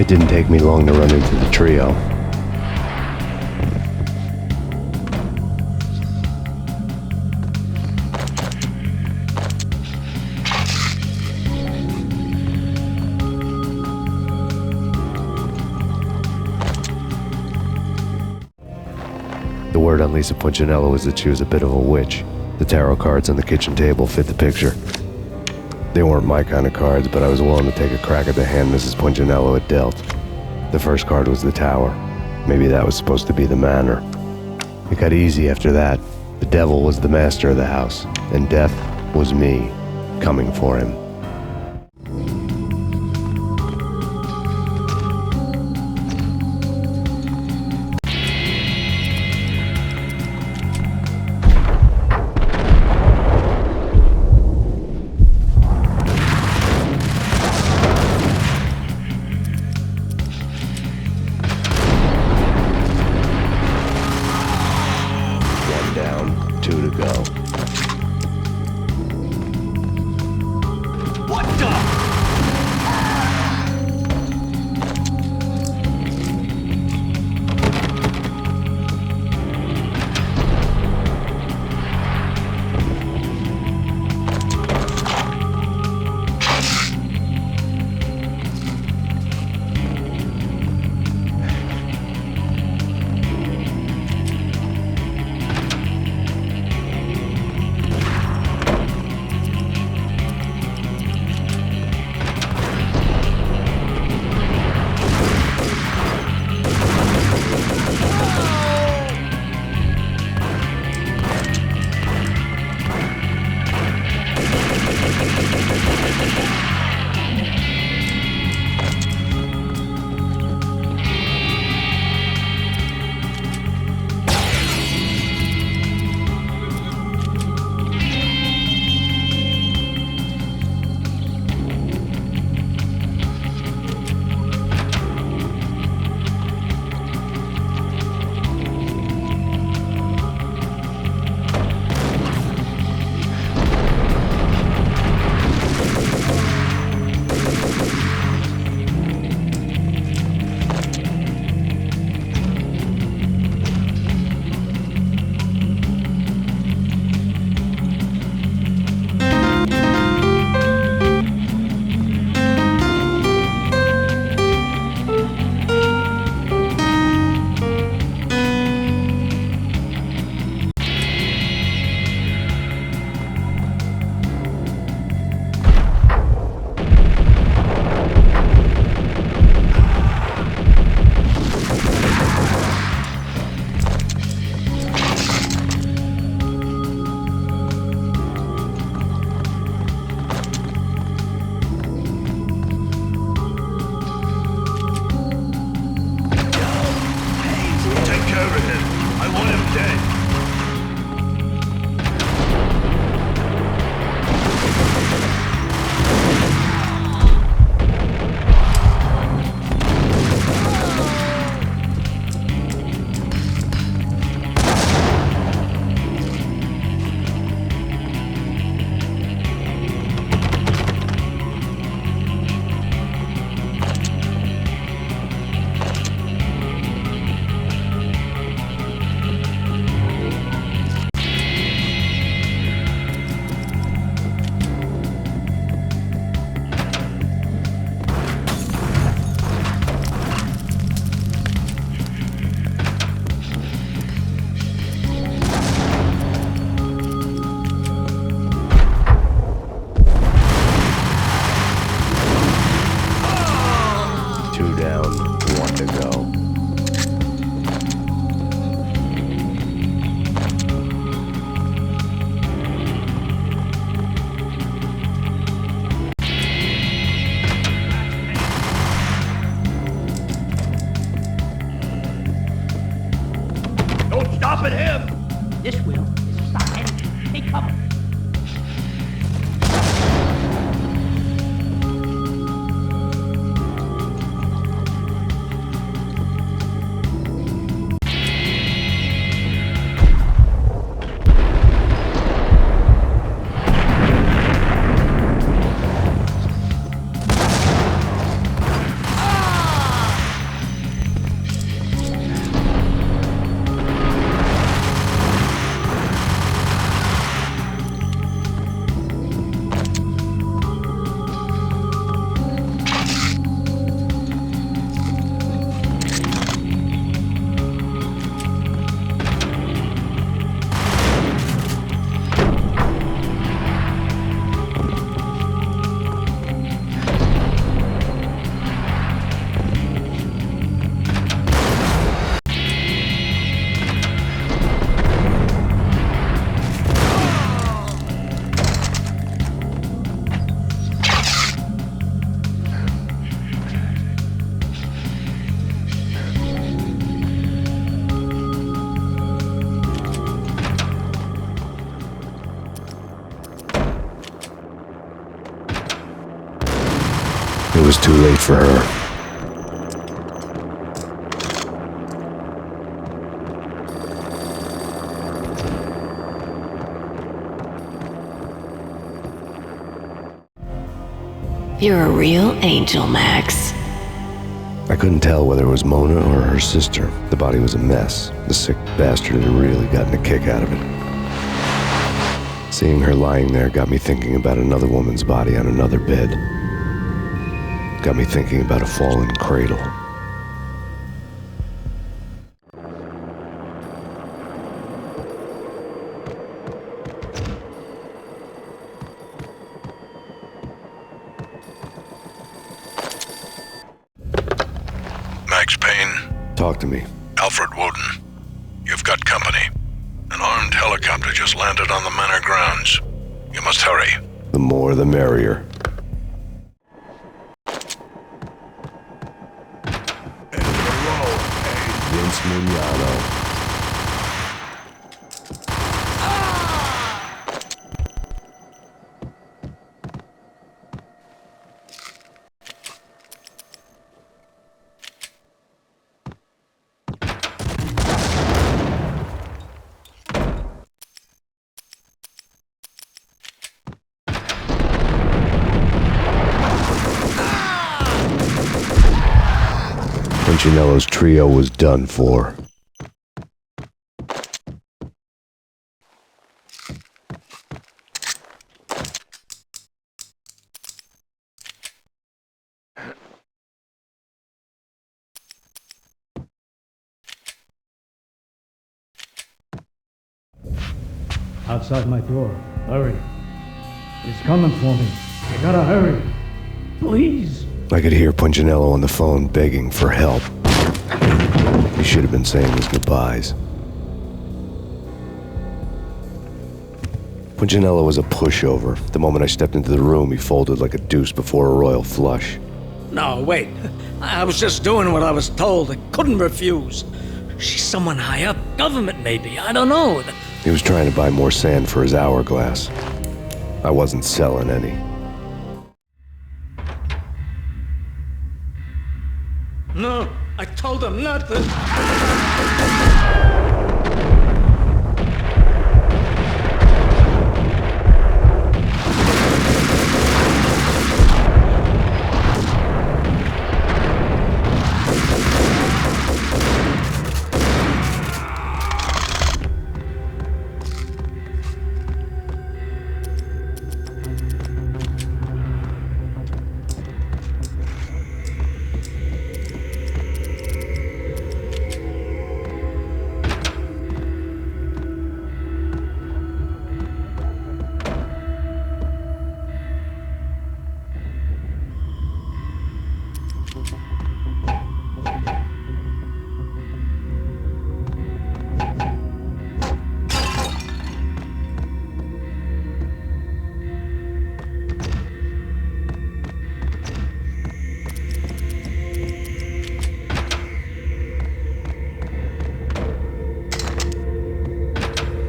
It didn't take me long to run into the trio. The word on Lisa Punchinello was that she was a bit of a witch. The tarot cards on the kitchen table fit the picture. They weren't my kind of cards, but I was willing to take a crack at the hand Mrs. Punchinello had dealt. The first card was the Tower. Maybe that was supposed to be the Manor. It got easy after that. The devil was the master of the house, and death was me, coming for him. stopping him! This will. This will stop anything. Take cover. It was too late for her. You're a real angel, Max. I couldn't tell whether it was Mona or her sister. The body was a mess. The sick bastard had really gotten a kick out of it. Seeing her lying there got me thinking about another woman's body on another bed. Got me thinking about a fallen cradle. Max Payne. Talk to me. Alfred Woden. You've got company. An armed helicopter just landed on the manor grounds. You must hurry. The more the merrier. Vince Mignano. Punchinello's trio was done for. Outside my door. Hurry. He's coming for me. You gotta hurry. Please. I could hear Punchinello on the phone begging for help. He should have been saying his goodbyes. Punchinello was a pushover. The moment I stepped into the room, he folded like a deuce before a royal flush. No, wait. I was just doing what I was told. I couldn't refuse. She's someone high up. Government, maybe. I don't know. He was trying to buy more sand for his hourglass. I wasn't selling any. No, I told him not to.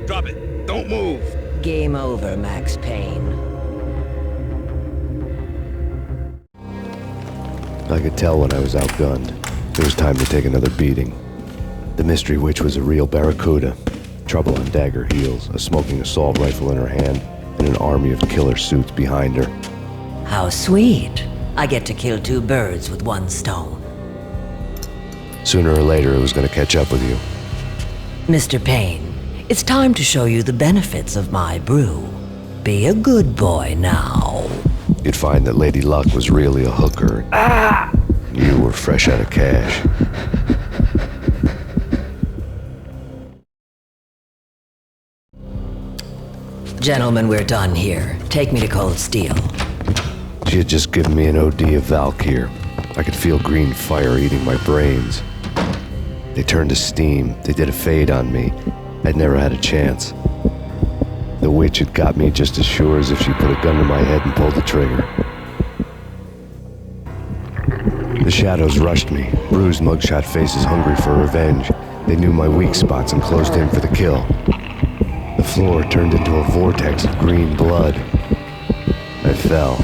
Drop it. Don't move. Game over, Max Payne. I could tell when I was outgunned. It was time to take another beating. The mystery witch was a real barracuda. Trouble on dagger heels, a smoking assault rifle in her hand, and an army of killer suits behind her. How sweet. I get to kill two birds with one stone. Sooner or later, it was going to catch up with you. Mr. Payne, it's time to show you the benefits of my brew. Be a good boy now. You'd find that Lady Luck was really a hooker. You were fresh out of cash. Gentlemen, we're done here. Take me to Cold Steel. She had just given me an OD of Valkyr. I could feel green fire eating my brains. They turned to steam. They did a fade on me. I'd never had a chance. The witch had got me just as sure as if she put a gun to my head and pulled the trigger. The shadows rushed me, bruised mugshot faces hungry for revenge. They knew my weak spots and closed in for the kill. The floor turned into a vortex of green blood. I fell.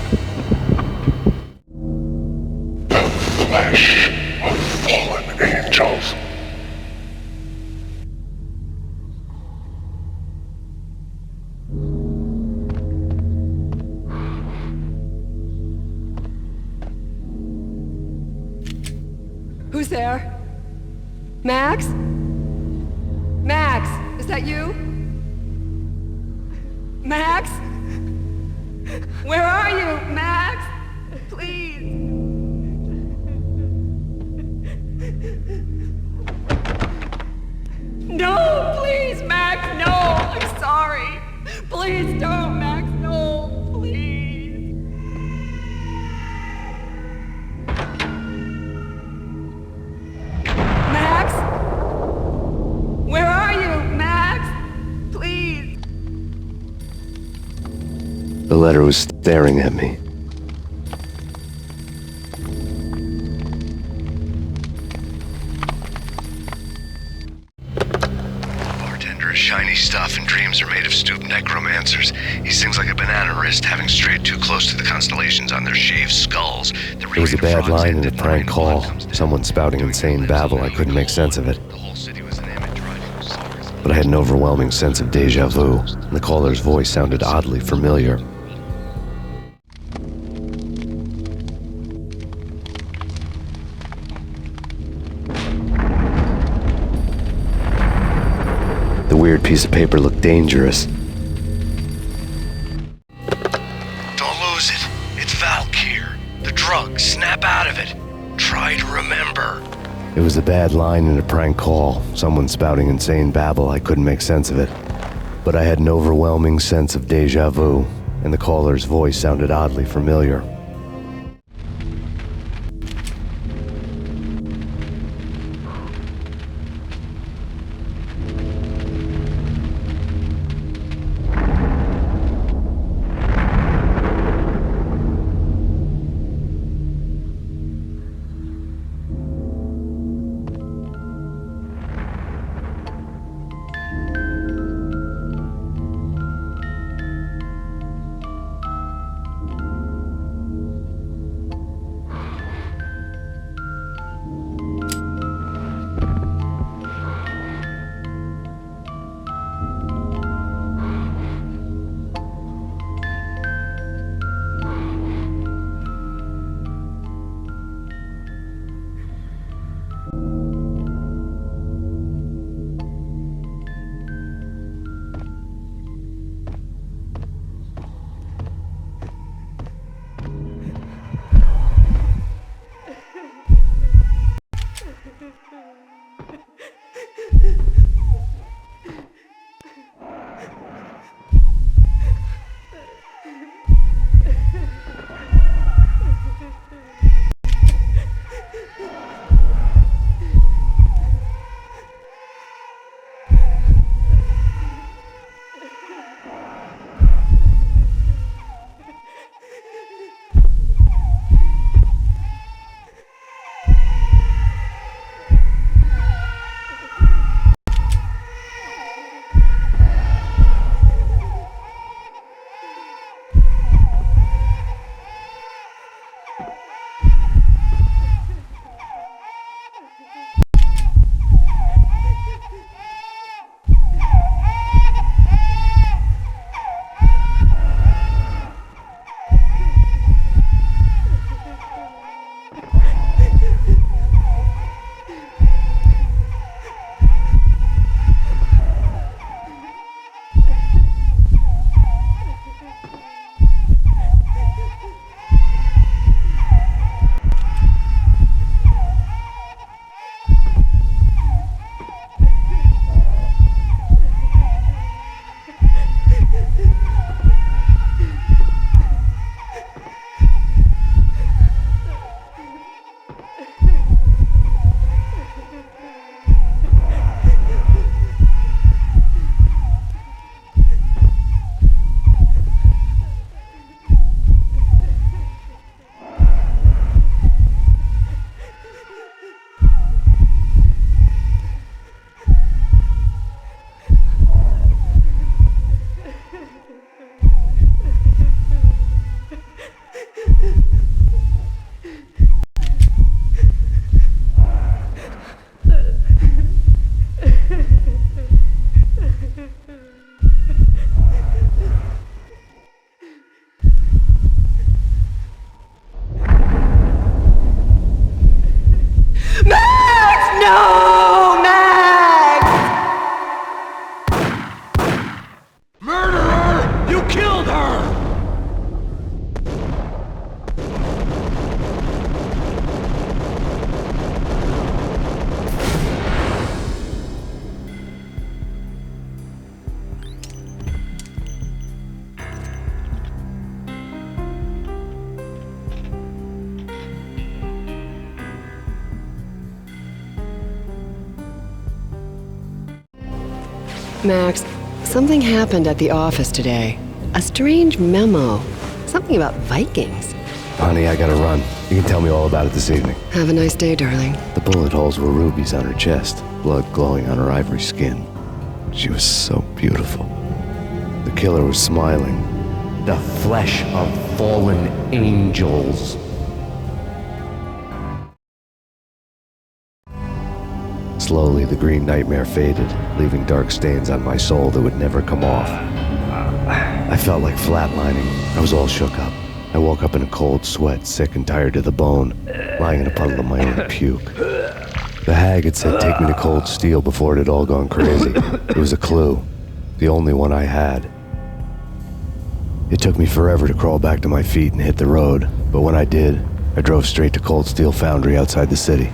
there? Max? Max, is that you? Max? Where are you, Max? Please. No, please, Max, no! I'm sorry. Please don't, Max, no, please. Max? Where are you, Max? Please. The letter was staring at me. Bartender is shiny stuff and dreams are made of stooped necromancers. He sings like a banana wrist, having strayed too close to the constellations on their shaved skulls. It was a bad line in a prank call. Someone spouting insane babble. I couldn't make sense of it. But I had an overwhelming sense of deja vu, and the caller's voice sounded oddly familiar. The weird piece of paper looked dangerous. Don't lose it. It's Valkyr. The drug. Snap out of it. Try to remember. It was a bad line in a prank call. Someone spouting insane babble. I couldn't make sense of it. But I had an overwhelming sense of deja vu, and the caller's voice sounded oddly familiar. Max, something happened at the office today. A strange memo. Something about Vikings. Honey, I gotta run. You can tell me all about it this evening. Have a nice day, darling. The bullet holes were rubies on her chest, blood glowing on her ivory skin. She was so beautiful. The killer was smiling. The flesh of fallen angels. Slowly, the green nightmare faded, leaving dark stains on my soul that would never come off. I felt like flatlining. I was all shook up. I woke up in a cold sweat, sick and tired to the bone, lying in a puddle of my own puke. The hag had said take me to Cold Steel before it had all gone crazy. It was a clue, the only one I had. It took me forever to crawl back to my feet and hit the road, but when I did, I drove straight to Cold Steel Foundry outside the city.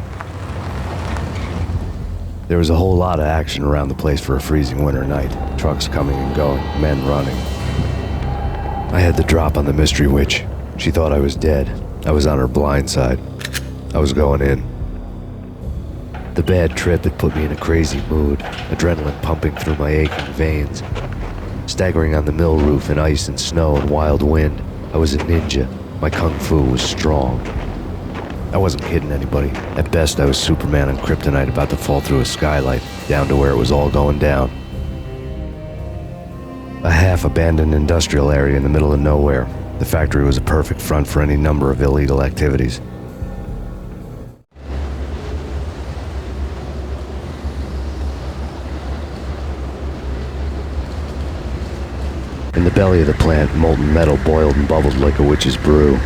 There was a whole lot of action around the place for a freezing winter night. Trucks coming and going, men running. I had the drop on the mystery witch. She thought I was dead. I was on her blind side. I was going in. The bad trip had put me in a crazy mood, adrenaline pumping through my aching veins. Staggering on the mill roof in ice and snow and wild wind, I was a ninja. My kung fu was strong. I wasn't kidding anybody. At best, I was Superman on kryptonite about to fall through a skylight, down to where it was all going down. A half-abandoned industrial area in the middle of nowhere. The factory was a perfect front for any number of illegal activities. In the belly of the plant, molten metal boiled and bubbled like a witch's brew.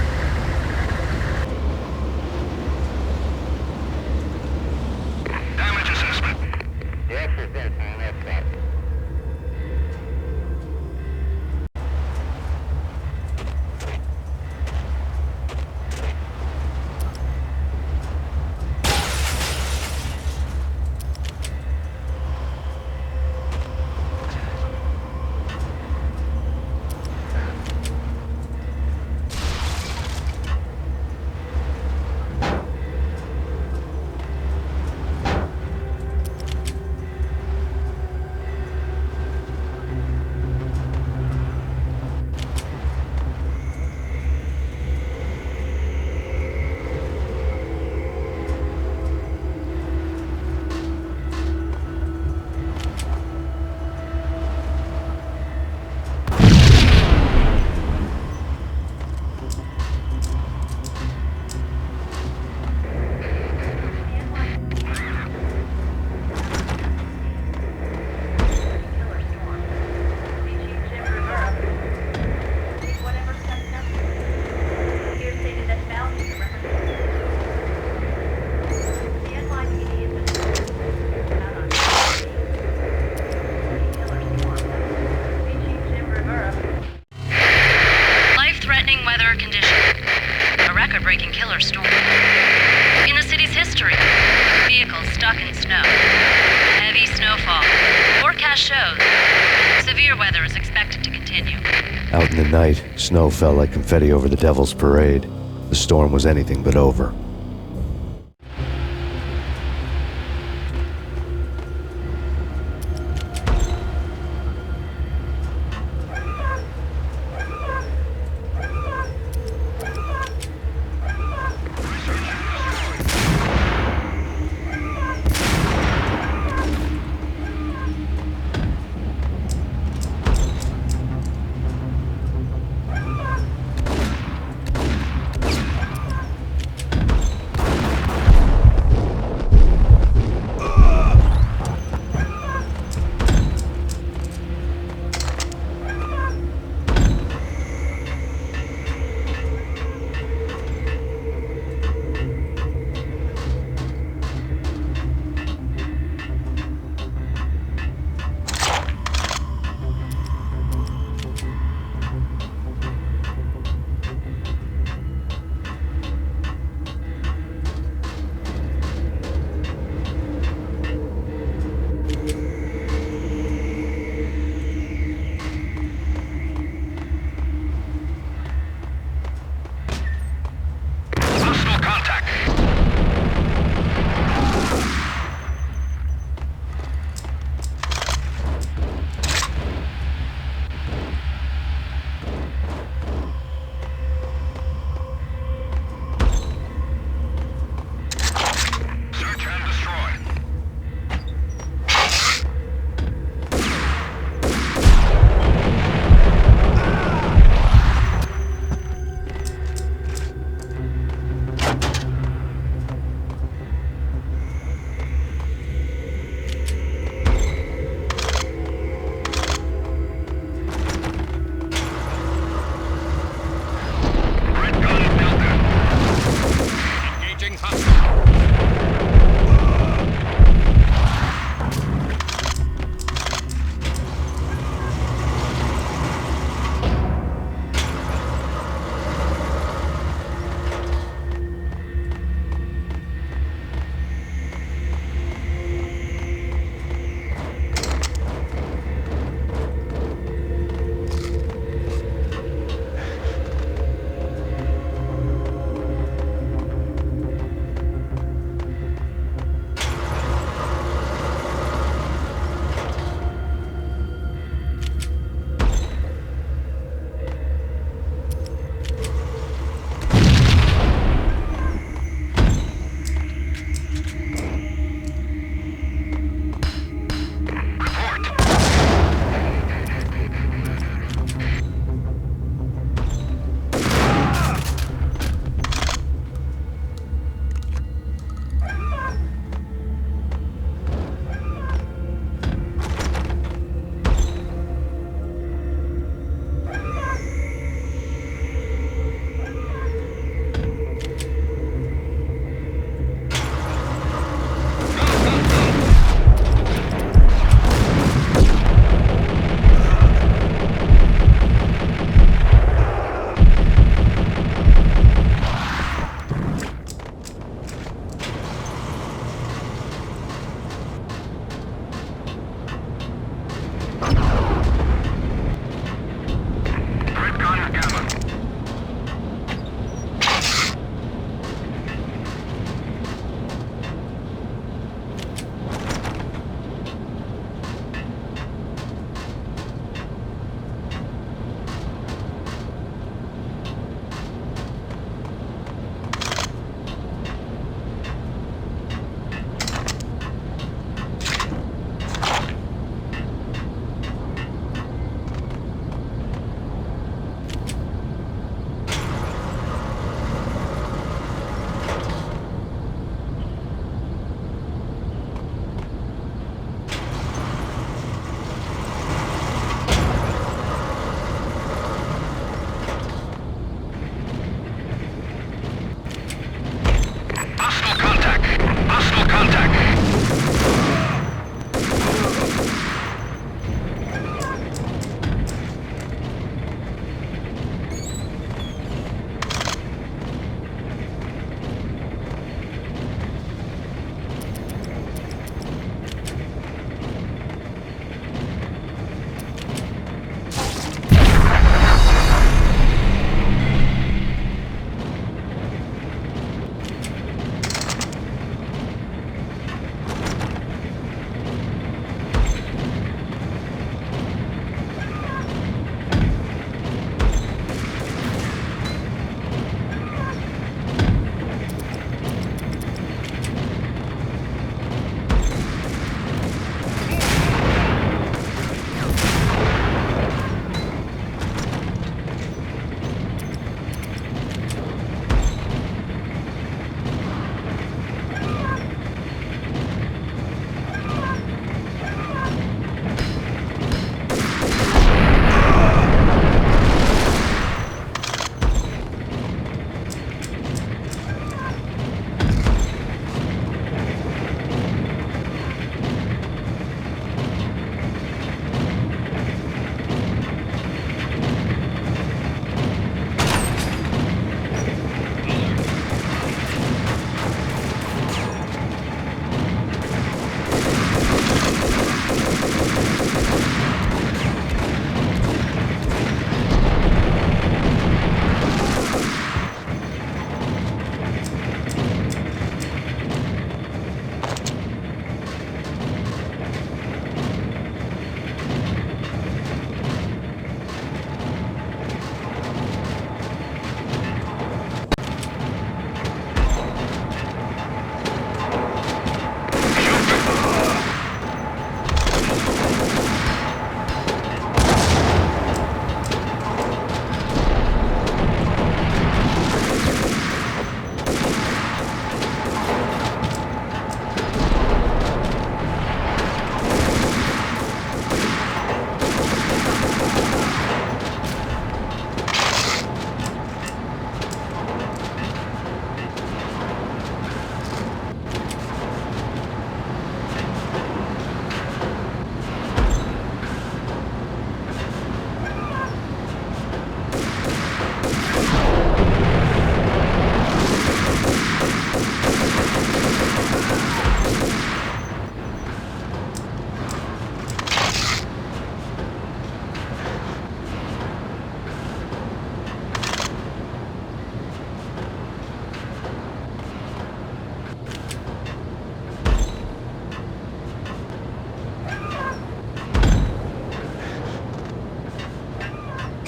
Weather condition. A record-breaking killer storm. In the city's history, vehicles stuck in snow. Heavy snowfall. Forecast shows severe weather is expected to continue. Out in the night, snow fell like confetti over the Devil's Parade. The storm was anything but over.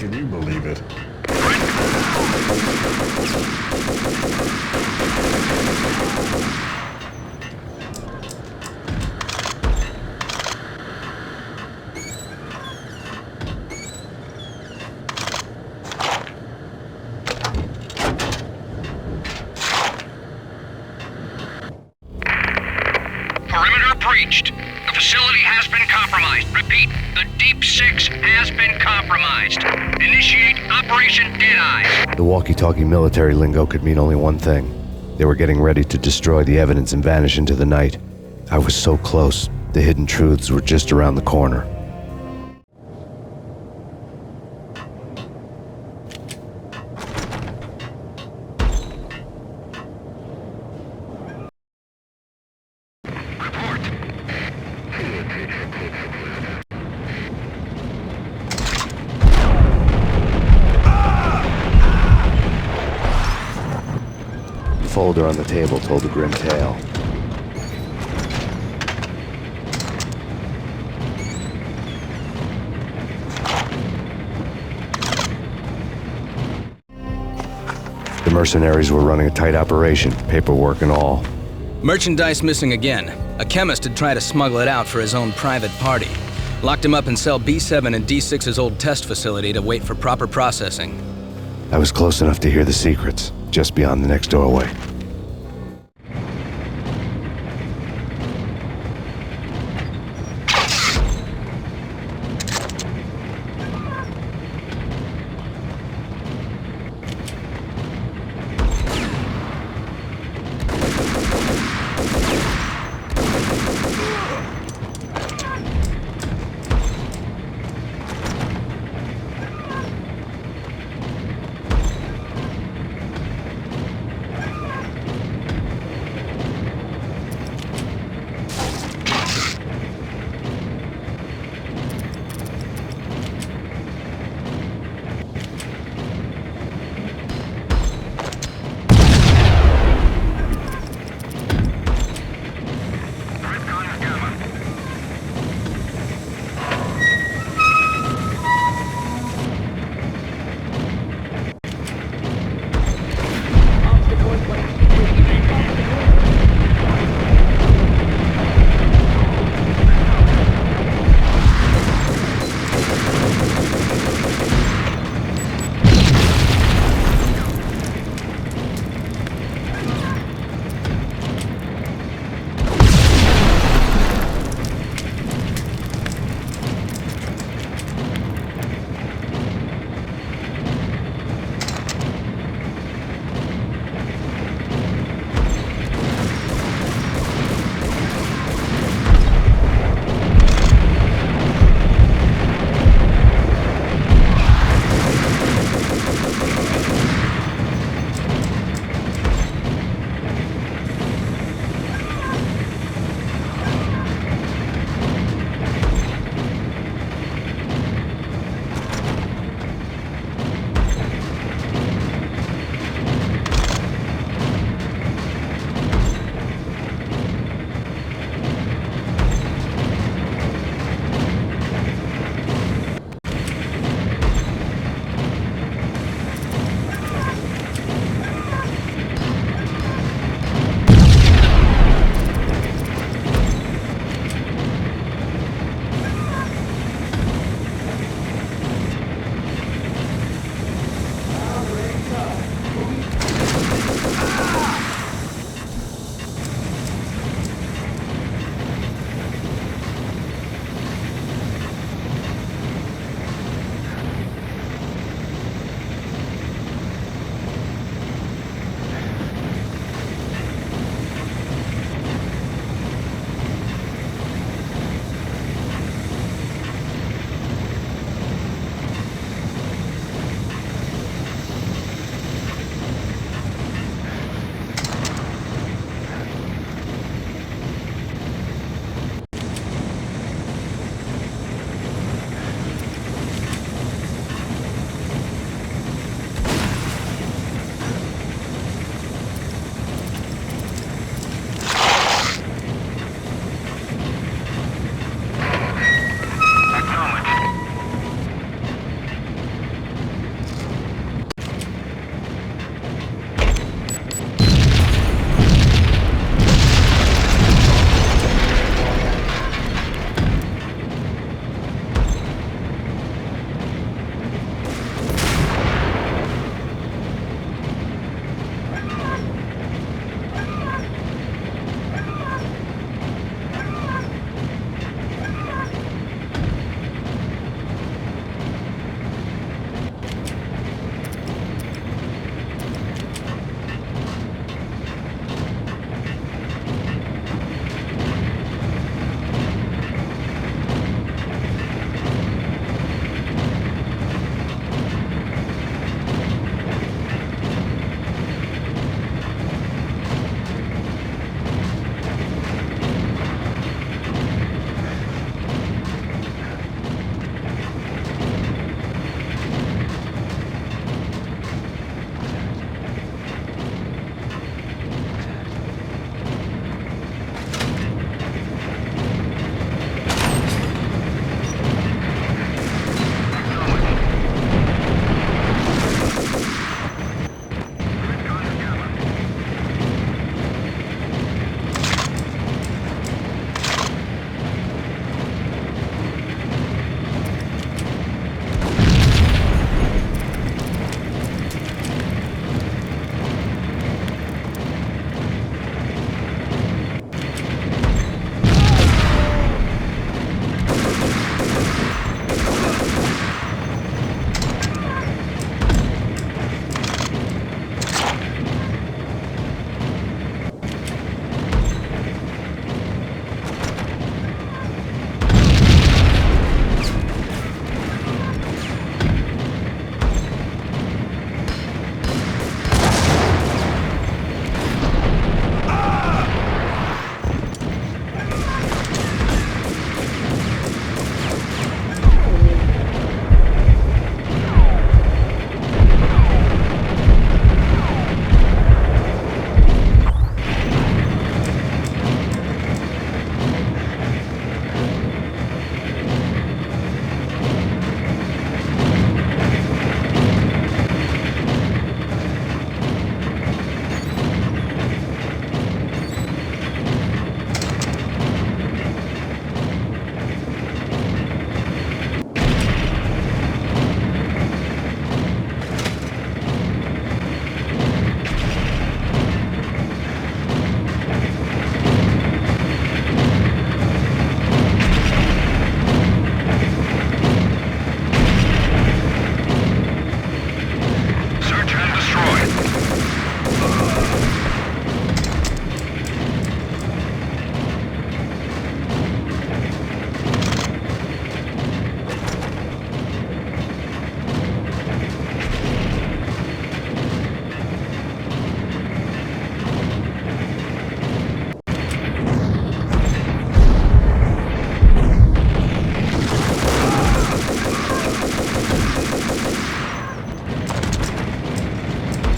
Can you believe it? Perimeter breached. The facility has been compromised. Repeat, the Deep Six has been compromised. Initiate Operation Deadeye. The walkie-talkie military lingo could mean only one thing. They were getting ready to destroy the evidence and vanish into the night. I was so close. The hidden truths were just around the corner. The folder on the table told a grim tale. The mercenaries were running a tight operation, paperwork and all. Merchandise missing again. A chemist had tried to smuggle it out for his own private party. Locked him up in cell B7 in D6's old test facility to wait for proper processing. I was close enough to hear the secrets, just beyond the next doorway.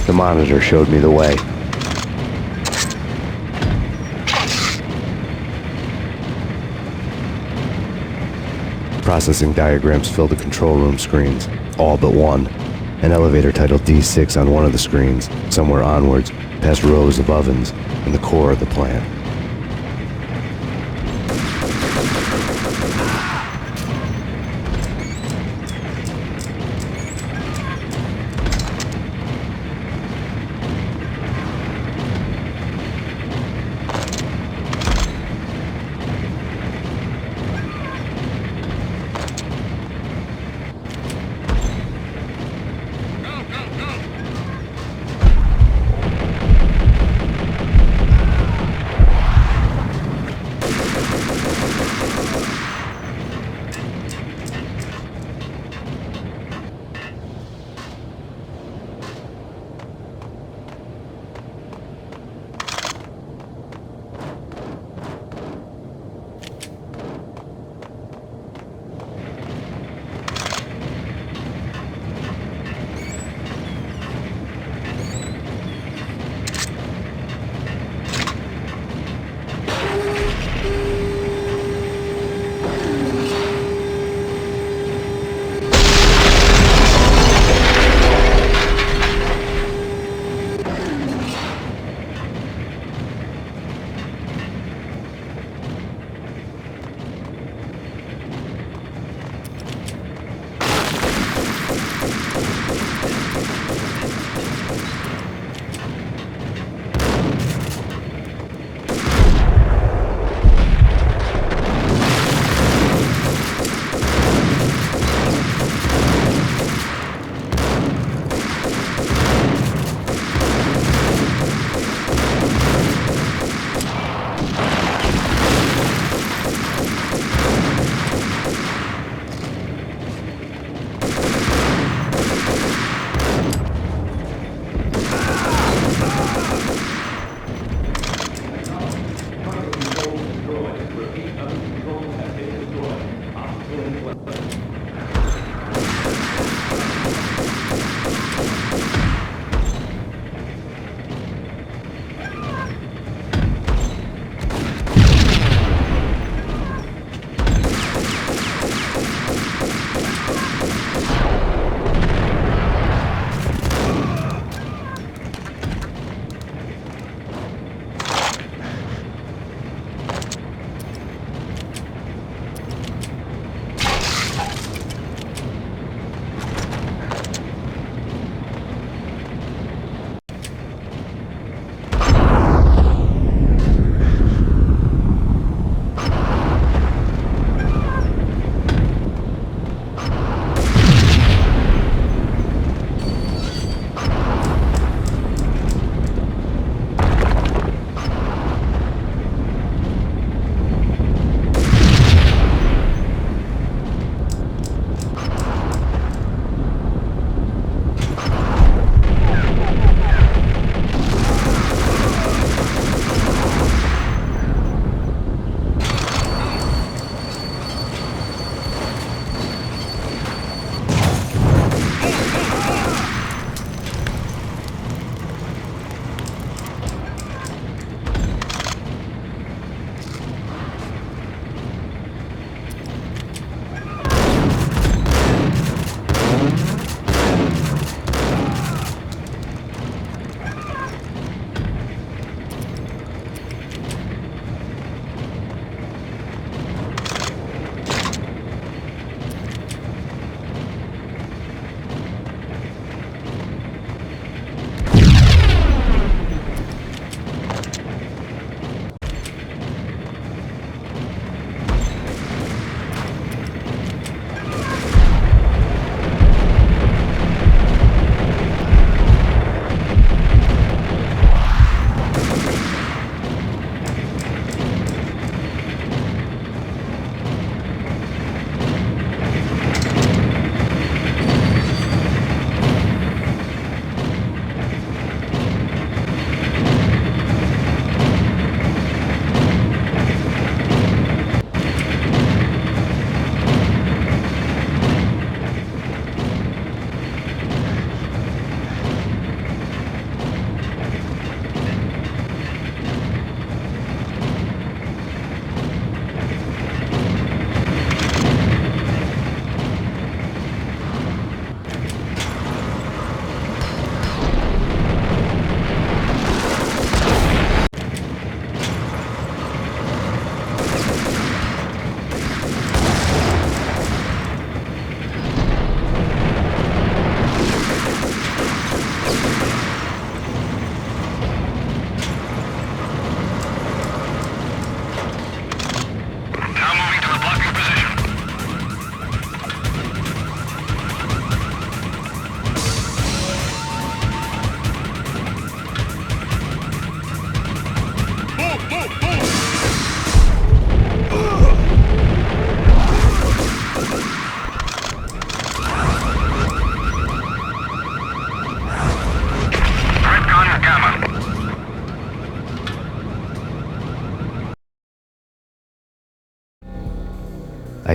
The monitor showed me the way. Processing diagrams fill the control room screens, all but one. An elevator titled D6 on one of the screens, somewhere onwards, past rows of ovens, and the core of the plant.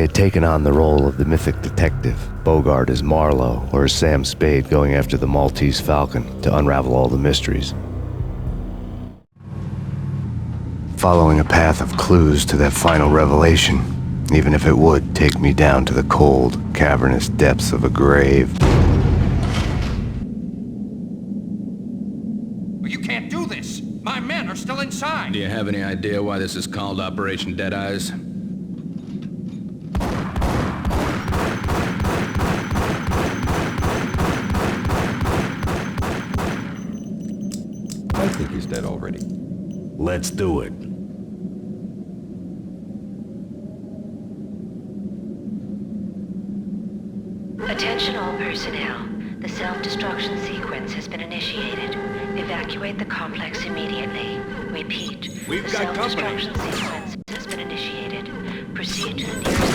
had taken on the role of the mythic detective, Bogart as Marlowe or as Sam Spade going after the Maltese Falcon to unravel all the mysteries. Following a path of clues to that final revelation, even if it would take me down to the cold, cavernous depths of a grave. You can't do this! My men are still inside! Do you have any idea why this is called Operation Deadeyes? I think he's dead already. Let's do it. Attention all personnel. The self-destruction sequence has been initiated. Evacuate the complex immediately. Repeat. We've the got company. self-destruction sequence has been initiated. Proceed to the nearest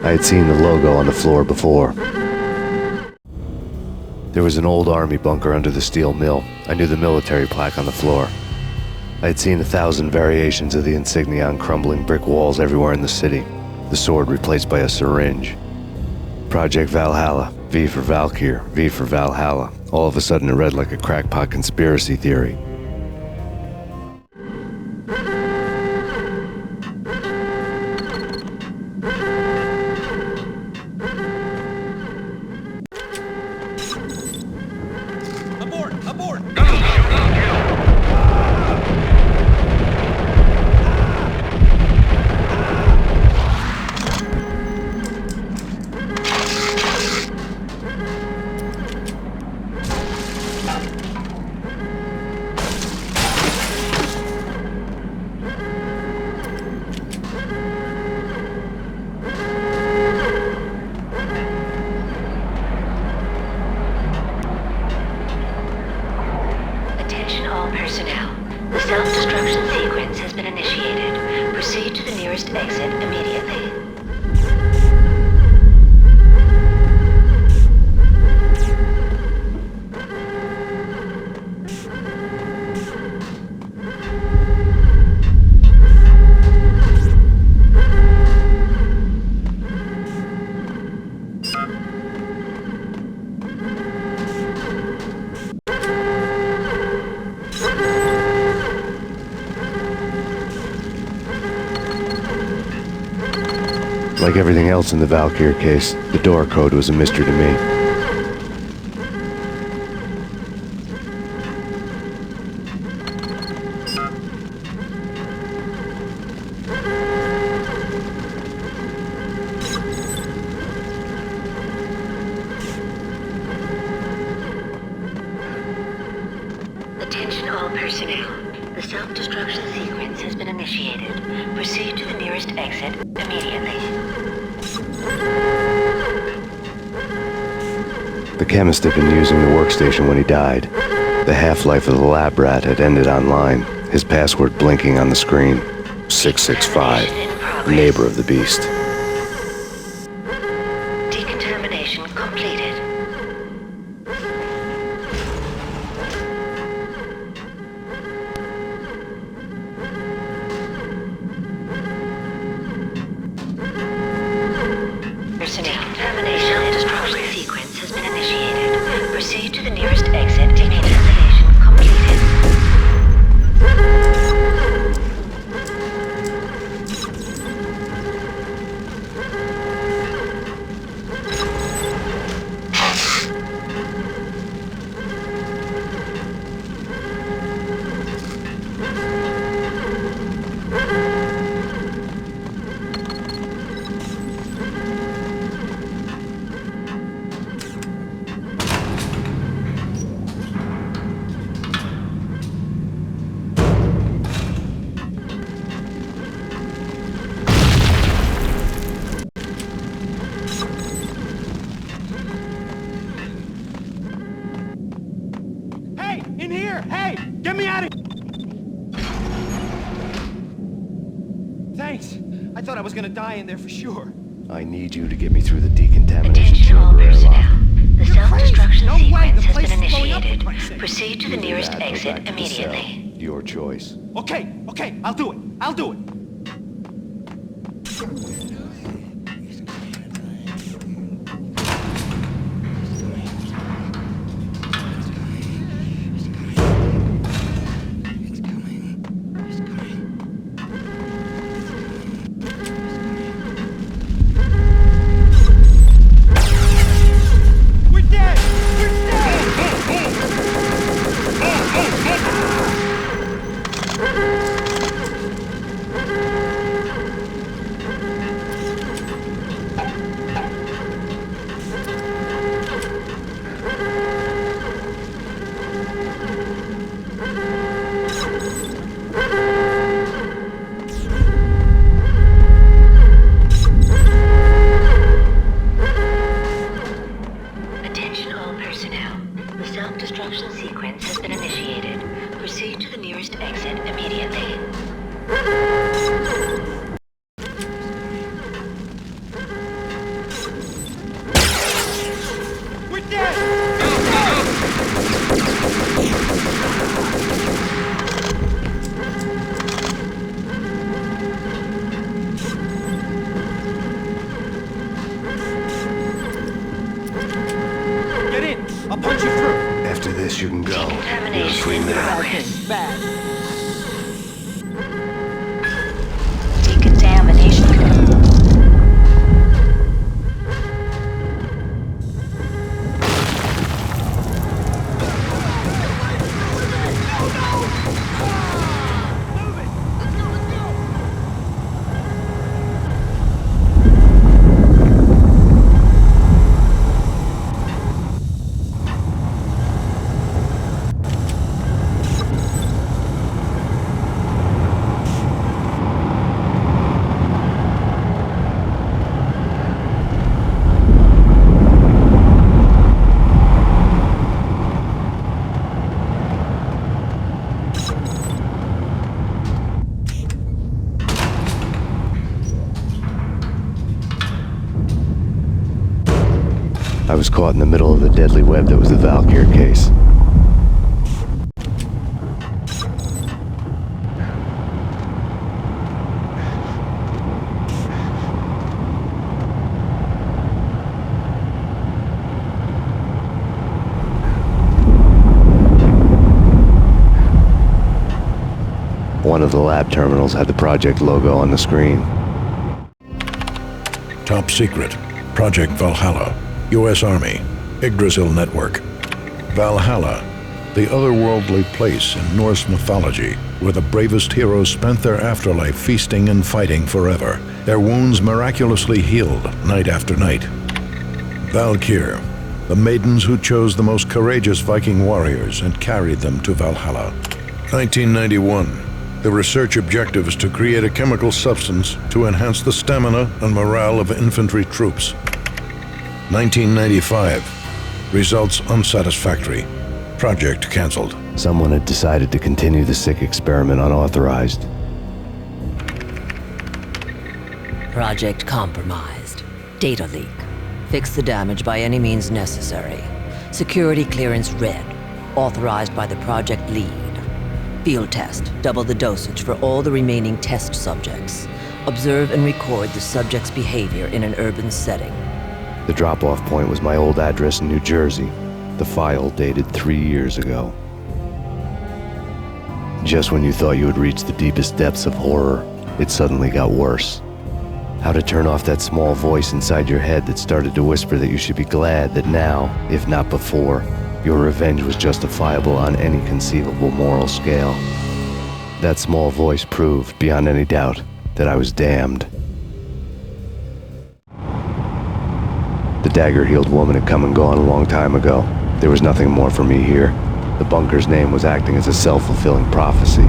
I had seen the logo on the floor before. There was an old army bunker under the steel mill. I knew the military plaque on the floor. I had seen 1,000 variations of the insignia on crumbling brick walls everywhere in the city. The sword replaced by a syringe. Project Valhalla, V for Valkyr, V for Valhalla. All of a sudden it read like a crackpot conspiracy theory. Abort! Abort! Attention all personnel. The self-destruction sequence has been initiated. Proceed to the nearest exit immediately. Like everything else in the Valkyr case, the door code was a mystery to me. Attention all personnel. The self-destruction sequence has been initiated. Proceed to the nearest exit immediately. The chemist had been using the workstation when he died. The half-life of the lab rat had ended online, his password blinking on the screen. 665, neighbor of the beast. Decontamination completed. Decontamination destruction sequence has been initiated. Proceed to the nearest exit. Decontamination completed. Hey, in here! Hey, get me out of here! Thanks. I thought I was gonna die in there for sure. I need you to get me through the decontamination chamber airlock. The self-destruction sequence has been initiated. Proceed to the nearest exit immediately. Your choice. Okay, I'll do it. Attention all personnel. The self-destruction sequence has been initiated. Proceed to the nearest exit immediately. We're dead! Get in! I'll punch you through! After this, you can go. You're Decontamination free in man. progress. Bad. Decontamination. I was caught in the middle of the deadly web that was the Valkyr case. One of the lab terminals had the project logo on the screen. Top secret. Project Valhalla. U.S. Army. Yggdrasil Network. Valhalla, the otherworldly place in Norse mythology where the bravest heroes spent their afterlife feasting and fighting forever, their wounds miraculously healed night after night. Valkyr, the maidens who chose the most courageous Viking warriors and carried them to Valhalla. 1991. The research objective is to create a chemical substance to enhance the stamina and morale of infantry troops. 1995. Results unsatisfactory. Project cancelled. Someone had decided to continue the sick experiment unauthorized. Project compromised. Data leak. Fix the damage by any means necessary. Security clearance red. Authorized by the project lead. Field test. Double the dosage for all the remaining test subjects. Observe and record the subject's behavior in an urban setting. The drop-off point was my old address in New Jersey. The file dated 3 years ago. Just when you thought you had reached the deepest depths of horror, it suddenly got worse. How to turn off that small voice inside your head that started to whisper that you should be glad that now, if not before, your revenge was justifiable on any conceivable moral scale. That small voice proved, beyond any doubt, that I was damned. The dagger-heeled woman had come and gone a long time ago. There was nothing more for me here. The bunker's name was acting as a self-fulfilling prophecy.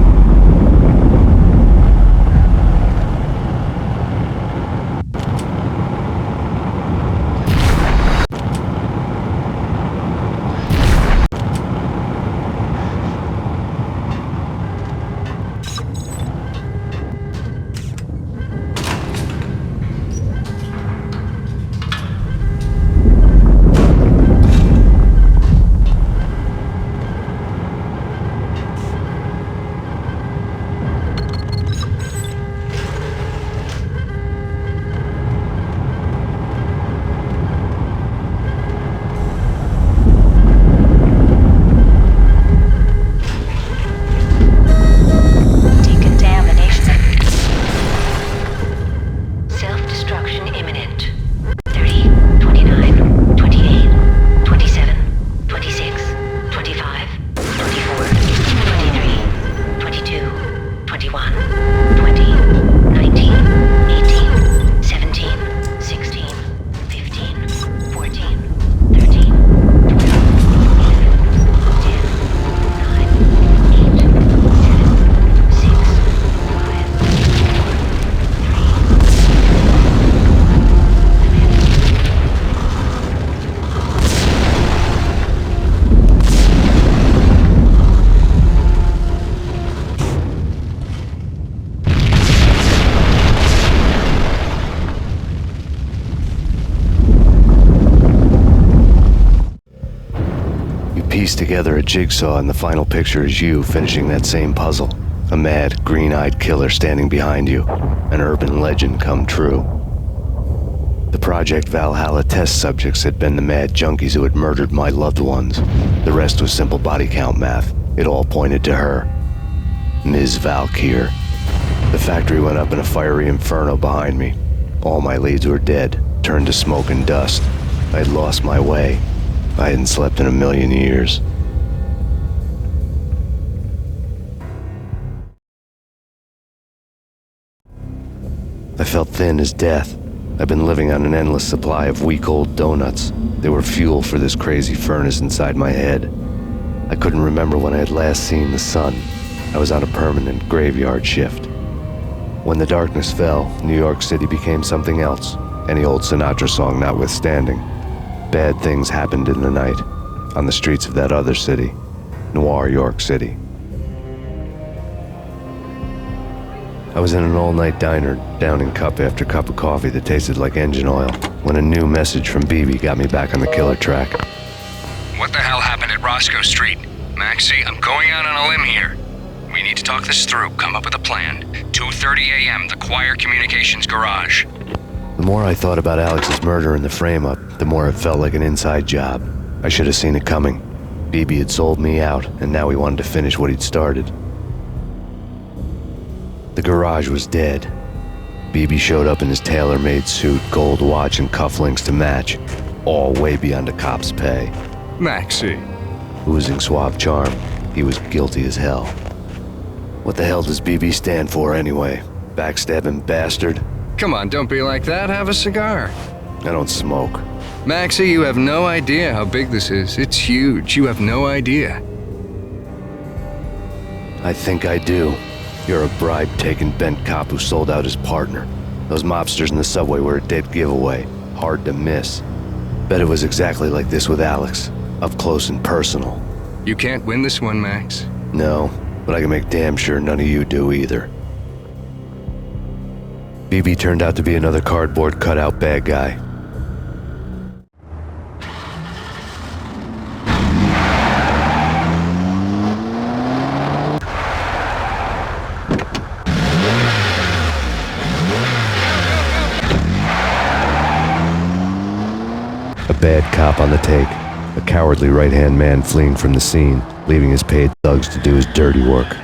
pieced together a jigsaw, and the final picture is you finishing that same puzzle. A mad, green-eyed killer standing behind you. An urban legend come true. The Project Valhalla test subjects had been the mad junkies who had murdered my loved ones. The rest was simple body count math. It all pointed to her. Ms. Valkyr. The factory went up in a fiery inferno behind me. All my leads were dead, turned to smoke and dust. I had lost my way. I hadn't slept in a million years. I felt thin as death. I've been living on an endless supply of week-old donuts. They were fuel for this crazy furnace inside my head. I couldn't remember when I had last seen the sun. I was on a permanent graveyard shift. When the darkness fell, New York City became something else, any old Sinatra song notwithstanding. Bad things happened in the night, on the streets of that other city, Noir York City. I was in an all-night diner, downing cup after cup of coffee that tasted like engine oil, when a new message from BB got me back on the killer track. What the hell happened at Roscoe Street? Maxie, I'm going out on a limb here. We need to talk this through, come up with a plan. 2:30 a.m., the Choir Communications Garage. The more I thought about Alex's murder and the frame-up, the more it felt like an inside job. I should have seen it coming. BB had sold me out, and now he wanted to finish what he'd started. The garage was dead. BB showed up in his tailor-made suit, gold watch, and cufflinks to match, all way beyond a cop's pay. Maxie. Oozing suave charm, he was guilty as hell. What the hell does BB stand for anyway? Backstabbing bastard? Come on, don't be like that. Have a cigar. I don't smoke. Maxie, you have no idea how big this is. It's huge. You have no idea. I think I do. You're a bribe-taking bent cop who sold out his partner. Those mobsters in the subway were a dead giveaway. Hard to miss. Bet it was exactly like this with Alex. Up close and personal. You can't win this one, Max. No, but I can make damn sure none of you do either. BB turned out to be another cardboard cutout bad guy. A bad cop on the take, a cowardly right-hand man fleeing from the scene, leaving his paid thugs to do his dirty work.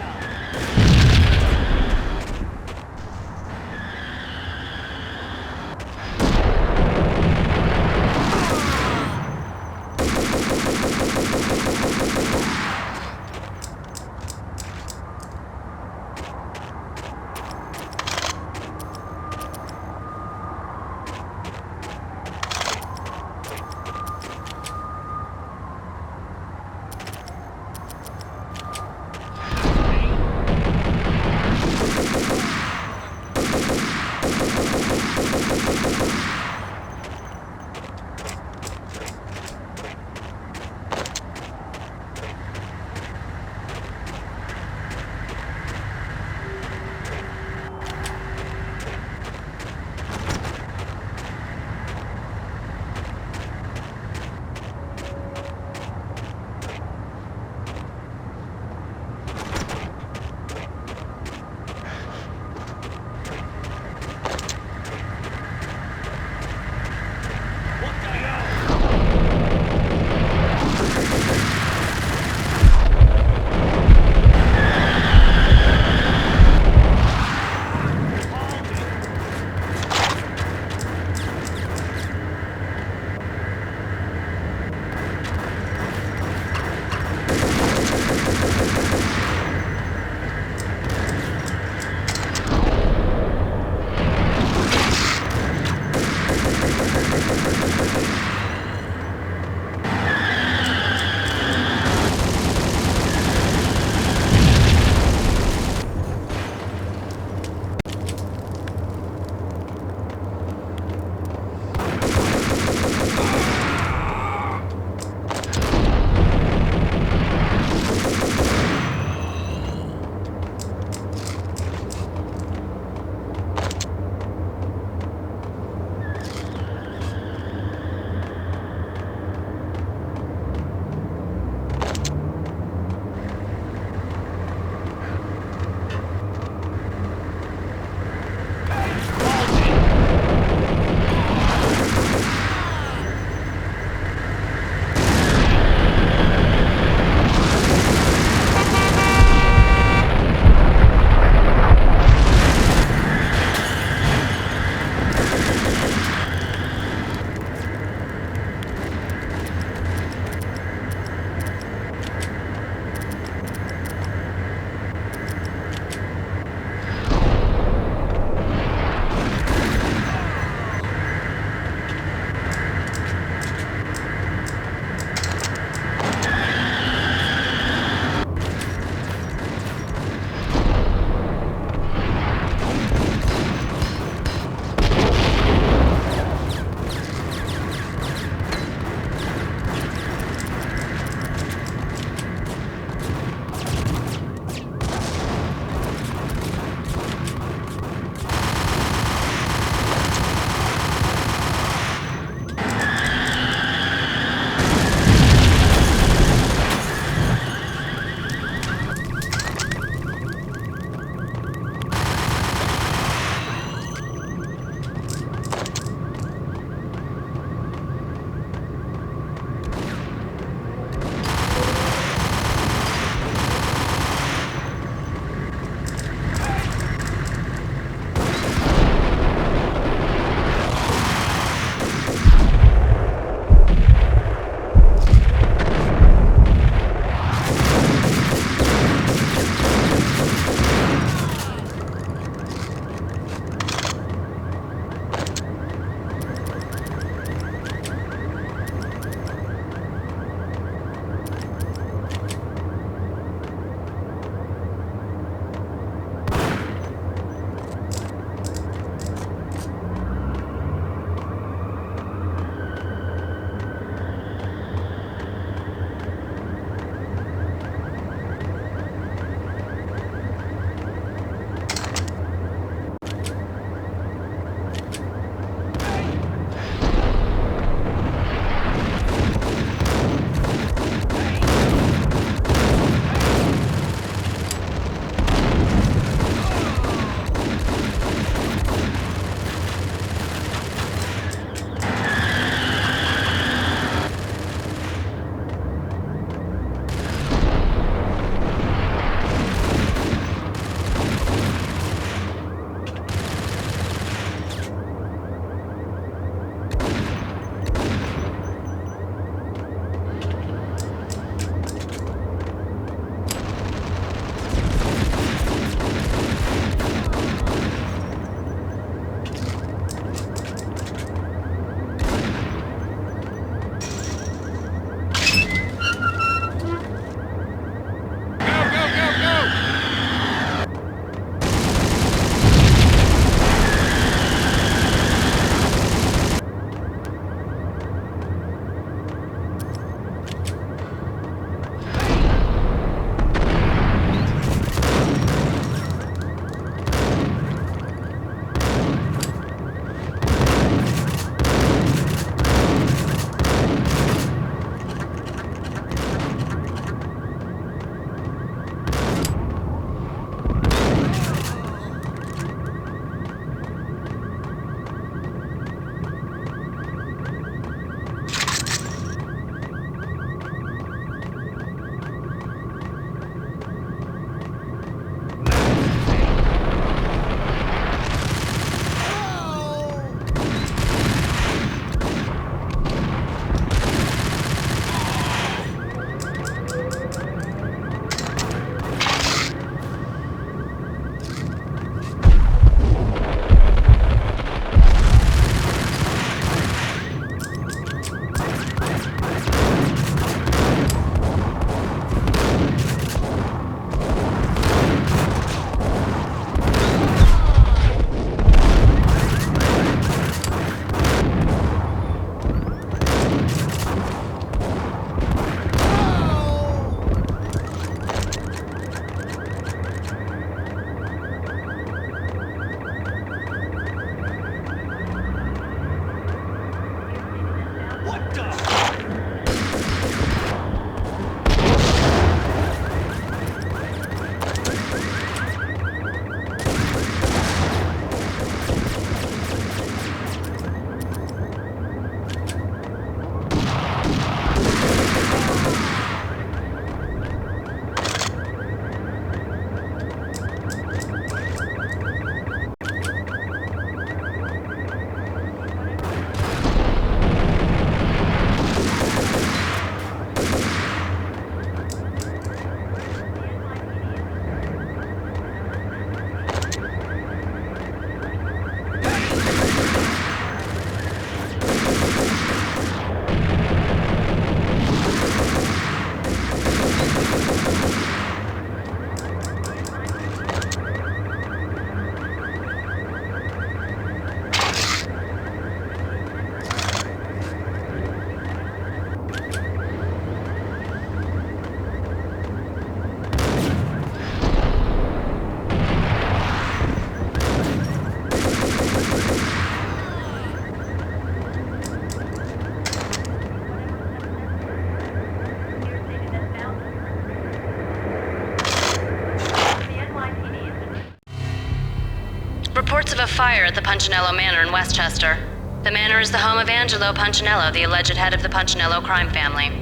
fire at the Punchinello Manor in Westchester. The manor is the home of Angelo Punchinello, the alleged head of the Punchinello crime family.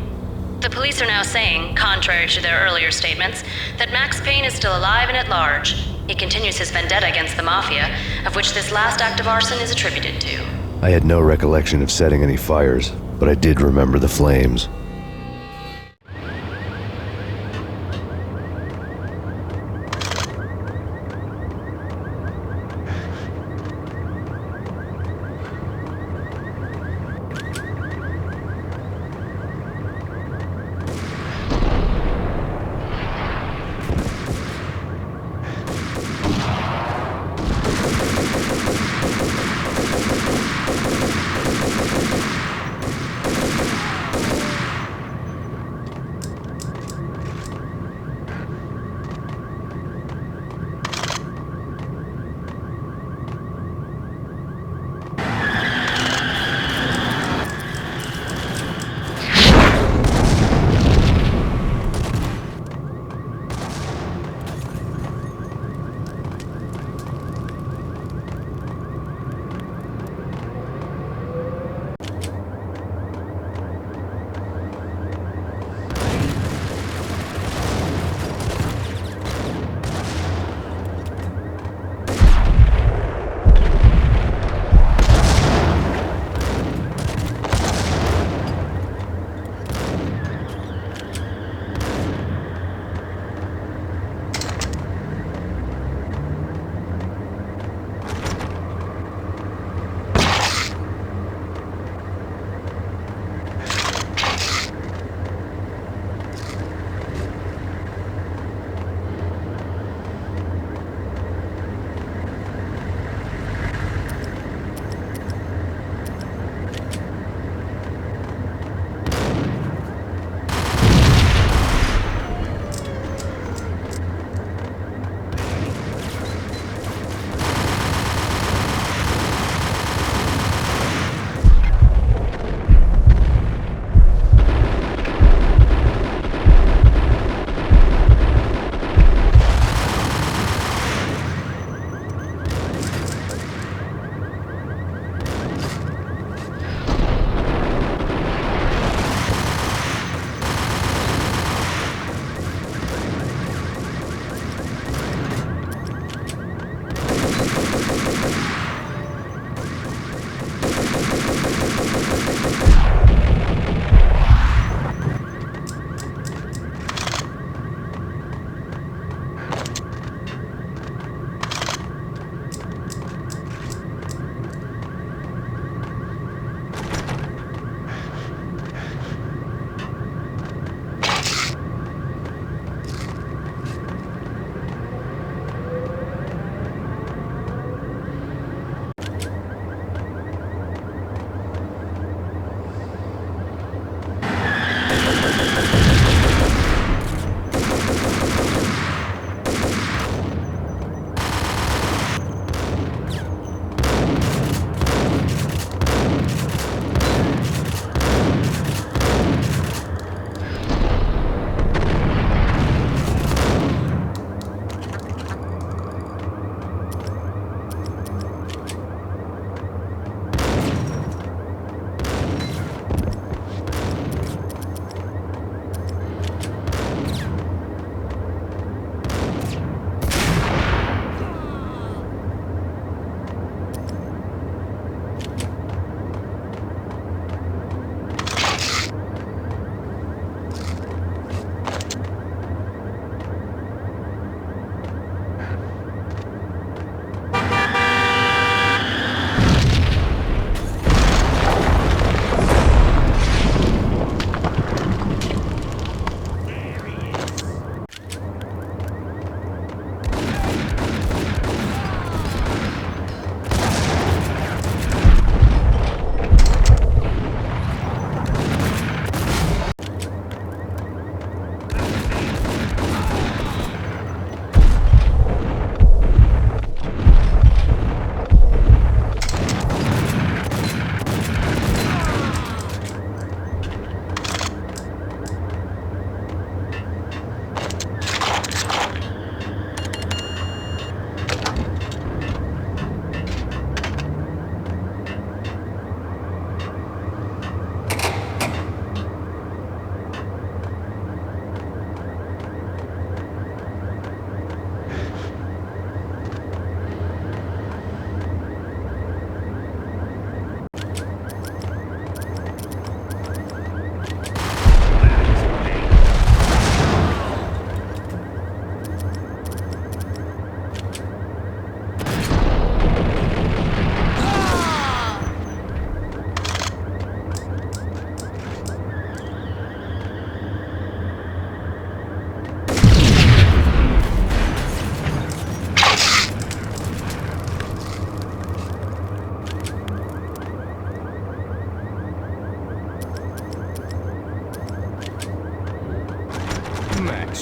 The police are now saying, contrary to their earlier statements, that Max Payne is still alive and at large. He continues his vendetta against the Mafia, of which this last act of arson is attributed to. I had no recollection of setting any fires, but I did remember the flames.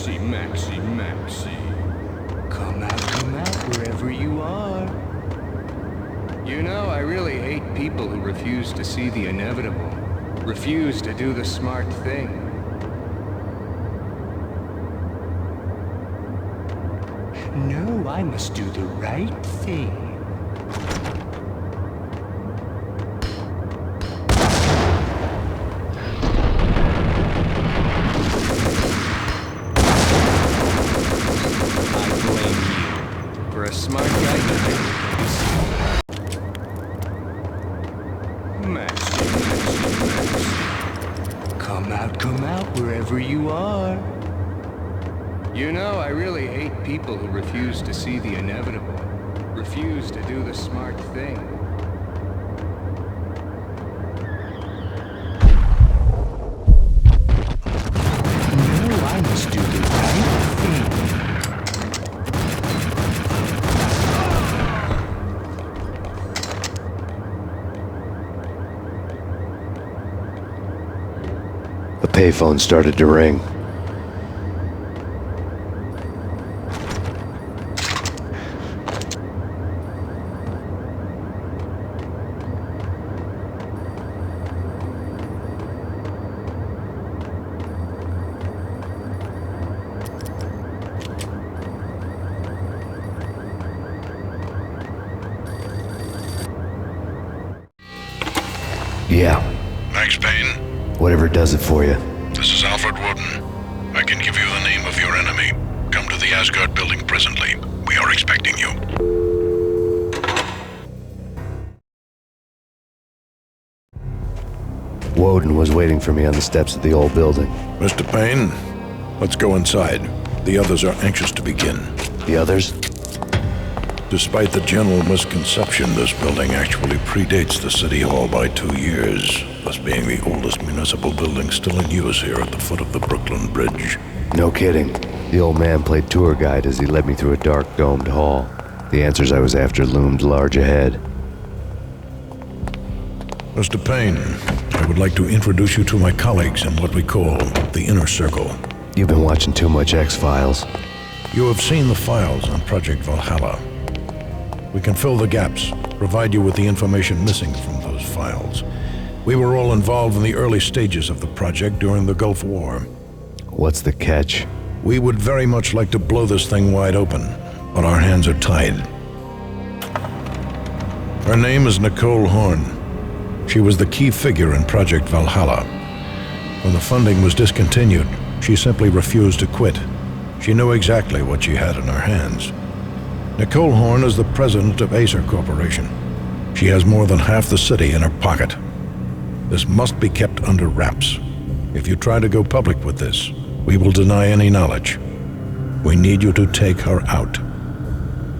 Maxie, Maxie, Maxie. Come out, wherever you are. You know, I really hate people who refuse to see the inevitable, refuse to do the smart thing. No, I must do the right thing. A smart guy who Maxie. Come out, wherever you are. You know, I really hate people who refuse to see the inevitable, refuse to do the smart thing. No, I must do the right thing. The payphone started to ring. Yeah. Max Payne? Whatever does it for you. This is Alfred Woden. I can give you the name of your enemy. Come to the Asgard building presently. We are expecting you. Woden was waiting for me on the steps of the old building. Mr. Payne, let's go inside. The others are anxious to begin. The others? Despite the general misconception, this building actually predates the City Hall by 2 years, thus being the oldest municipal building still in use here at the foot of the Brooklyn Bridge. No kidding. The old man played tour guide as he led me through a dark domed hall. The answers I was after loomed large ahead. Mr. Payne, I would like to introduce you to my colleagues in what we call the Inner Circle. You've been watching too much X-Files. You have seen the files on Project Valhalla. We can fill the gaps, provide you with the information missing from those files. We were all involved in the early stages of the project during the Gulf War. What's the catch? We would very much like to blow this thing wide open, but our hands are tied. Her name is Nicole Horn. She was the key figure in Project Valhalla. When the funding was discontinued, she simply refused to quit. She knew exactly what she had in her hands. Nicole Horn is the president of Acer Corporation. She has more than half the city in her pocket. This must be kept under wraps. If you try to go public with this, we will deny any knowledge. We need you to take her out.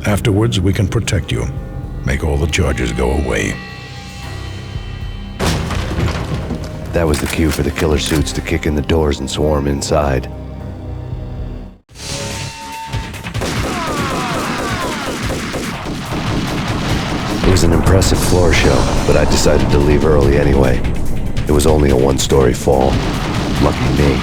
Afterwards, we can protect you. Make all the charges go away. That was the cue for the killer suits to kick in the doors and swarm inside. It was an impressive floor show, but I decided to leave early anyway. It was only a one-story fall. Lucky me.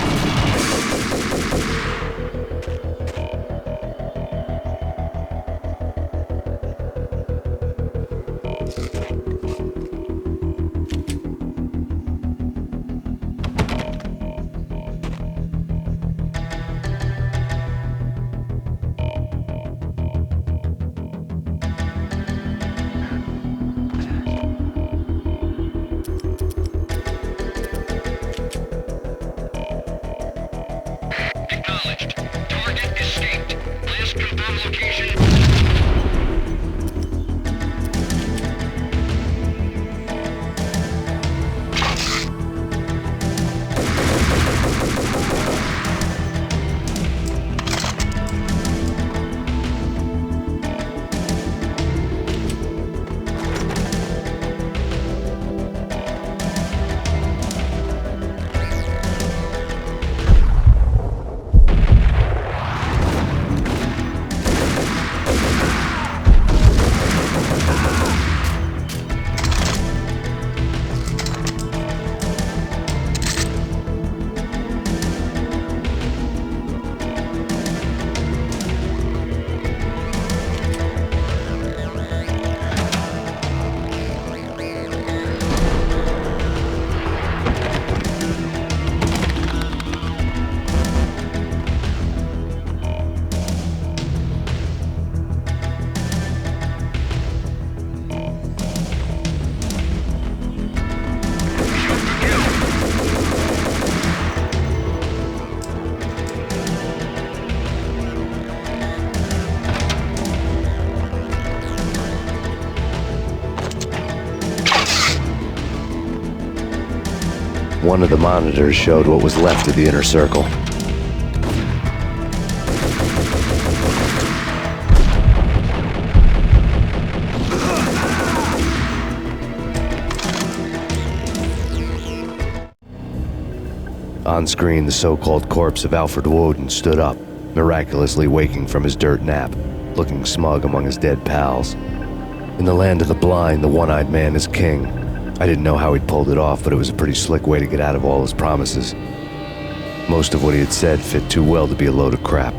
One of the monitors showed what was left of the inner circle. On screen, the so-called corpse of Alfred Woden stood up, miraculously waking from his dirt nap, looking smug among his dead pals. In the land of the blind, the one-eyed man is king. I didn't know how he'd pulled it off, but it was a pretty slick way to get out of all his promises. Most of what he had said fit too well to be a load of crap.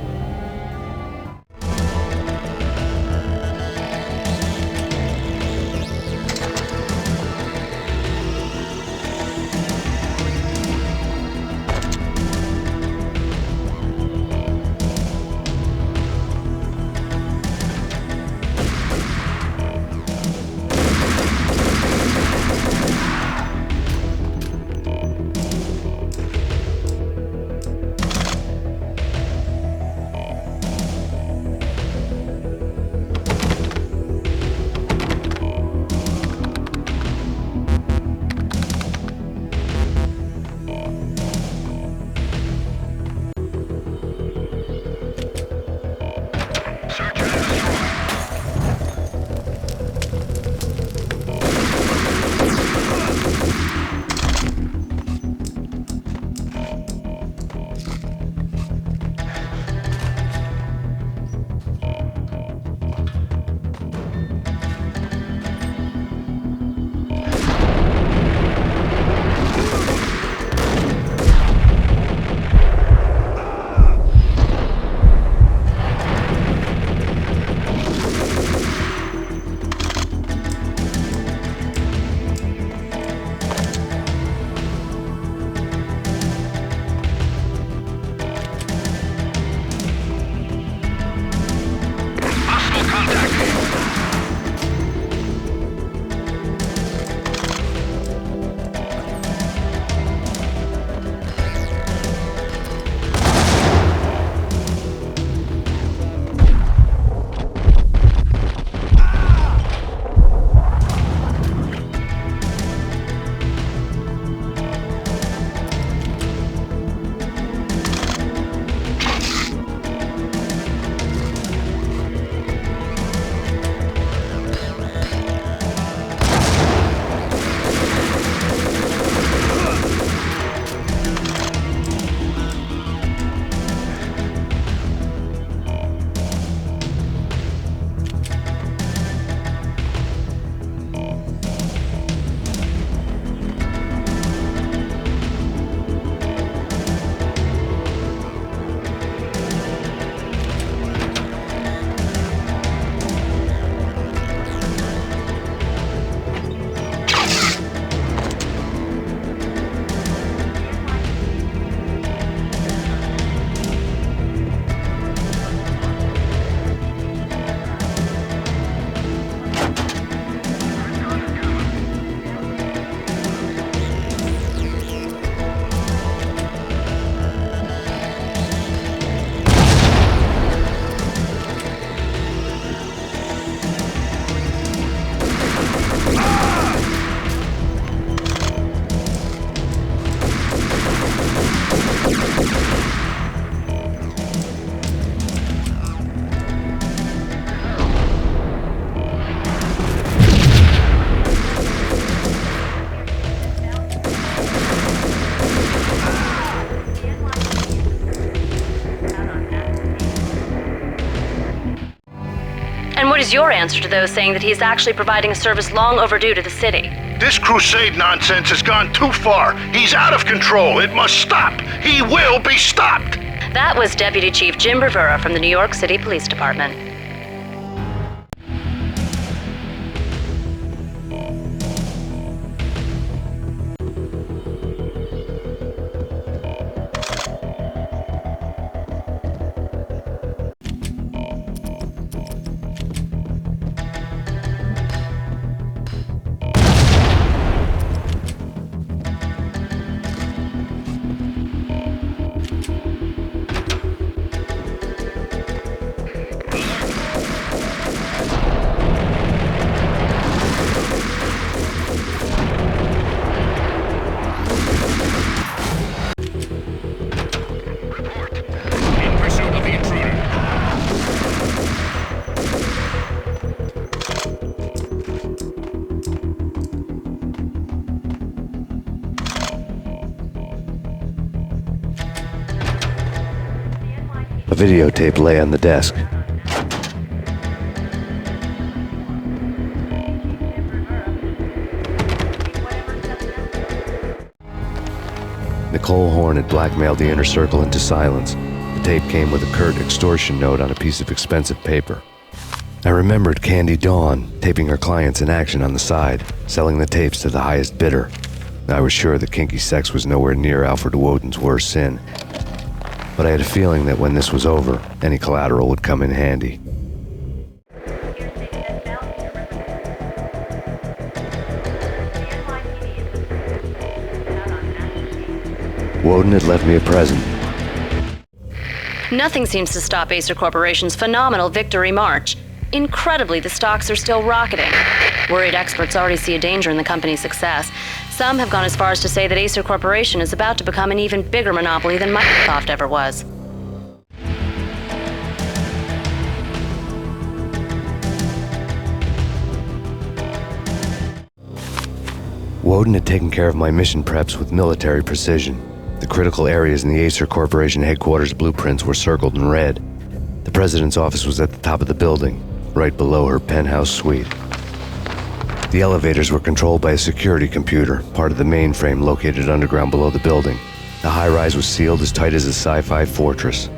And what is your answer to those saying that he is actually providing a service long overdue to the city? This crusade nonsense has gone too far. He's out of control. It must stop. He will be stopped. That was Deputy Chief Jim Rivera from the New York City Police Department. videotape lay on the desk. Nicole Horn had blackmailed the inner circle into silence. The tape came with a curt extortion note on a piece of expensive paper. I remembered Candy Dawn taping her clients in action on the side, selling the tapes to the highest bidder. I was sure that kinky sex was nowhere near Alfred Woden's worst sin, but I had a feeling that when this was over, any collateral would come in handy. Woden had left me a present. Nothing seems to stop Acer Corporation's phenomenal victory march. Incredibly, the stocks are still rocketing. Worried experts already see a danger in the company's success. Some have gone as far as to say that Acer Corporation is about to become an even bigger monopoly than Microsoft ever was. Woden had taken care of my mission preps with military precision. The critical areas in the Acer Corporation headquarters blueprints were circled in red. The president's office was at the top of the building, right below her penthouse suite. The elevators were controlled by a security computer, part of the mainframe located underground below the building. The high-rise was sealed as tight as a sci-fi fortress.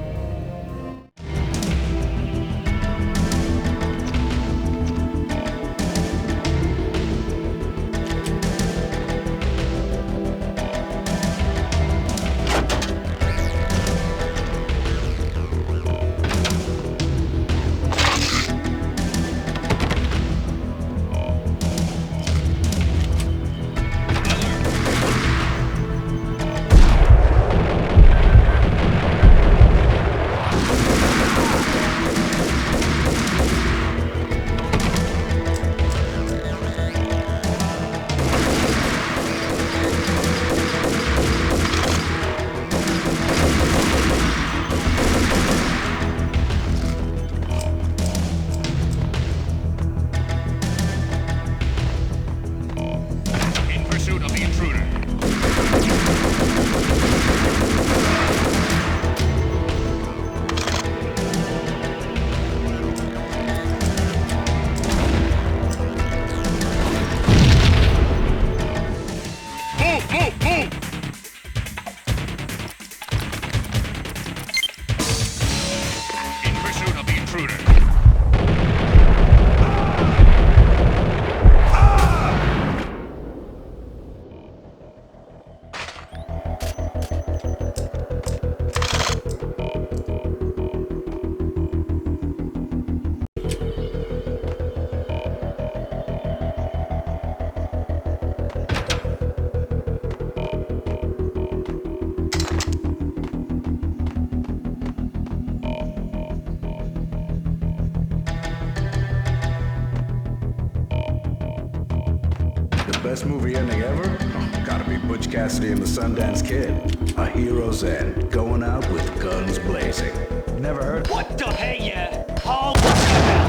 Best movie ending ever? Oh, gotta be Butch Cassidy and the Sundance Kid. A hero's end, going out with guns blazing. Never heard? What the hey, yeah? Oh, what the hell?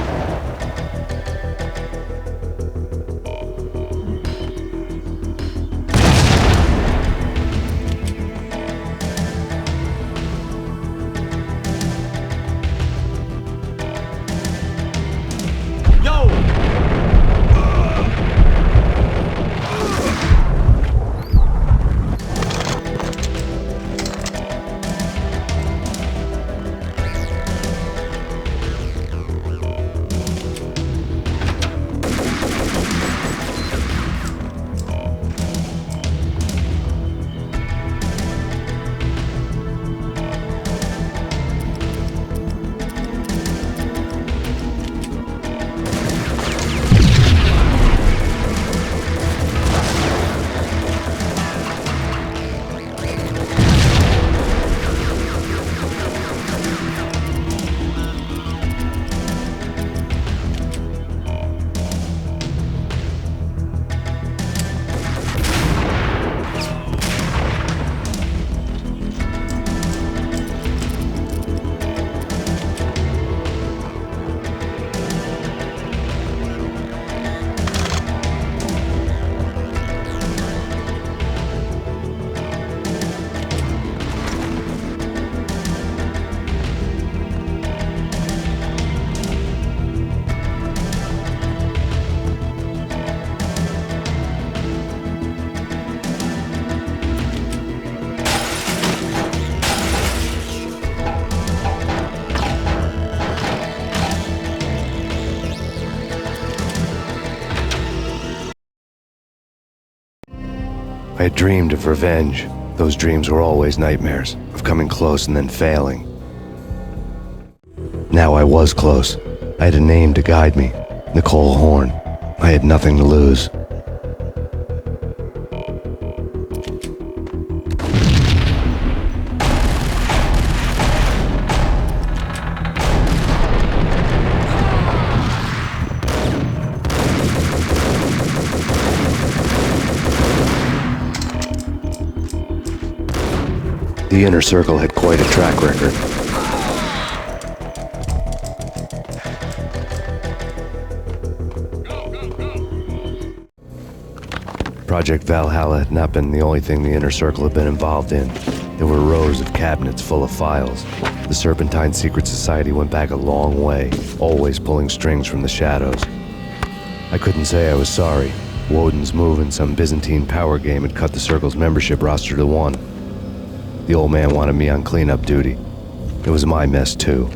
I had dreamed of revenge. Those dreams were always nightmares, of coming close and then failing. Now I was close. I had a name to guide me, Nicole Horn. I had nothing to lose. The Inner Circle had quite a track record. Project Valhalla had not been the only thing the Inner Circle had been involved in. There were rows of cabinets full of files. The Serpentine Secret Society went back a long way, always pulling strings from the shadows. I couldn't say I was sorry. Woden's move in some Byzantine power game had cut the Circle's membership roster to 1. The old man wanted me on cleanup duty. It was my mess, too.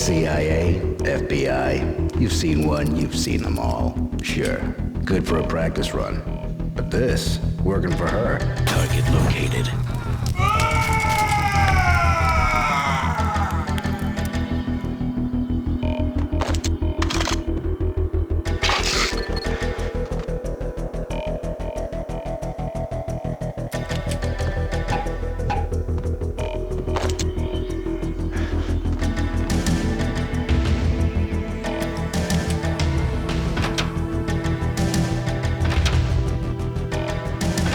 CIA, FBI, you've seen one, you've seen them all. Sure, good for a practice run. But this, working for her. Target located.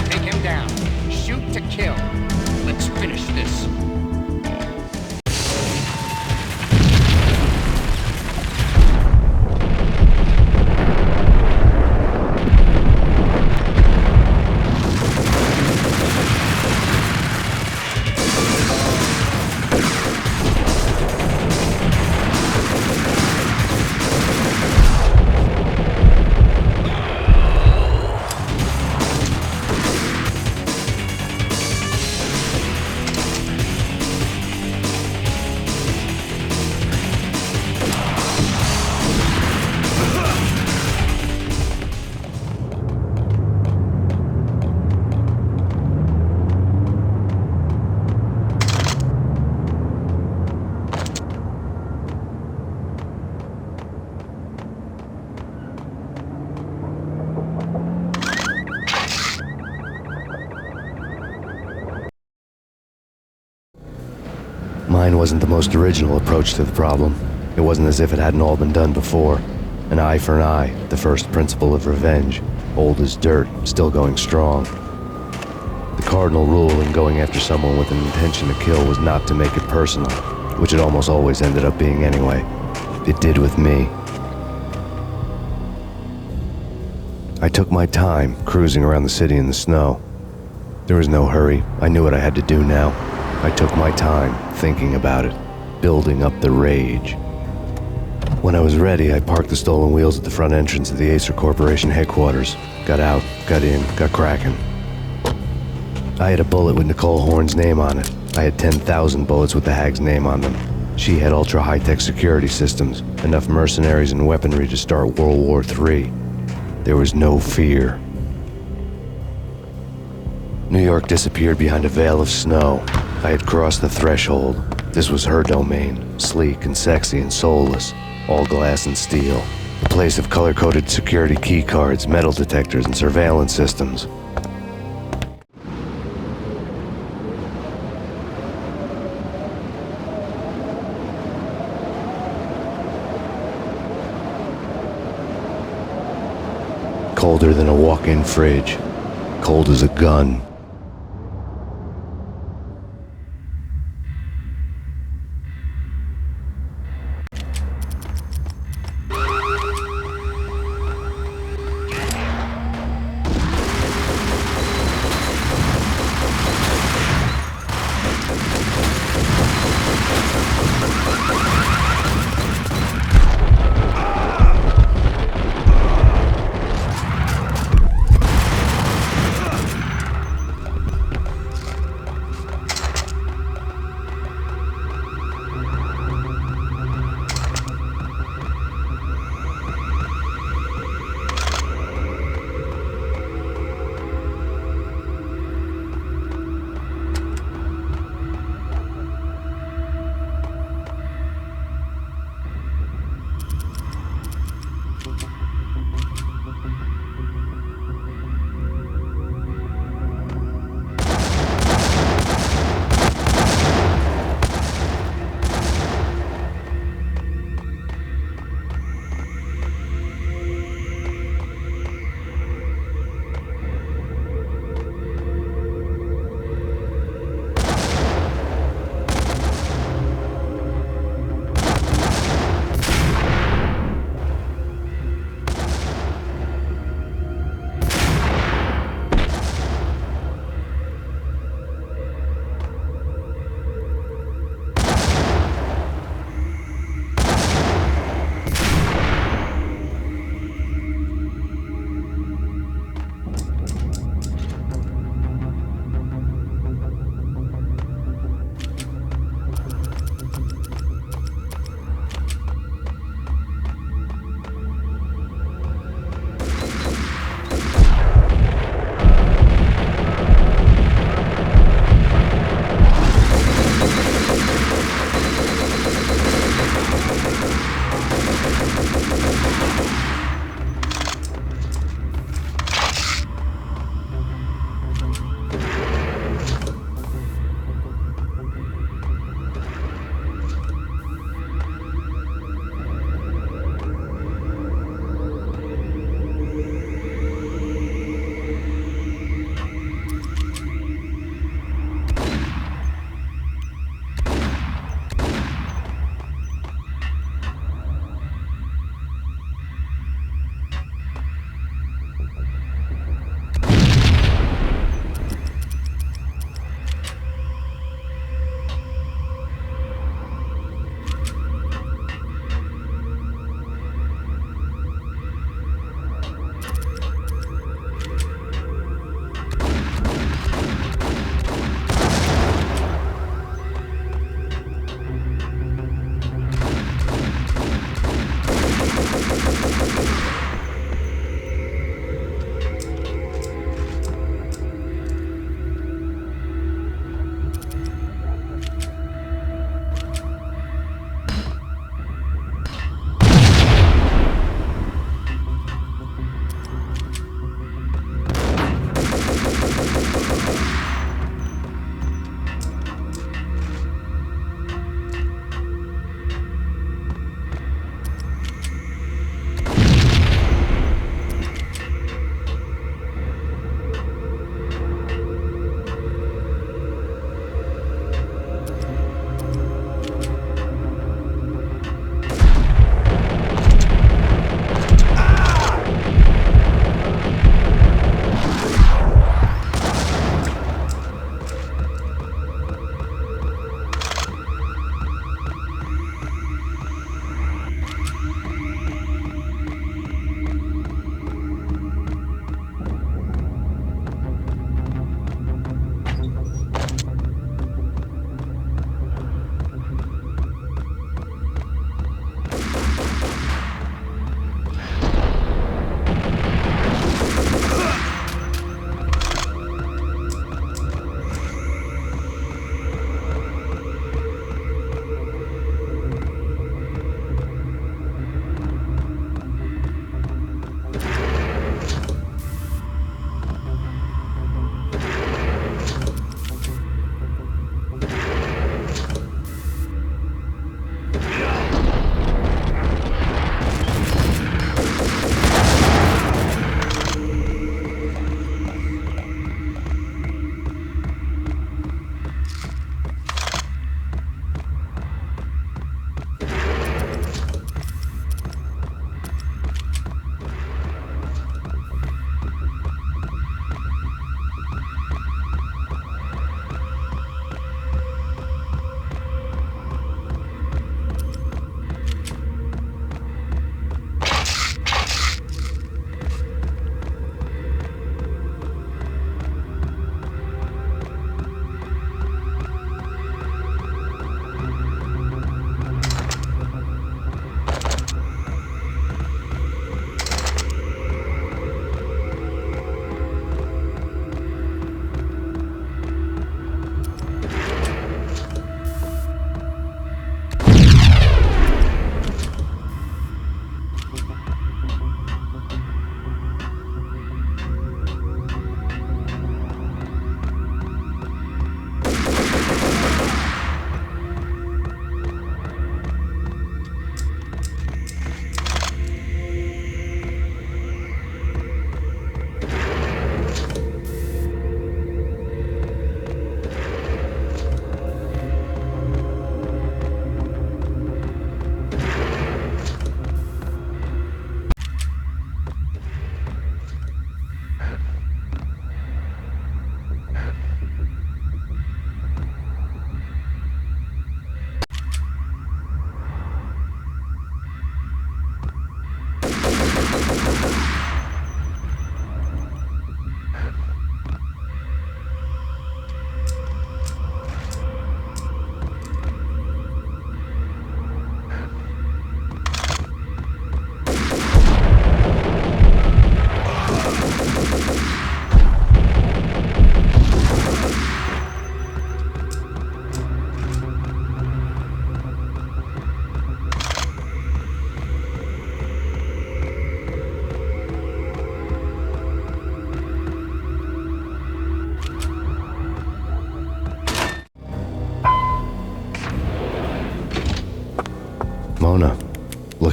Take him down. Shoot to kill. Let's finish this. Mine wasn't the most original approach to the problem. It wasn't as if it hadn't all been done before. An eye for an eye, the first principle of revenge. Old as dirt, still going strong. The cardinal rule in going after someone with an intention to kill was not to make it personal, which it almost always ended up being anyway. It did with me. I took my time, cruising around the city in the snow. There was no hurry. I knew what I had to do now. I took my time, thinking about it, building up the rage. When I was ready, I parked the stolen wheels at the front entrance of the Acer Corporation headquarters. Got out, got in, got cracking. I had a bullet with Nicole Horn's name on it. I had 10,000 bullets with the Hag's name on them. She had ultra-high-tech security systems, enough mercenaries and weaponry to start World War III. There was no fear. New York disappeared behind a veil of snow. I had crossed the threshold. This was her domain, sleek and sexy and soulless, all glass and steel. A place of color-coded security key cards, metal detectors, and surveillance systems. Colder than a walk-in fridge. Cold as a gun.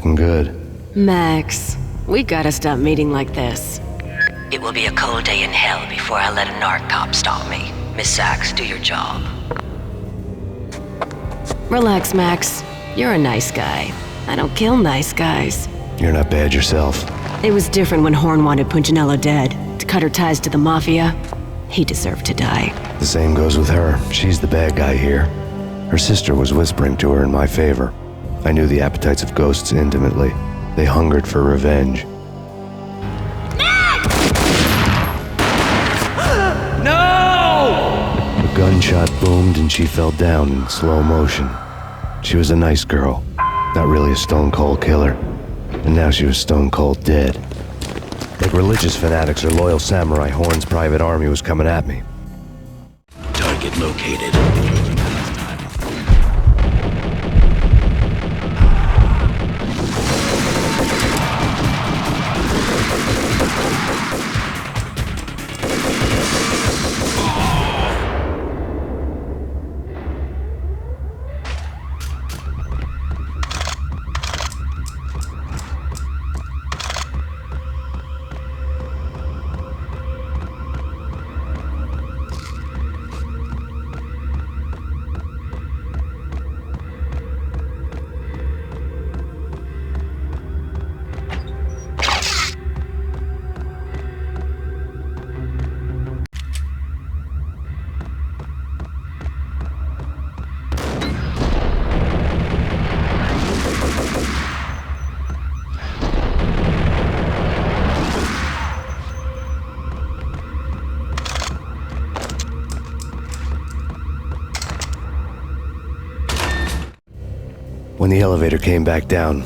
looking good. Max, we gotta stop meeting like this. It will be a cold day in hell before I let a narc cop stop me. Miss Sachs, do your job. Relax, Max. You're a nice guy. I don't kill nice guys. You're not bad yourself. It was different when Horn wanted Punchinello dead. To cut her ties to the Mafia, he deserved to die. The same goes with her. She's the bad guy here. Her sister was whispering to her in my favor. I knew the appetites of ghosts intimately. They hungered for revenge. No! A gunshot boomed and she fell down in slow motion. She was a nice girl, not really a stone-cold killer. And now she was stone-cold dead. Like religious fanatics or loyal samurai, Horn's private army was coming at me. Target located. When the elevator came back down,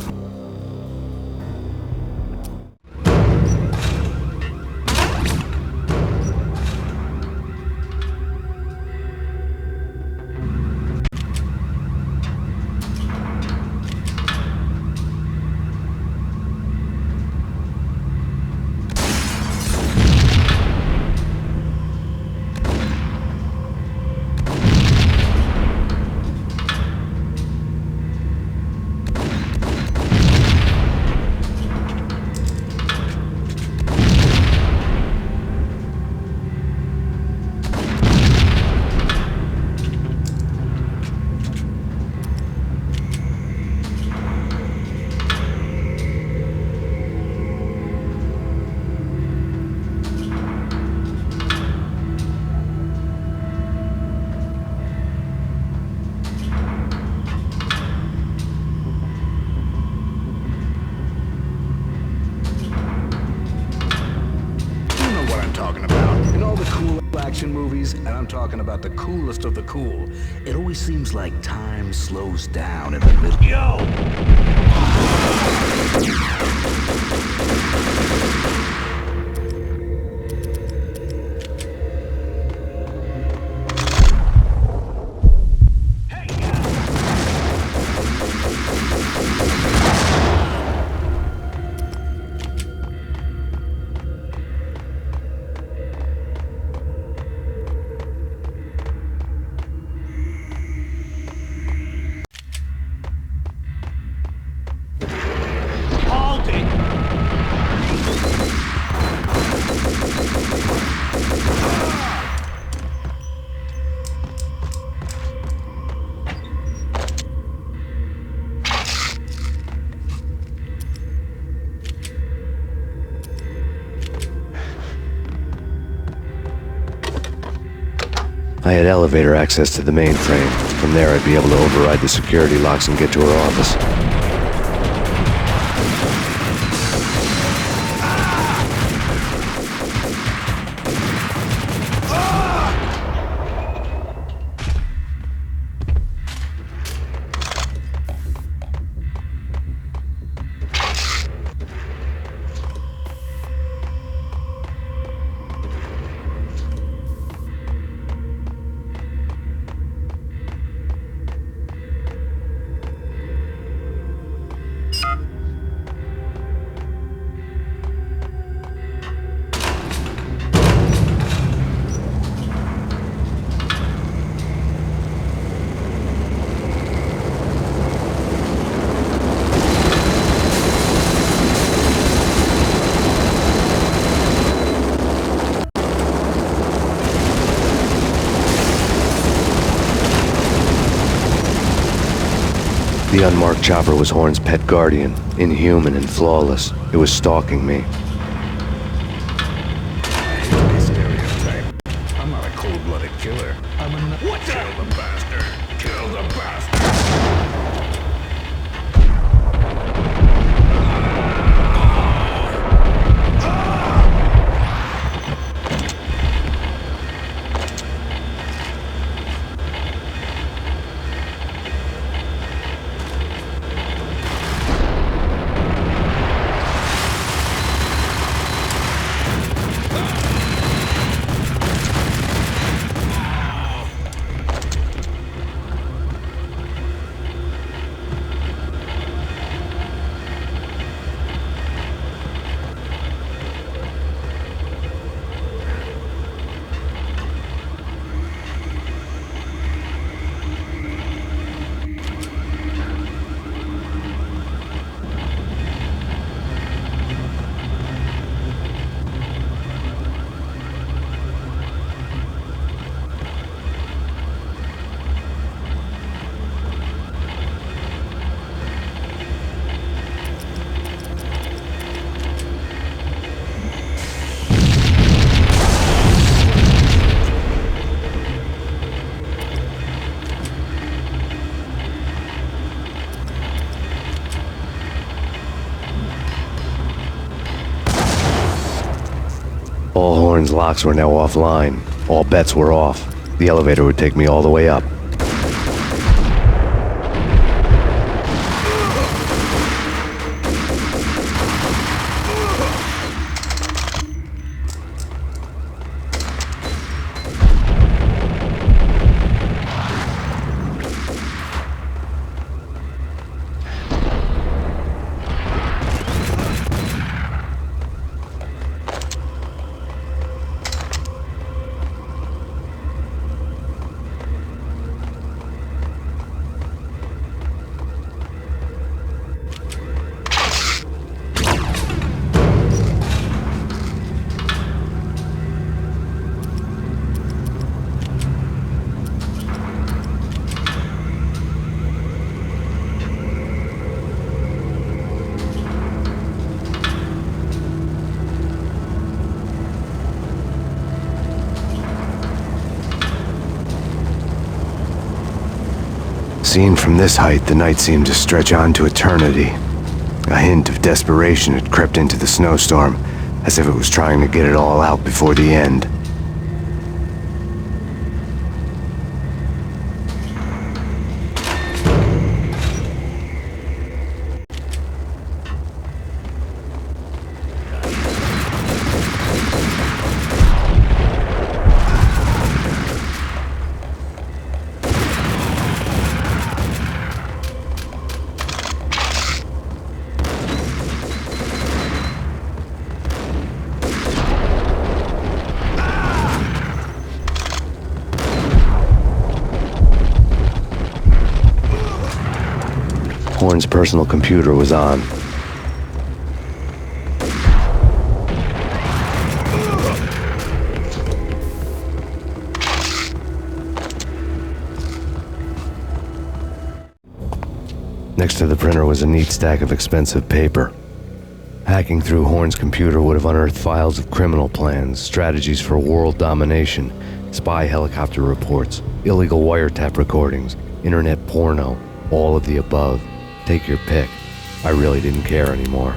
movies, and I'm talking about the coolest of the cool. It always seems like time slows down in the middle. Yo! I had elevator access to the mainframe. From there, I'd be able to override the security locks and get to her office. The unmarked chopper was Horn's pet guardian, inhuman and flawless. It was stalking me. This stereotype. I'm not a cold-blooded killer. I'm a... What the? Kill the bastard! Kill the bastard! All Horn's locks were now offline. All bets were off. The elevator would take me all the way up. Seen from this height, the night seemed to stretch on to eternity. A hint of desperation had crept into the snowstorm, as if it was trying to get it all out before the end. Horn's personal computer was on. Next to the printer was a neat stack of expensive paper. Hacking through Horn's computer would have unearthed files of criminal plans, strategies for world domination, spy helicopter reports, illegal wiretap recordings, internet porno, all of the above. Take your pick. I really didn't care anymore.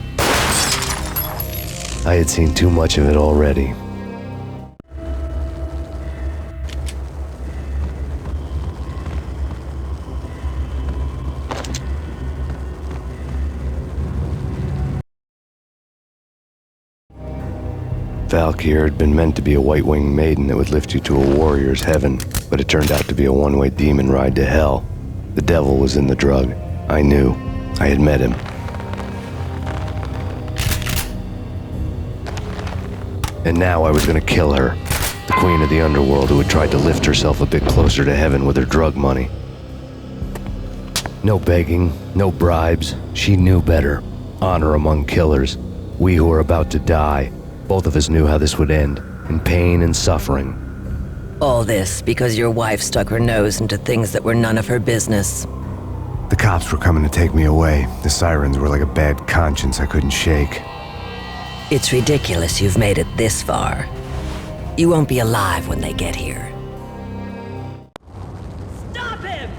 I had seen too much of it already. Valkyr had been meant to be a white-winged maiden that would lift you to a warrior's heaven, but it turned out to be a one-way demon ride to hell. The devil was in the drug. I knew. I had met him. And now I was gonna kill her. The queen of the underworld who had tried to lift herself a bit closer to heaven with her drug money. No begging, no bribes. She knew better. Honor among killers. We who were about to die. Both of us knew how this would end. In pain and suffering. All this because your wife stuck her nose into things that were none of her business. The cops were coming to take me away. The sirens were like a bad conscience I couldn't shake. It's ridiculous you've made it this far. You won't be alive when they get here. Stop him!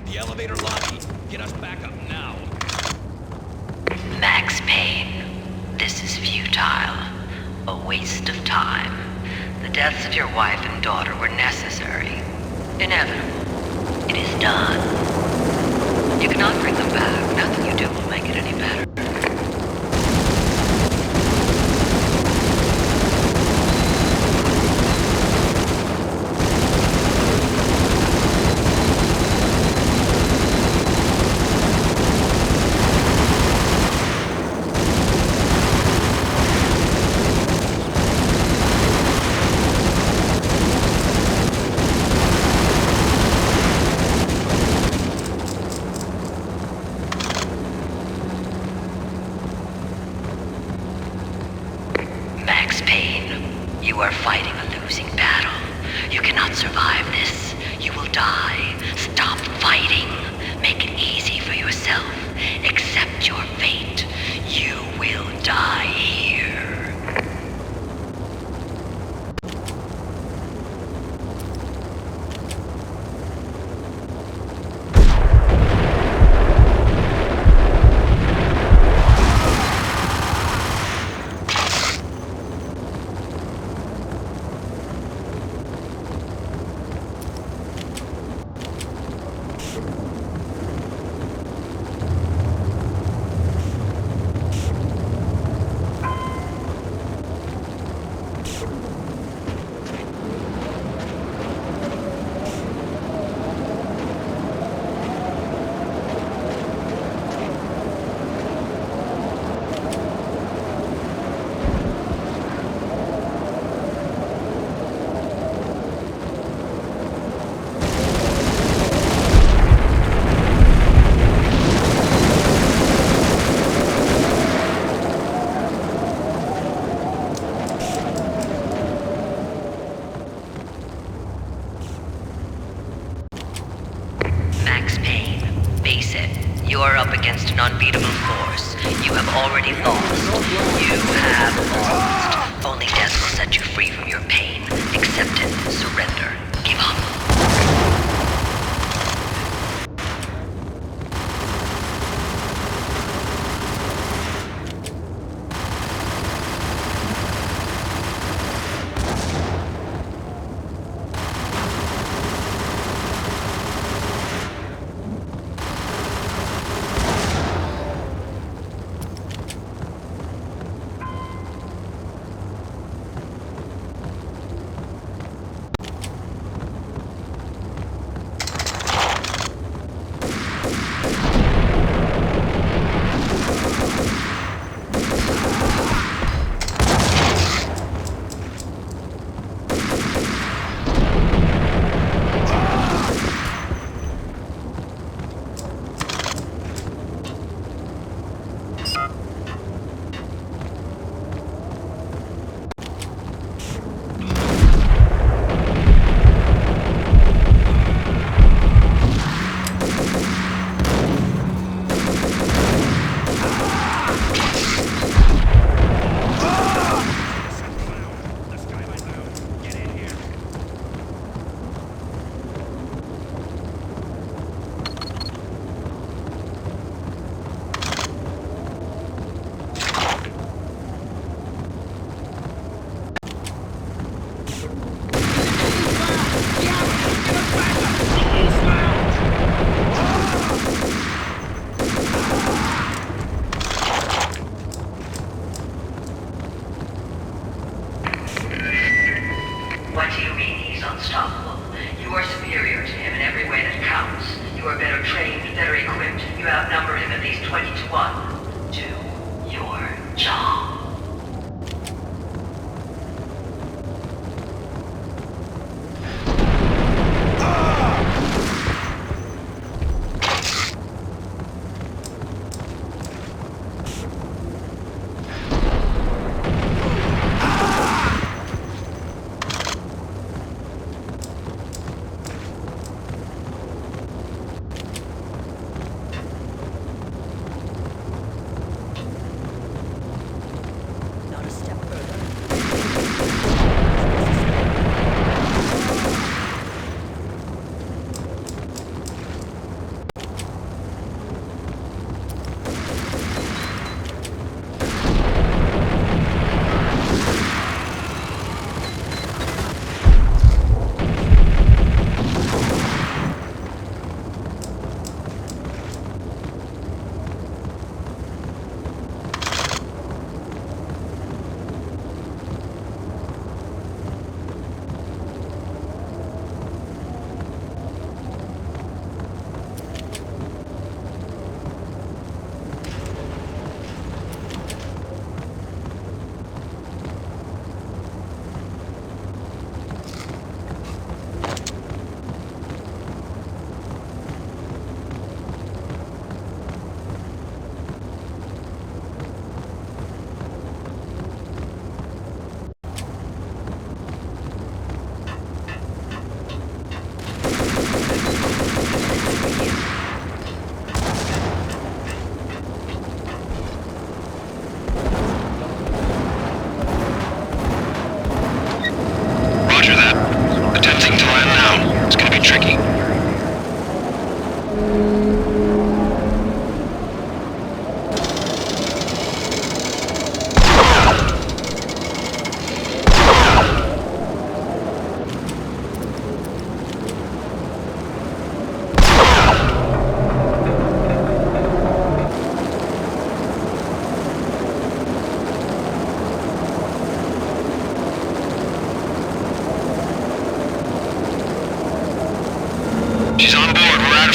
The elevator lobby. Get us back up now. Max Payne, this is futile. A waste of time. The deaths of your wife and daughter were necessary. Inevitable. It is done. You cannot bring them back. Nothing you do will make it any better. Max Payne, you are fighting a losing battle. You cannot survive this. You will die. Stop fighting. Make it easy for yourself. Accept your fate. You will die here. Max Payne, face it. You are up against an unbeatable force. You have already lost. You have lost. Only death will set you free from your pain. Accept it. Surrender. Give up. You outnumber him at least 20 to 1. Do your job.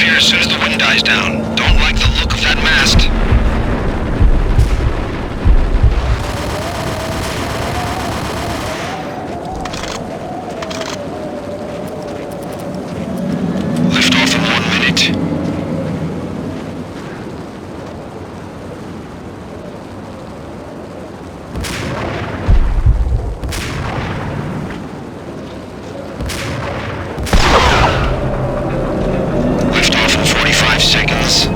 As soon as the wind dies down. Don't like the look of that mast. Lift off in 1 minute. Seconds.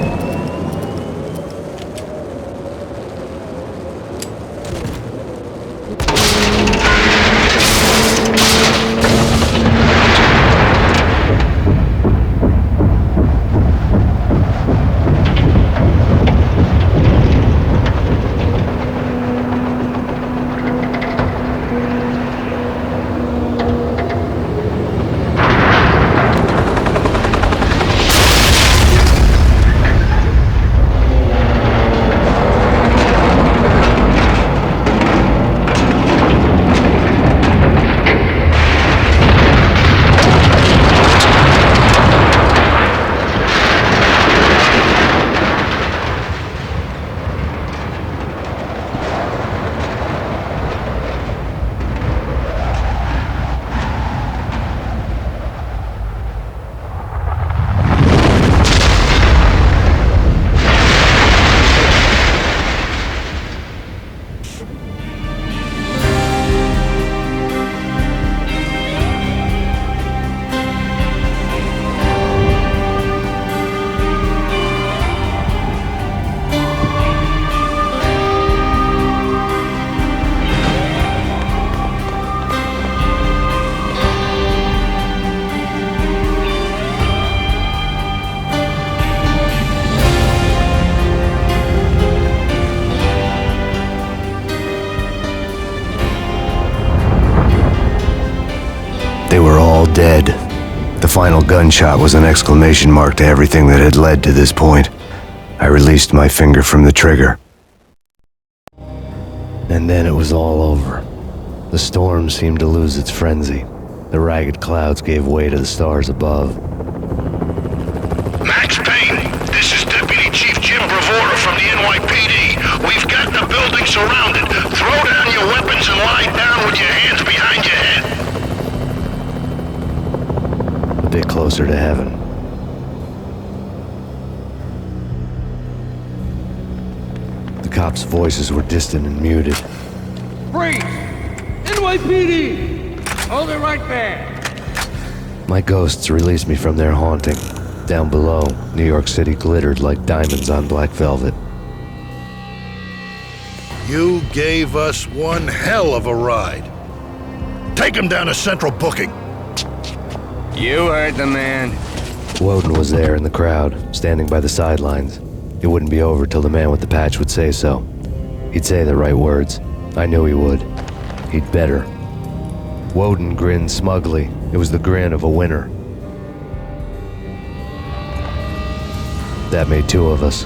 They were all dead. The final gunshot was an exclamation mark to everything that had led to this point. I released my finger from the trigger. And then it was all over. The storm seemed to lose its frenzy. The ragged clouds gave way to the stars above. Max Payne, this is Deputy Chief building surrounded. Throw down your weapons and lie down with your hands behind your head. A bit closer to heaven. The cops' voices were distant and muted. Freeze! NYPD! Hold it right there! My ghosts released me from their haunting. Down below, New York City glittered like diamonds on black velvet. You gave us one hell of a ride. Take him down to Central Booking. You heard the man. Woden was there in the crowd, standing by the sidelines. It wouldn't be over till the man with the patch would say so. He'd say the right words. I knew he would. He'd better. Woden grinned smugly. It was the grin of a winner. That made two of us.